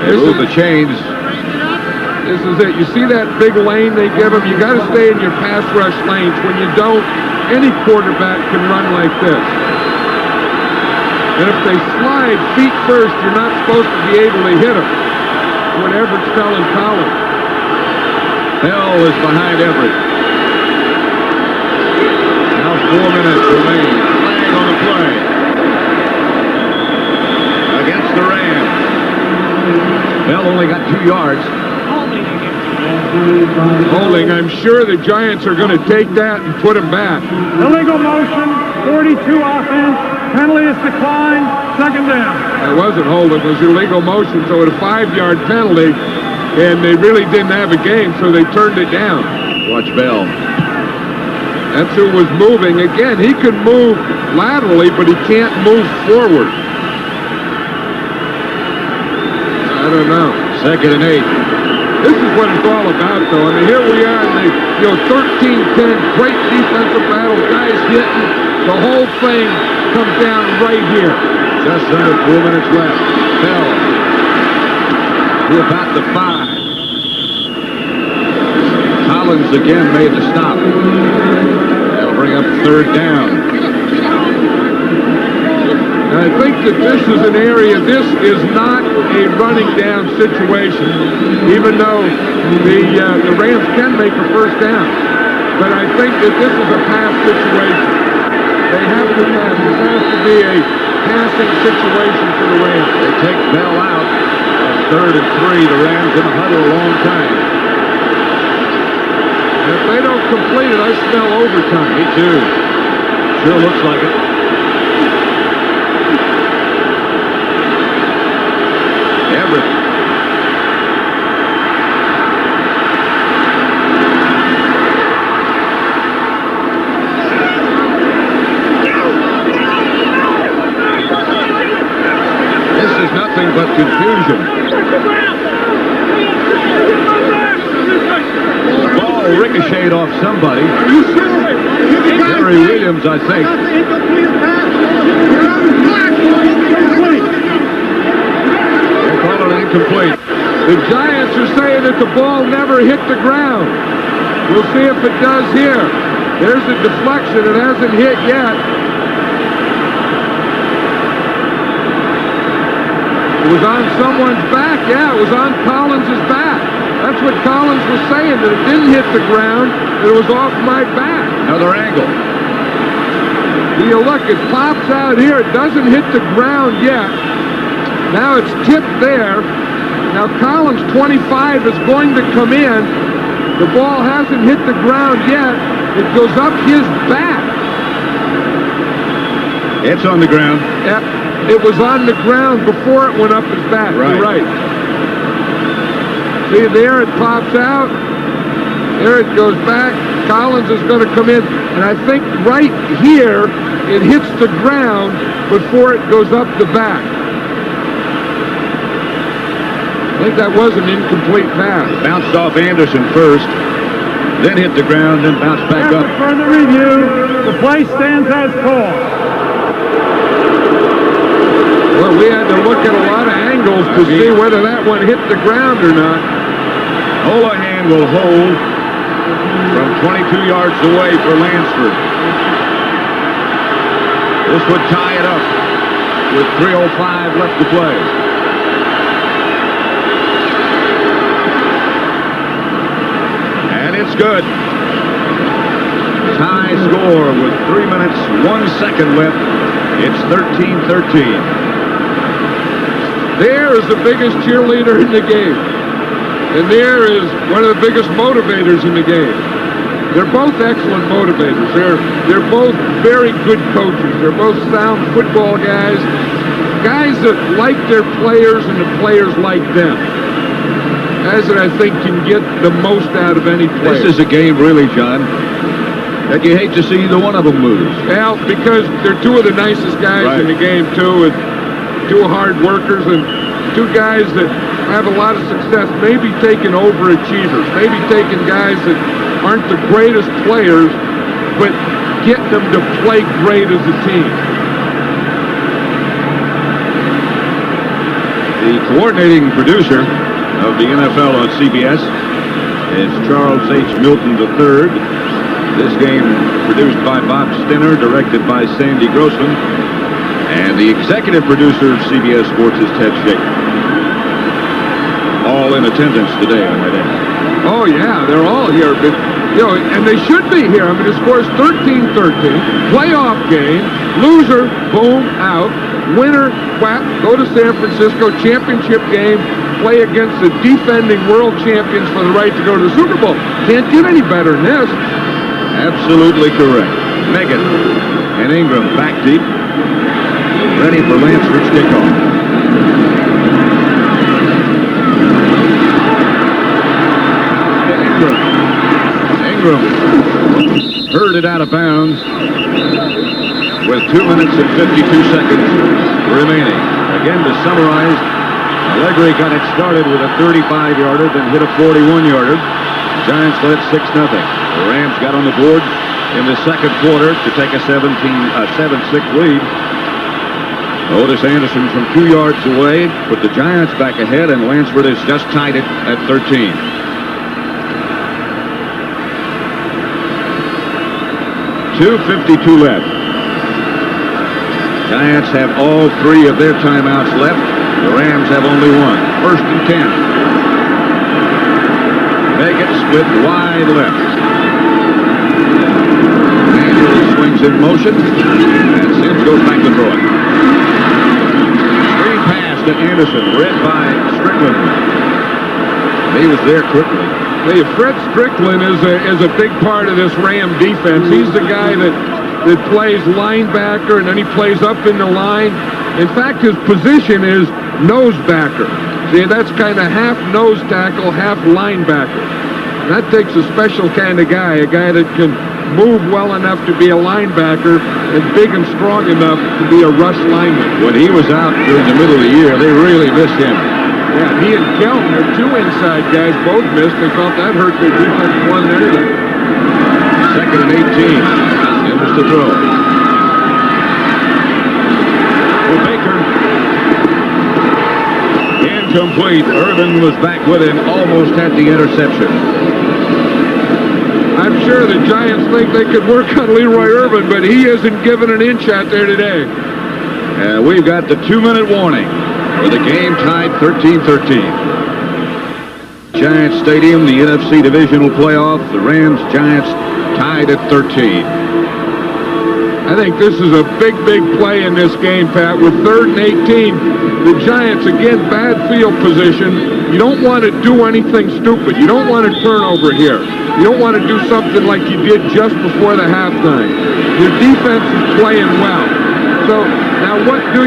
They move the chains. This is it. You see that big lane they give him? You got to stay in your pass rush lanes. When you don't, any quarterback can run like this. And if they slide feet first, you're not supposed to be able to hit them. What Everett's telling Collins. Bell is behind Everett. Now 4 minutes remain. Flag on the play. Against the Rams. Bell only got 2 yards. Holding. I'm sure the Giants are going to take that and put him back. Illegal motion, 42 offense, penalty is declined, second down. It wasn't holding, it was illegal motion, so it was a 5-yard penalty, and they really didn't have a game, so they turned it down. Watch Bell. That's who was moving. Again, he can move laterally, but he can't move forward. I don't know. 2nd and 8. This is what it's all about, though. I mean, here we are in the 13-10, great defensive battle, guys hitting. The whole thing comes down right here. Just under 4 minutes left. Bell to about the 5. Collins again made the stop. That'll bring up 3rd down. I think that this is an area, this is not a running down situation, even though the Rams can make a 1st down. But I think that this is a pass situation. They have to pass. This has to be a passing situation for the Rams. They take Bell out. 3rd and 3. The Rams in a huddle a long time. And if they don't complete it, I smell overtime. Me too. Sure looks like it. Everett. This is nothing but confusion. The ball ricocheted off somebody. Henry Williams, I think. Incomplete. The Giants are saying that the ball never hit the ground. We'll see if it does here. There's a deflection. It hasn't hit yet. It was on someone's back. Yeah, it was on Collins' back. That's what Collins was saying, that it didn't hit the ground, that it was off my back. Another angle. You look, it pops out here. It doesn't hit the ground yet. Now it's tipped there. Now Collins, 25, is going to come in. The ball hasn't hit the ground yet. It goes up his back. It's on the ground. It was on the ground before it went up his back. Right. You're right. See, there it pops out. There it goes back. Collins is going to come in. And I think right here, it hits the ground before it goes up the back. I think that was an incomplete pass. Bounced off Anderson first, then hit the ground, then bounced back After up. further review, the play stands as called. Well, we had to look at a lot of angles to see whether that one hit the ground or not. Holohan will hold from 22 yards away for Lansford. This would tie it up with 3:05 left to play. It's good. Tie score with 3 minutes, 1 second left. It's 13-13. There is the biggest cheerleader in the game. And there is one of the biggest motivators in the game. They're both excellent motivators. They're both very good coaches. They're both sound football guys. Guys that like their players and the players like them. Guys that I think can get the most out of any player. This is a game, really, John, that you hate to see either one of them lose. Well, because they're two of the nicest guys in the game, too, and two hard workers, and two guys that have a lot of success, maybe taking overachievers, maybe taking guys that aren't the greatest players, but get them to play great as a team. The coordinating producer of the NFL on CBS is Charles H. Milton III. This game produced by Bob Stinner, directed by Sandy Grossman, And the executive producer of CBS Sports is Ted Shaker. All in attendance today, I might add. Oh, yeah, they're all here. But, and they should be here. I mean, the score is 13-13. Playoff game. Loser, boom, out. Winner, whap, go to San Francisco. Championship game. Play against the defending world champions for the right to go to the Super Bowl. Can't get any better than this. Absolutely correct. Megan and Ingram back deep. Ready for Lansford's kickoff. Ingram hurled it out of bounds with 2 minutes and 52 seconds remaining. Again, to summarize, Allegri got it started with a 35-yarder, then hit a 41-yarder. Giants led 6-0. The Rams got on the board in the second quarter to take a 7-6 lead. Otis Anderson from 2 yards away put the Giants back ahead, and Lansford has just tied it at 13. .252 left. Giants have all 3 of their timeouts left. The Rams have only 1. 1st and 10. Megan split wide left. Manuel swings in motion, and Sims goes back to throw it. Screen pass to Anderson, read by Strickland. He was there quickly. Hey, Fred Strickland is a big part of this Ram defense. He's the guy that plays linebacker, and then he plays up in the line. In fact, his position is nose backer. See, that's kind of half nose tackle, half linebacker. And that takes a special kind of guy, a guy that can move well enough to be a linebacker and big and strong enough to be a rush lineman. When he was out during the middle of the year, they really missed him. Yeah, he and Kelton, their 2 inside guys, both missed. They thought that hurt their defense more than anything. 2nd and 18. Sims to throw. For Baker. Incomplete. Urban was back with him, almost had the interception. I'm sure the Giants think they could work on Leroy Urban, but he isn't given an inch out there today. We've got the 2-minute warning. With the game tied 13-13. Giants Stadium, the NFC Divisional playoff. The Rams-Giants tied at 13. I think this is a big play in this game, Pat. With 3rd and 18, the Giants, again, bad field position. You don't want to do anything stupid. You don't want to turn over here. You don't want to do something like you did just before the halftime. Your defense is playing well. So, now what do?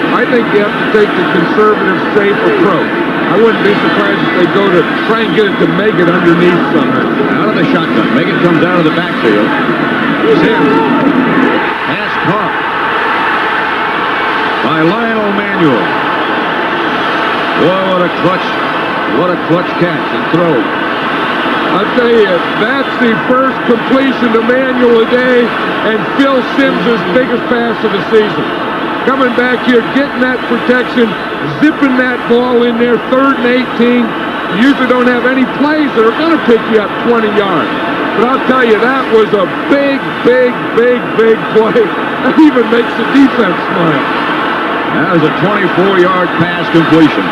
I think you have to take the conservative, safe approach. I wouldn't be surprised if they go to try and get it to Megan underneath somehow. Out of the shotgun. Megan comes out of the backfield. Sims. Pass caught by Lionel Manuel. Boy, what a clutch catch and throw. I'll tell you, that's the first completion to Manuel today, and Phil Sims' biggest pass of the season. Coming back here, getting that protection, zipping that ball in there, 3rd and 18. You usually don't have any plays that are going to pick you up 20 yards. But I'll tell you, that was a big play. That even makes the defense smile. That was a 24-yard pass completion.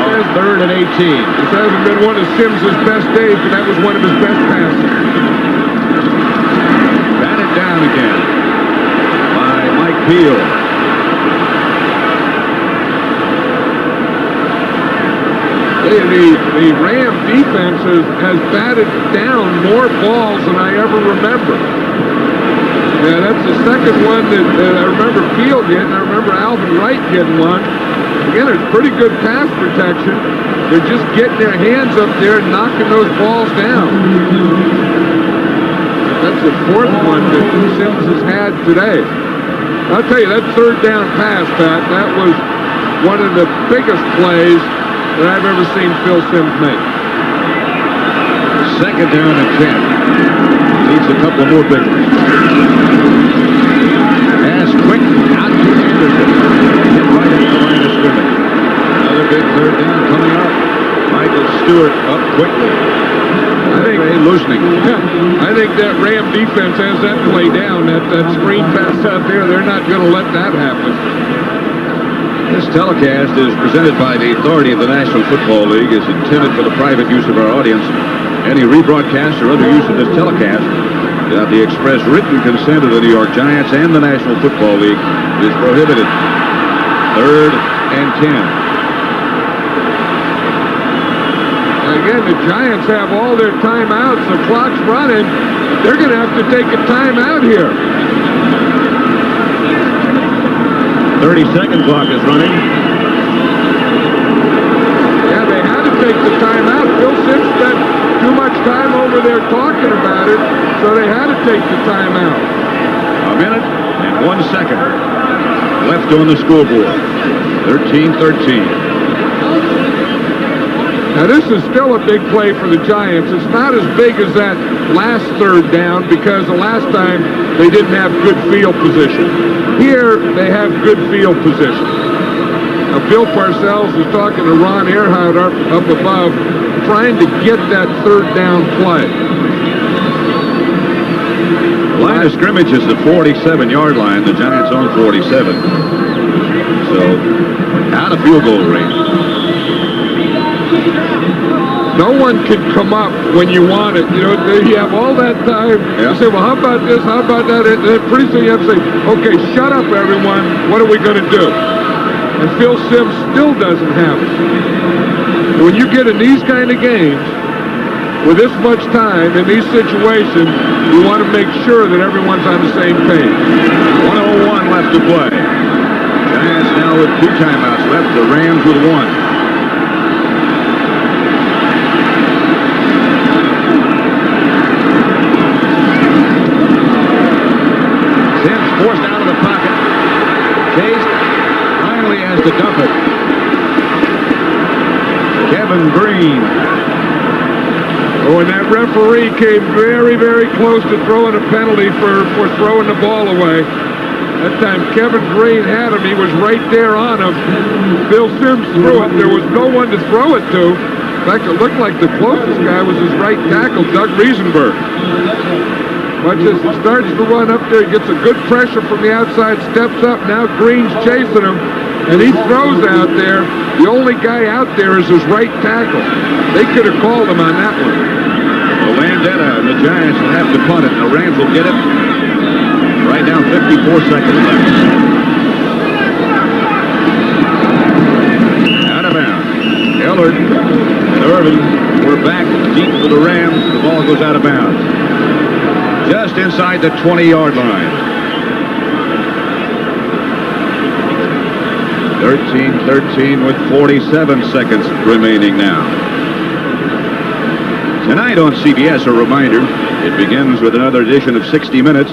On 3rd and 18. This hasn't been one of Sims' best days, but that was one of his best passes. Batted down again by Mike Peel. The Ram defense has batted down more balls than I ever remember. Yeah, that's the second one that I remember Peel getting. I remember Alvin Wright getting one. Again, there's pretty good pass protection. They're just getting their hands up there and knocking those balls down. That's the 4th one that Sims has had today. I'll tell you, that 3rd down pass, Pat, that was one of the biggest plays that I've ever seen Phil Sims make. 2nd down and 10. Needs a couple more big ones. Pass quick out to Anderson. Hit right at the line of scrimmage. Another big 3rd down coming up. Michael Stewart up quickly. I think loosening. Yeah, I think think that Ram defense has that play down. That screen pass out there, they're not going to let that happen. This telecast is presented by the authority of the National Football League. Is intended for the private use of our audience. Any rebroadcast or other use of this telecast without the express written consent of the New York Giants and the National Football League is prohibited. 3rd and 10. Again, the Giants have all their timeouts. The clock's running. They're going to have to take a timeout here. 30-second clock is running. Yeah, they had to take the timeout. Phil Simms spent too much time over there talking about it, so they had to take the timeout. A minute and 1 second left on the scoreboard. 13-13. Now, this is still a big play for the Giants. It's not as big as that last 3rd down because the last time they didn't have good field position. Here, they have good field position. Now, Bill Parcells is talking to Ron Earhart up above, trying to get that 3rd down play. The line of scrimmage is the 47-yard line. The Giants on 47. So, out of field goal range. No one can come up when you want it. You know, you have all that time. Yeah. You say, well, how about this? How about that? And then pretty soon you have to say, okay, shut up, everyone. What are we going to do? And Phil Simms still doesn't have it. When you get in these kind of games, with this much time in these situations, you want to make sure that everyone's on the same page. 1:01 left to play. Giants now with 2 timeouts left. The Rams with 1. Forced out of the pocket. Chase finally has to dump it. Kevin Green. Oh, and that referee came very, very close to throwing a penalty for throwing the ball away. That time Kevin Green had him. He was right there on him. Phil Simms threw it. There was no one to throw it to. In fact, it looked like the closest guy was his right tackle, Doug Riesenberg. Watch this, he starts to run up there, he gets a good pressure from the outside, steps up, now Green's chasing him, and he throws out there. The only guy out there is his right tackle. They could have called him on that one. Well, Landetta and the Giants will have to punt it. The Rams will get it. Right now, 54 seconds left. Out of bounds. Ellard and Irvin were back deep for the Rams. The ball goes out of bounds. Just inside the 20-yard line. 13-13 with 47 seconds remaining now. Tonight on CBS, a reminder, it begins with another edition of 60 Minutes.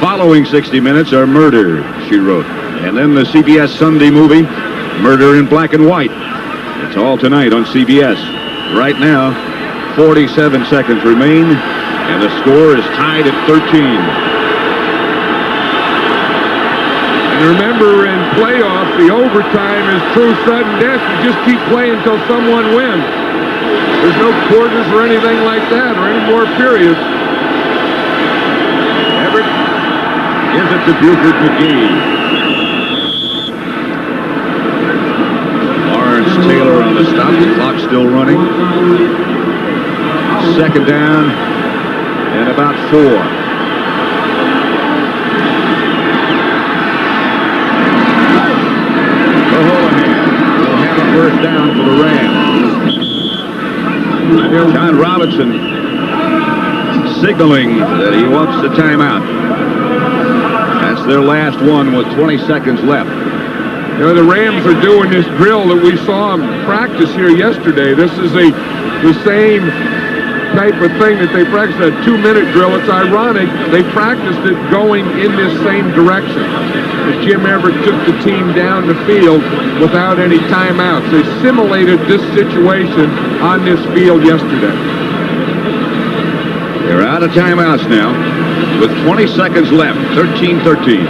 Following 60 Minutes are Murder, She Wrote. And then the CBS Sunday movie, Murder in Black and White. It's all tonight on CBS. Right now, 47 seconds remain. And the score is tied at 13. And remember, in playoffs, the overtime is true sudden death. You just keep playing until someone wins. There's no quarters or anything like that, or any more periods. Everett gives it to Buford McGee. Lawrence Taylor on the stop. The clock's still running. 2nd down. And about 4. O'Houlihan will have a 1st down for the Rams. John Robinson signaling that he wants the timeout. That's their last one with 20 seconds left. You know, the Rams are doing this drill that we saw them practice here yesterday. This is the same type of thing that they practiced, a 2-minute drill. It's ironic they practiced it going in this same direction. As Jim Everett took the team down the field without any timeouts. They simulated this situation on this field yesterday. They're out of timeouts now with 20 seconds left, 13-13.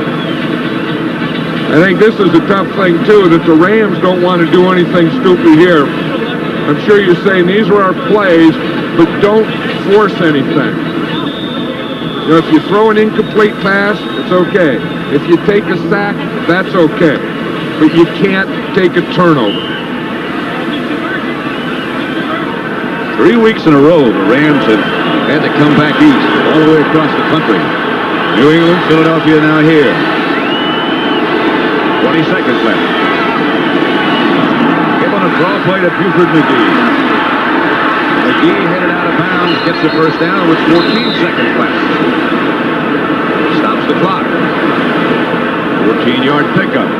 I think this is a tough thing, too, that the Rams don't want to do anything stupid here. I'm sure you're saying these are our plays, but don't force anything. You know, if you throw an incomplete pass, it's okay. If you take a sack, that's okay. But you can't take a turnover. 3 weeks in a row, the Rams have had to come back east, all the way across the country. New England, Philadelphia now here. 20 seconds left. Give on a draw play to Buford McGee. McGee headed out of bounds, gets the first down with 14 seconds left. Stops the clock. 14-yard pickup.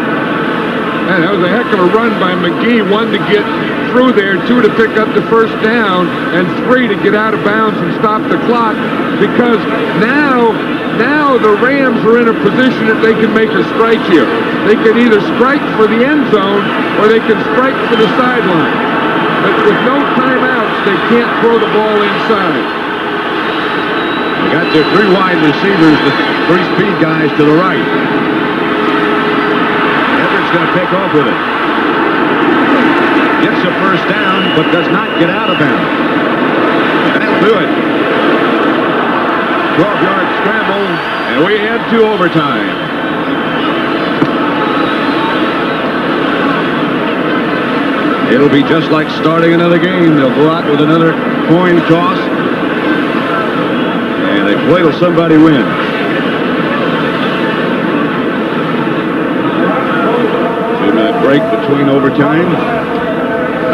Man, that was a heck of a run by McGee. 1 to get through there, 2 to pick up the first down, and 3 to get out of bounds and stop the clock, because now the Rams are in a position that they can make a strike here. They can either strike for the end zone or they can strike for the sideline. But with no timeouts, they can't throw the ball inside. They got their 3 wide receivers, the 3 speed guys to the right. Everett's going to pick off with it. Gets the first down, but does not get out of bounds. That'll do it. 12-yard scramble, and we head to overtime. It'll be just like starting another game. They'll go out with another coin toss, and they play till somebody wins. Two-minute break between overtime.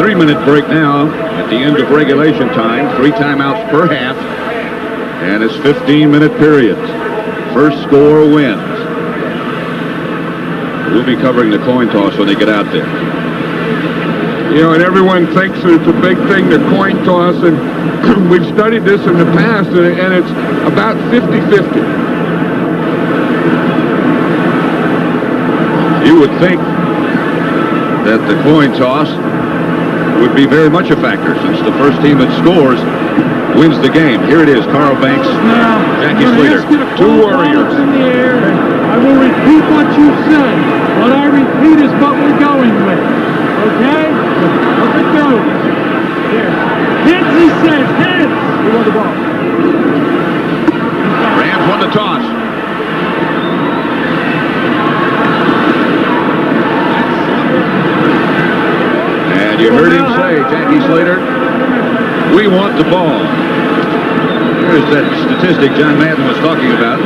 3-minute break now at the end of regulation time. 3 timeouts per half. And it's 15-minute periods. First score wins. We'll be covering the coin toss when they get out there. You know, and everyone thinks that it's a big thing, the coin toss, and we've studied this in the past, and it's about 50-50. You would think that the coin toss would be very much a factor, since the first team that scores wins the game. Here it is, Carl Banks, Now, Jackie I'm Slater. gonna ask you to 2 call Warriors. balls in the air, and I will repeat what you said. What I repeat is what we're going with. Okay? Up it goes. Here. Heads, he says. Heads. You want the ball. Rams won the toss. And you heard him say, Jackie Slater, we want the ball. Here's that statistic John Madden was talking about.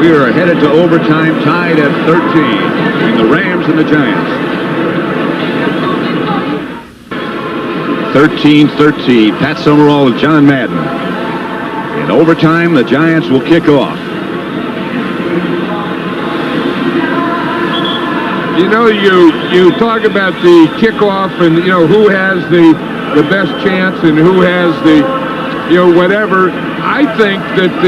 We are headed to overtime, tied at 13 between the Rams and the Giants. 13-13. Pat Summerall with John Madden. In overtime, the Giants will kick off. You know, you talk about the kickoff and, you know, who has the best chance and who has the, you know, whatever. I think that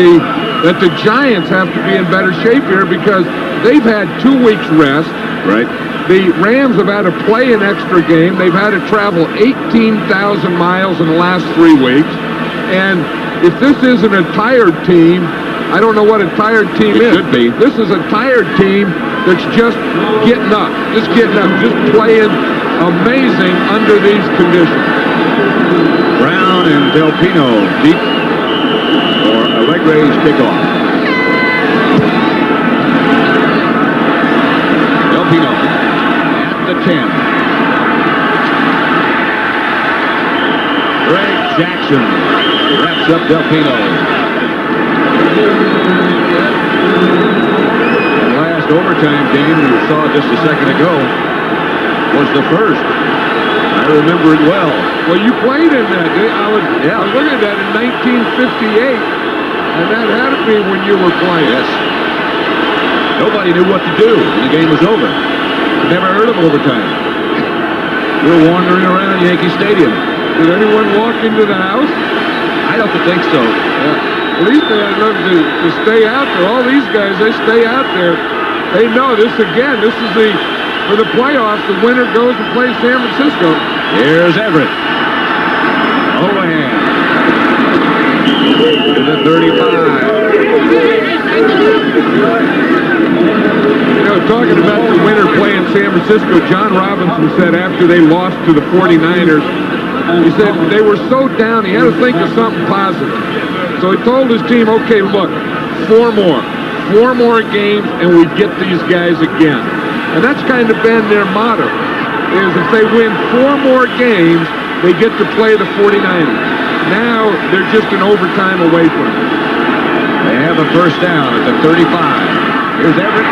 the Giants have to be in better shape here because they've had 2 weeks rest. Right. The Rams have had to play an extra game. They've had to travel 18,000 miles in the last 3 weeks. And if this isn't a tired team, I don't know what a tired team is. It should be. This is a tired team that's just getting up, just playing amazing under these conditions. Brown and Del Pino deep for Allegre's kickoff. Del Pino at the 10. Greg Jackson wraps up Del Pino. The last overtime game we saw just a second ago was the first. I remember it well. Well, you played in that. I was looking at that in 1958, and that had to be when you were playing. Yes. Nobody knew what to do when the game was over. Never heard of overtime. We were wandering around Yankee Stadium. Did anyone walk into the house? I don't think so. At least I'd love to stay out there. All these guys, they stay out there. They know this again. This is for the playoffs. The winner goes and plays San Francisco. Here's Everett. Holohan to the 35. You know, talking about the winner playing San Francisco, John Robinson said after they lost to the 49ers, he said they were so down, he had to think of something positive. So he told his team, okay, look, 4 more games, and we get these guys again. And that's kind of been their motto, is if they win 4 more games, they get to play the 49ers. Now they're just an overtime away from it. They have a first down at the 35. Here's Everett.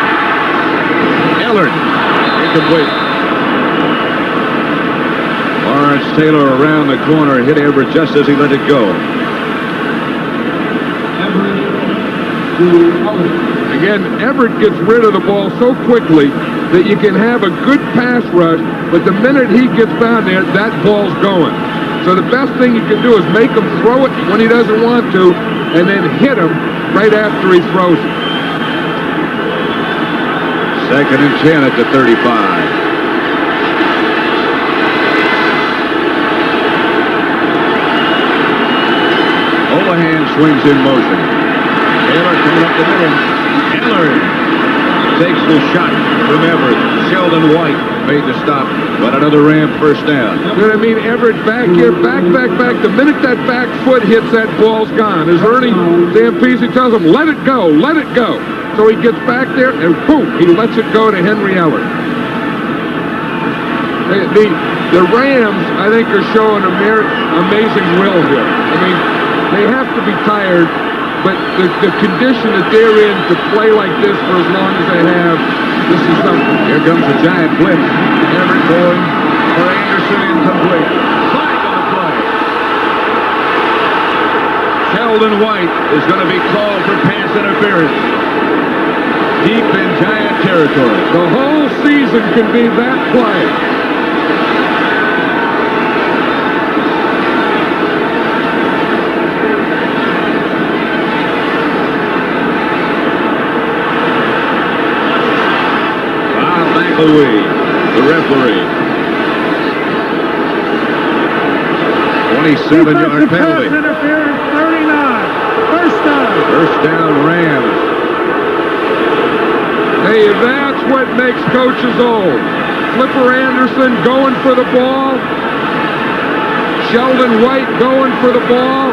Ellard. Incomplete. Lawrence Taylor around the corner, hit Everett just as he let it go. Again, Everett gets rid of the ball so quickly that you can have a good pass rush, but the minute he gets down there, that ball's going. So the best thing you can do is make him throw it when he doesn't want to, and then hit him right after he throws it. 2nd and 10 at the 35. Holohan swings in motion. Taylor coming up the middle. Ellard takes the shot from Everett. Sheldon White made the stop, but another Ram first down. You know what I mean? Everett back here, back. The minute that back foot hits, that ball's gone. As Ernie Zampese tells him, let it go. So he gets back there, and boom, he lets it go to Henry Ellard. The Rams, I think, are showing amazing will here. I mean, they have to be tired, but the condition that they're in to play like this for as long as they have, this is something. Here comes the giant blitz. Everett going for Anderson, incomplete. Flag on the play. Sheldon White is going to be called for pass interference. Deep in Giant territory. The whole season can be that play. Louis, the referee. 27-yard penalty. Pass interference, 39. First down, Rams. Hey, that's what makes coaches old. Flipper Anderson going for the ball. Sheldon White going for the ball.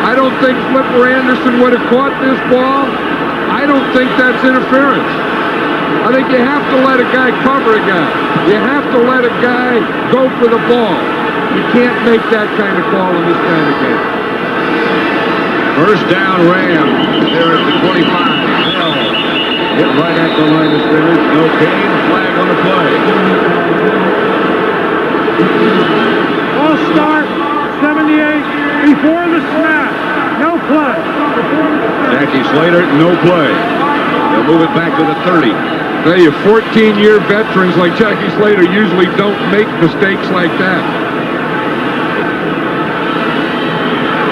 I don't think Flipper Anderson would have caught this ball. I don't think that's interference. I think you have to let a guy cover a guy. You have to let a guy go for the ball. You can't make that kind of call in this kind of game. First down, Rams. They're at the 25. Bell hit right at the line of scrimmage. No gain. Flag on the play. All start, 78, before the snap. No play. Jackie Slater, no play. They'll move it back to the 30. Tell you, 14-year veterans like Jackie Slater usually don't make mistakes like that.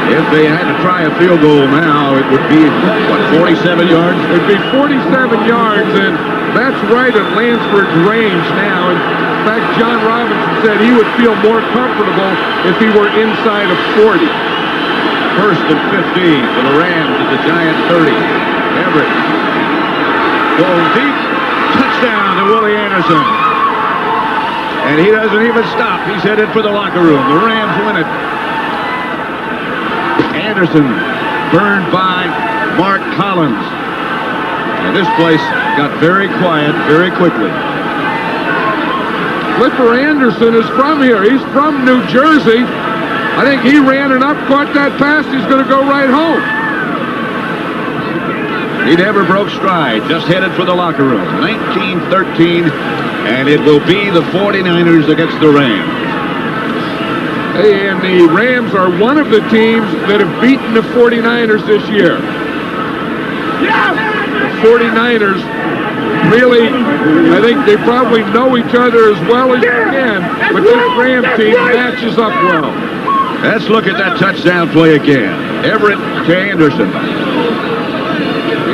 If they had to try a field goal now, it would be, what, 47 yards? It'd be 47 yards, and that's right at Lansford's range now. And in fact, John Robinson said he would feel more comfortable if he were inside of 40. First and 15 for the Rams at the Giant 30. Everett goes deep. Touchdown to Willie Anderson. And he doesn't even stop. He's headed for the locker room. The Rams win it. Anderson burned by Mark Collins. And this place got very quiet very quickly. Flipper Anderson is from here. He's from New Jersey. I think he ran it up, caught that pass. He's going to go right home. He never broke stride, just headed for the locker room. 19-13, and it will be the 49ers against the Rams. Hey, and the Rams are one of the teams that have beaten the 49ers this year. The 49ers really, I think they probably know each other as well as you can, but this Ram team matches up well. Let's look at that touchdown play again. Everett to Anderson.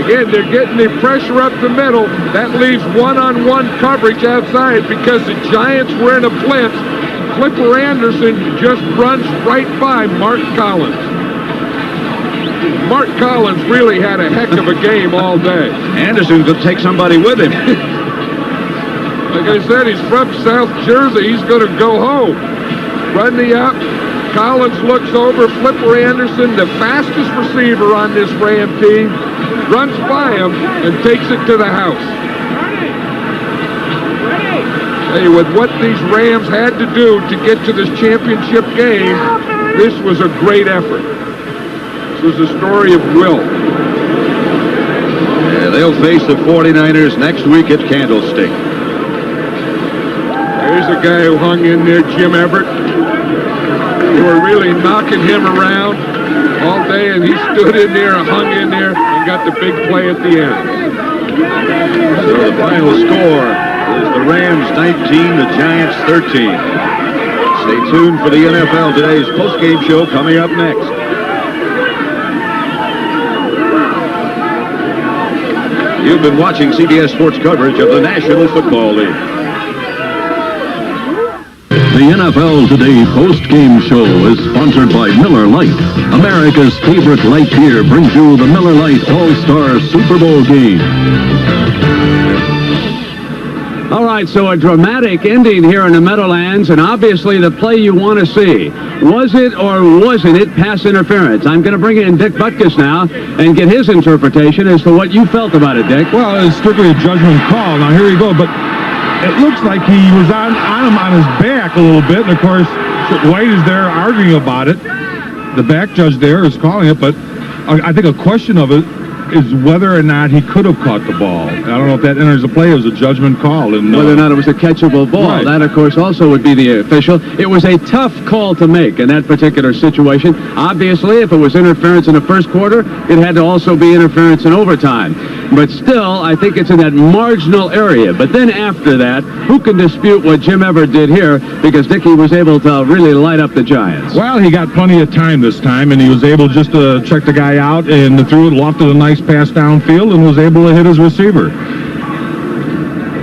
Again, they're getting the pressure up the middle. That leaves one-on-one coverage outside because the Giants were in a blitz. Flipper Anderson just runs right by Mark Collins. Mark Collins really had a heck of a game all day. Anderson could take somebody with him. Like I said, he's from South Jersey. He's going to go home. Run the up, Collins looks over. Flipper Anderson, the fastest receiver on this Ram team, runs by him and takes it to the house. Hey, with what these Rams had to do to get to this championship game, this was a great effort. This was a story of will. Yeah, they'll face the 49ers next week at Candlestick. There's a guy who hung in there, Jim Everett. They were really knocking him around all day, and he stood in there and hung in there and got the big play at the end. So the final score is the Rams 19, the Giants 13. Stay tuned for the NFL Today's postgame show coming up next. You've been watching CBS Sports coverage of the National Football League. The NFL Today post-game show is sponsored by Miller Lite. America's favorite light beer brings you the Miller Lite All-Star Super Bowl game. All right, so a dramatic ending here in the Meadowlands, and obviously the play you want to see. Was it or wasn't it pass interference? I'm going to bring in Dick Butkus now and get his interpretation as to what you felt about it, Dick. Well, it's strictly a judgment call. Now, here you go, but it looks like he was on him on his back a little bit, and of course, White is there arguing about it. The back judge there is calling it, but I think a question of it is whether or not he could have caught the ball. I don't know if that enters the play. It was a judgment call. And, whether or not it was a catchable ball. Right. That, of course, also would be the official. It was a tough call to make in that particular situation. Obviously, if it was interference in the first quarter, it had to also be interference in overtime. But still, I think it's in that marginal area. But then after that, who can dispute what Jim Everett did here? Because Dickey was able to really light up the Giants. Well, he got plenty of time this time, and he was able just to check the guy out and threw it, lofted a nice pass downfield, and was able to hit his receiver.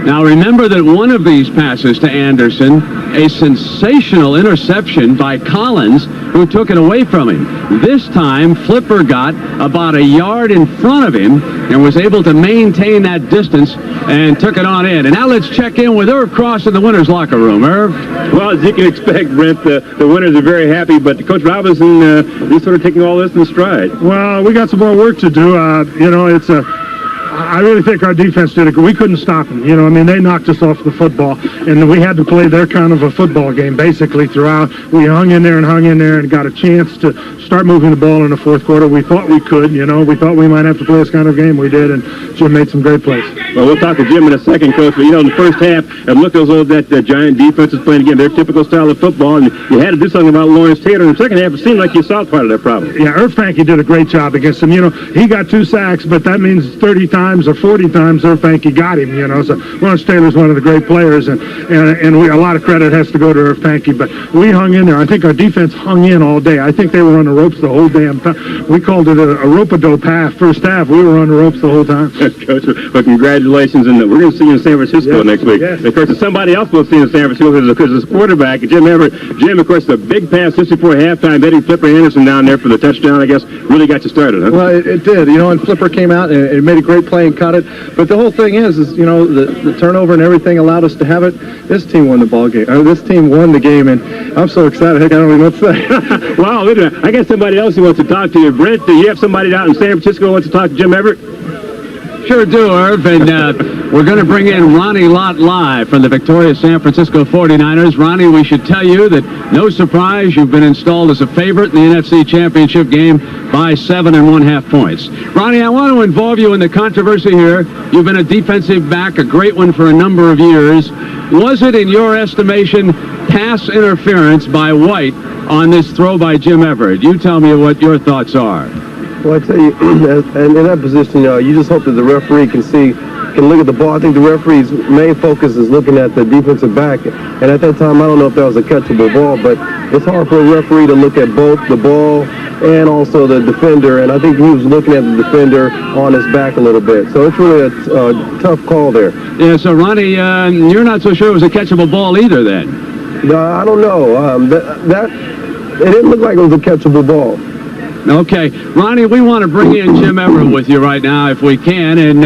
Now remember that one of these passes to Anderson, a sensational interception by Collins, who took it away from him. This time, Flipper got about a yard in front of him and was able to maintain that distance and took it on in. And now let's check in with Irv Cross in the winners' locker room. Irv? Well, as you can expect, Brent, the winners are very happy, but Coach Robinson is sort of taking all this in stride. Well, we got some more work to do. I really think our defense did it. We couldn't stop them. They knocked us off the football, and we had to play their kind of a football game basically throughout. We hung in there and got a chance to start moving the ball in the fourth quarter. We thought we could. We thought we might have to play this kind of game. We did, and Jim made some great plays. Well, we'll talk to Jim in a second, Coach. But, in the first half, it looked as though that Giant defense was playing again their typical style of football, and you had to do something about Lawrence Taylor. In the second half, it seemed like you solved part of that problem. Yeah, Irv Fanke did a great job against him. He got 2 sacks, but that means 30 times or 40 times Irv Fanke got him. So Lawrence Taylor's one of the great players, and a lot of credit has to go to Irv Fanke. But we hung in there. I think our defense hung in all day. I think they were on the ropes the whole damn time. We called it a rope-a-dope half. First half, we were on the ropes the whole time. Coach, well, congratulations, and we're going to see you in San Francisco next week. Yes. Of course, somebody else will see in San Francisco because it's quarterback, Jim Everett. Jim, of course, the big pass just before halftime, hitting Flipper Anderson down there for the touchdown, I guess, really got you started, huh? Well, it did, and Flipper came out and it made a great play and caught it. But the whole thing is the turnover and everything allowed us to have it. This team won the ball game. This team won the game, and I'm so excited. Heck, I don't even know what to say. Wow, wait a minute. I got somebody else who wants to talk to you. Brent, do you have somebody out in San Francisco who wants to talk to Jim Everett? Sure do, Irv, and we're going to bring in Ronnie Lott live from the victorious San Francisco 49ers. Ronnie, we should tell you that, no surprise, you've been installed as a favorite in the NFC Championship game by 7.5 points. Ronnie, I want to involve you in the controversy here. You've been a defensive back, a great one for a number of years. Was it, in your estimation, pass interference by White on this throw by Jim Everett? You tell me what your thoughts are. Well, I tell you, and in that position, you just hope that the referee can look at the ball. I think the referee's main focus is looking at the defensive back. And at that time, I don't know if that was a catchable ball, but it's hard for a referee to look at both the ball and also the defender. And I think he was looking at the defender on his back a little bit. So it's really a tough call there. Yeah, so Ronnie, you're not so sure it was a catchable ball either then? I don't know. It didn't look like it was a catchable ball. Okay. Ronnie, we want to bring in Jim Everett with you right now if we can. And,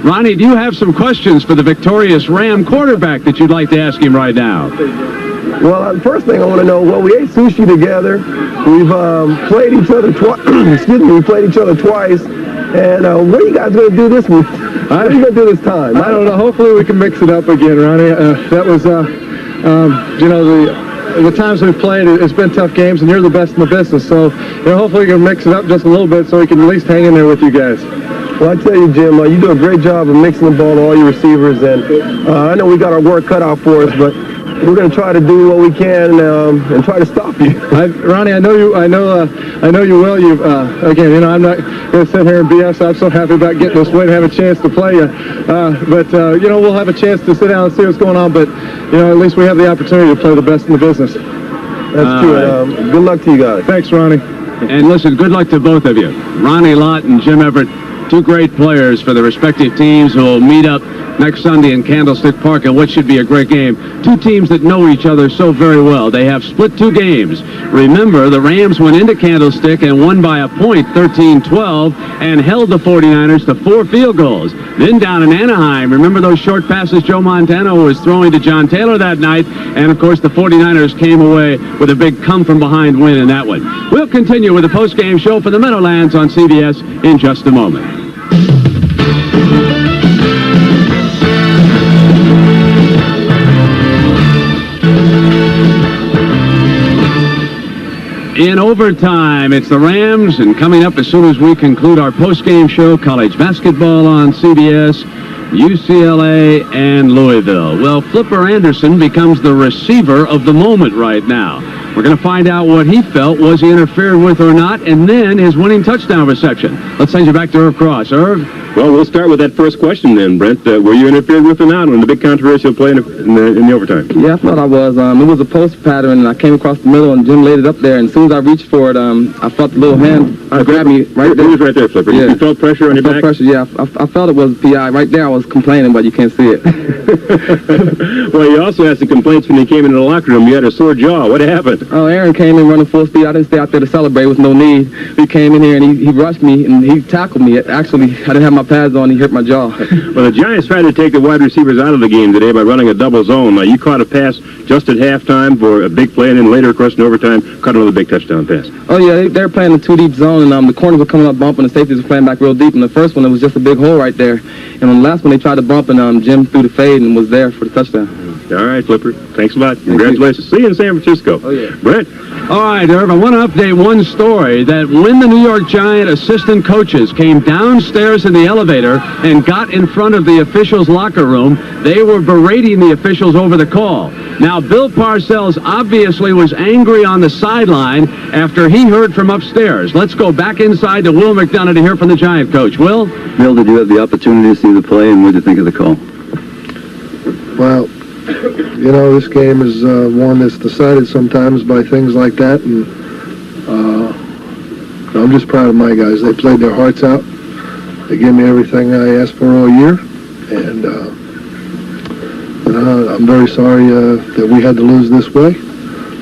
Ronnie, do you have some questions for the victorious Ram quarterback that you'd like to ask him right now? Well, first thing I want to know, well, we ate sushi together. We've played each other twice. Excuse me, we played each other twice. And what are you guys going to do this week? What are you going to do this time? I don't know. Hopefully we can mix it up again, Ronnie. That was, you know, the times we've played, it's been tough games, and you're the best in the business. So, you know, hopefully we can mix it up just a little bit so we can at least hang in there with you guys. Well, I tell you, Jim, you do a great job of mixing the ball to all your receivers, and I know we got our work cut out for us, but we're going to try to do what we can and try to stop you. Ronnie, I know you will. You again, you know, I'm not going to sit here and BS. I'm so happy about getting this win, have a chance to play you. But you know, we'll have a chance to sit down and see what's going on. But you know, at least we have the opportunity to play the best in the business. That's true. Right. Good luck to you guys. Thanks, Ronnie. And listen, good luck to both of you. Ronnie Lott and Jim Everett, two great players for the respective teams who will meet up next Sunday in Candlestick Park in what should be a great game. Two teams that know each other so very well. They have split two games. Remember, the Rams went into Candlestick and won by a point, 13-12, and held the 49ers to 4 field goals. Then down in Anaheim, remember those short passes Joe Montana was throwing to John Taylor that night? And, of course, the 49ers came away with a big come-from-behind win in that one. We'll continue with the post-game show for the Meadowlands on CBS in just a moment. In overtime, it's the Rams, and coming up as soon as we conclude our post-game show, college basketball on CBS, UCLA, and Louisville. Well, Flipper Anderson becomes the receiver of the moment right now. We're going to find out what he felt, was he interfered with or not, and then his winning touchdown reception. Let's send you back to Irv Cross. Irv? Well, we'll start with that first question then, Brent. Were you interfered with or not on the big controversial play in the overtime? Yeah, I thought I was. It was a post pattern, and I came across the middle, and Jim laid it up there. And as soon as I reached for it, I felt the little hand grab me right there. It was right there, Flipper. Yeah. You felt pressure on your back? Pressure, yeah. I felt it was PI. Right there, I was complaining, but you can't see it. Well, you also had some complaints when you came into the locker room. You had a sore jaw. What happened? Oh, Aaron came in running full speed. I didn't stay out there to celebrate with no need. He came in here, and he rushed me, and he tackled me. Actually, I didn't have my pads on. He hurt my jaw. Well, the Giants tried to take the wide receivers out of the game today by running a double zone. Now, you caught a pass just at halftime for a big play, and then later, of course, in overtime, caught another big touchdown pass. Oh, yeah, they were playing a 2-deep zone, and the corners were coming up bumping, the safeties were playing back real deep. And the first one, it was just a big hole right there. And on the last one, they tried to bump, and Jim threw the fade and was there for the touchdown. All right, Flipper. Thanks a lot. Congratulations. See you in San Francisco. Oh, yeah. Brent? All right, Irv, I want to update one story that when the New York Giant assistant coaches came downstairs in the elevator and got in front of the officials' locker room, they were berating the officials over the call. Now, Bill Parcells obviously was angry on the sideline after he heard from upstairs. Let's go back inside to Will McDonough to hear from the Giant coach. Will? Bill, did you have the opportunity to see the play, and what did you think of the call? Well, you know, this game is one that's decided sometimes by things like that, and I'm just proud of my guys. They played their hearts out. They gave me everything I asked for all year, and I'm very sorry that we had to lose this way,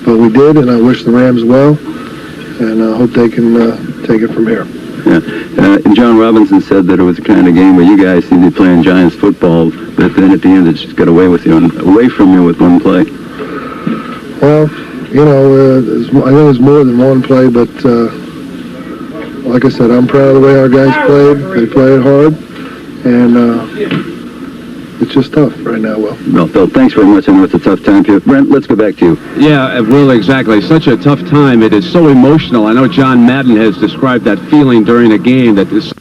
but we did, and I wish the Rams well, and I hope they can take it from here. Yeah, and John Robinson said that it was the kind of game where you guys seemed to be playing Giants football, but then at the end it just got away from you with one play. Well, you know, I know it's more than one play, but like I said, I'm proud of the way our guys played. They played hard, and it's just tough right now, Will. Well, Bill, thanks very much. I know it's a tough time for you. Brent, let's go back to you. Yeah, Will, exactly. Such a tough time. It is so emotional. I know John Madden has described that feeling during a game that is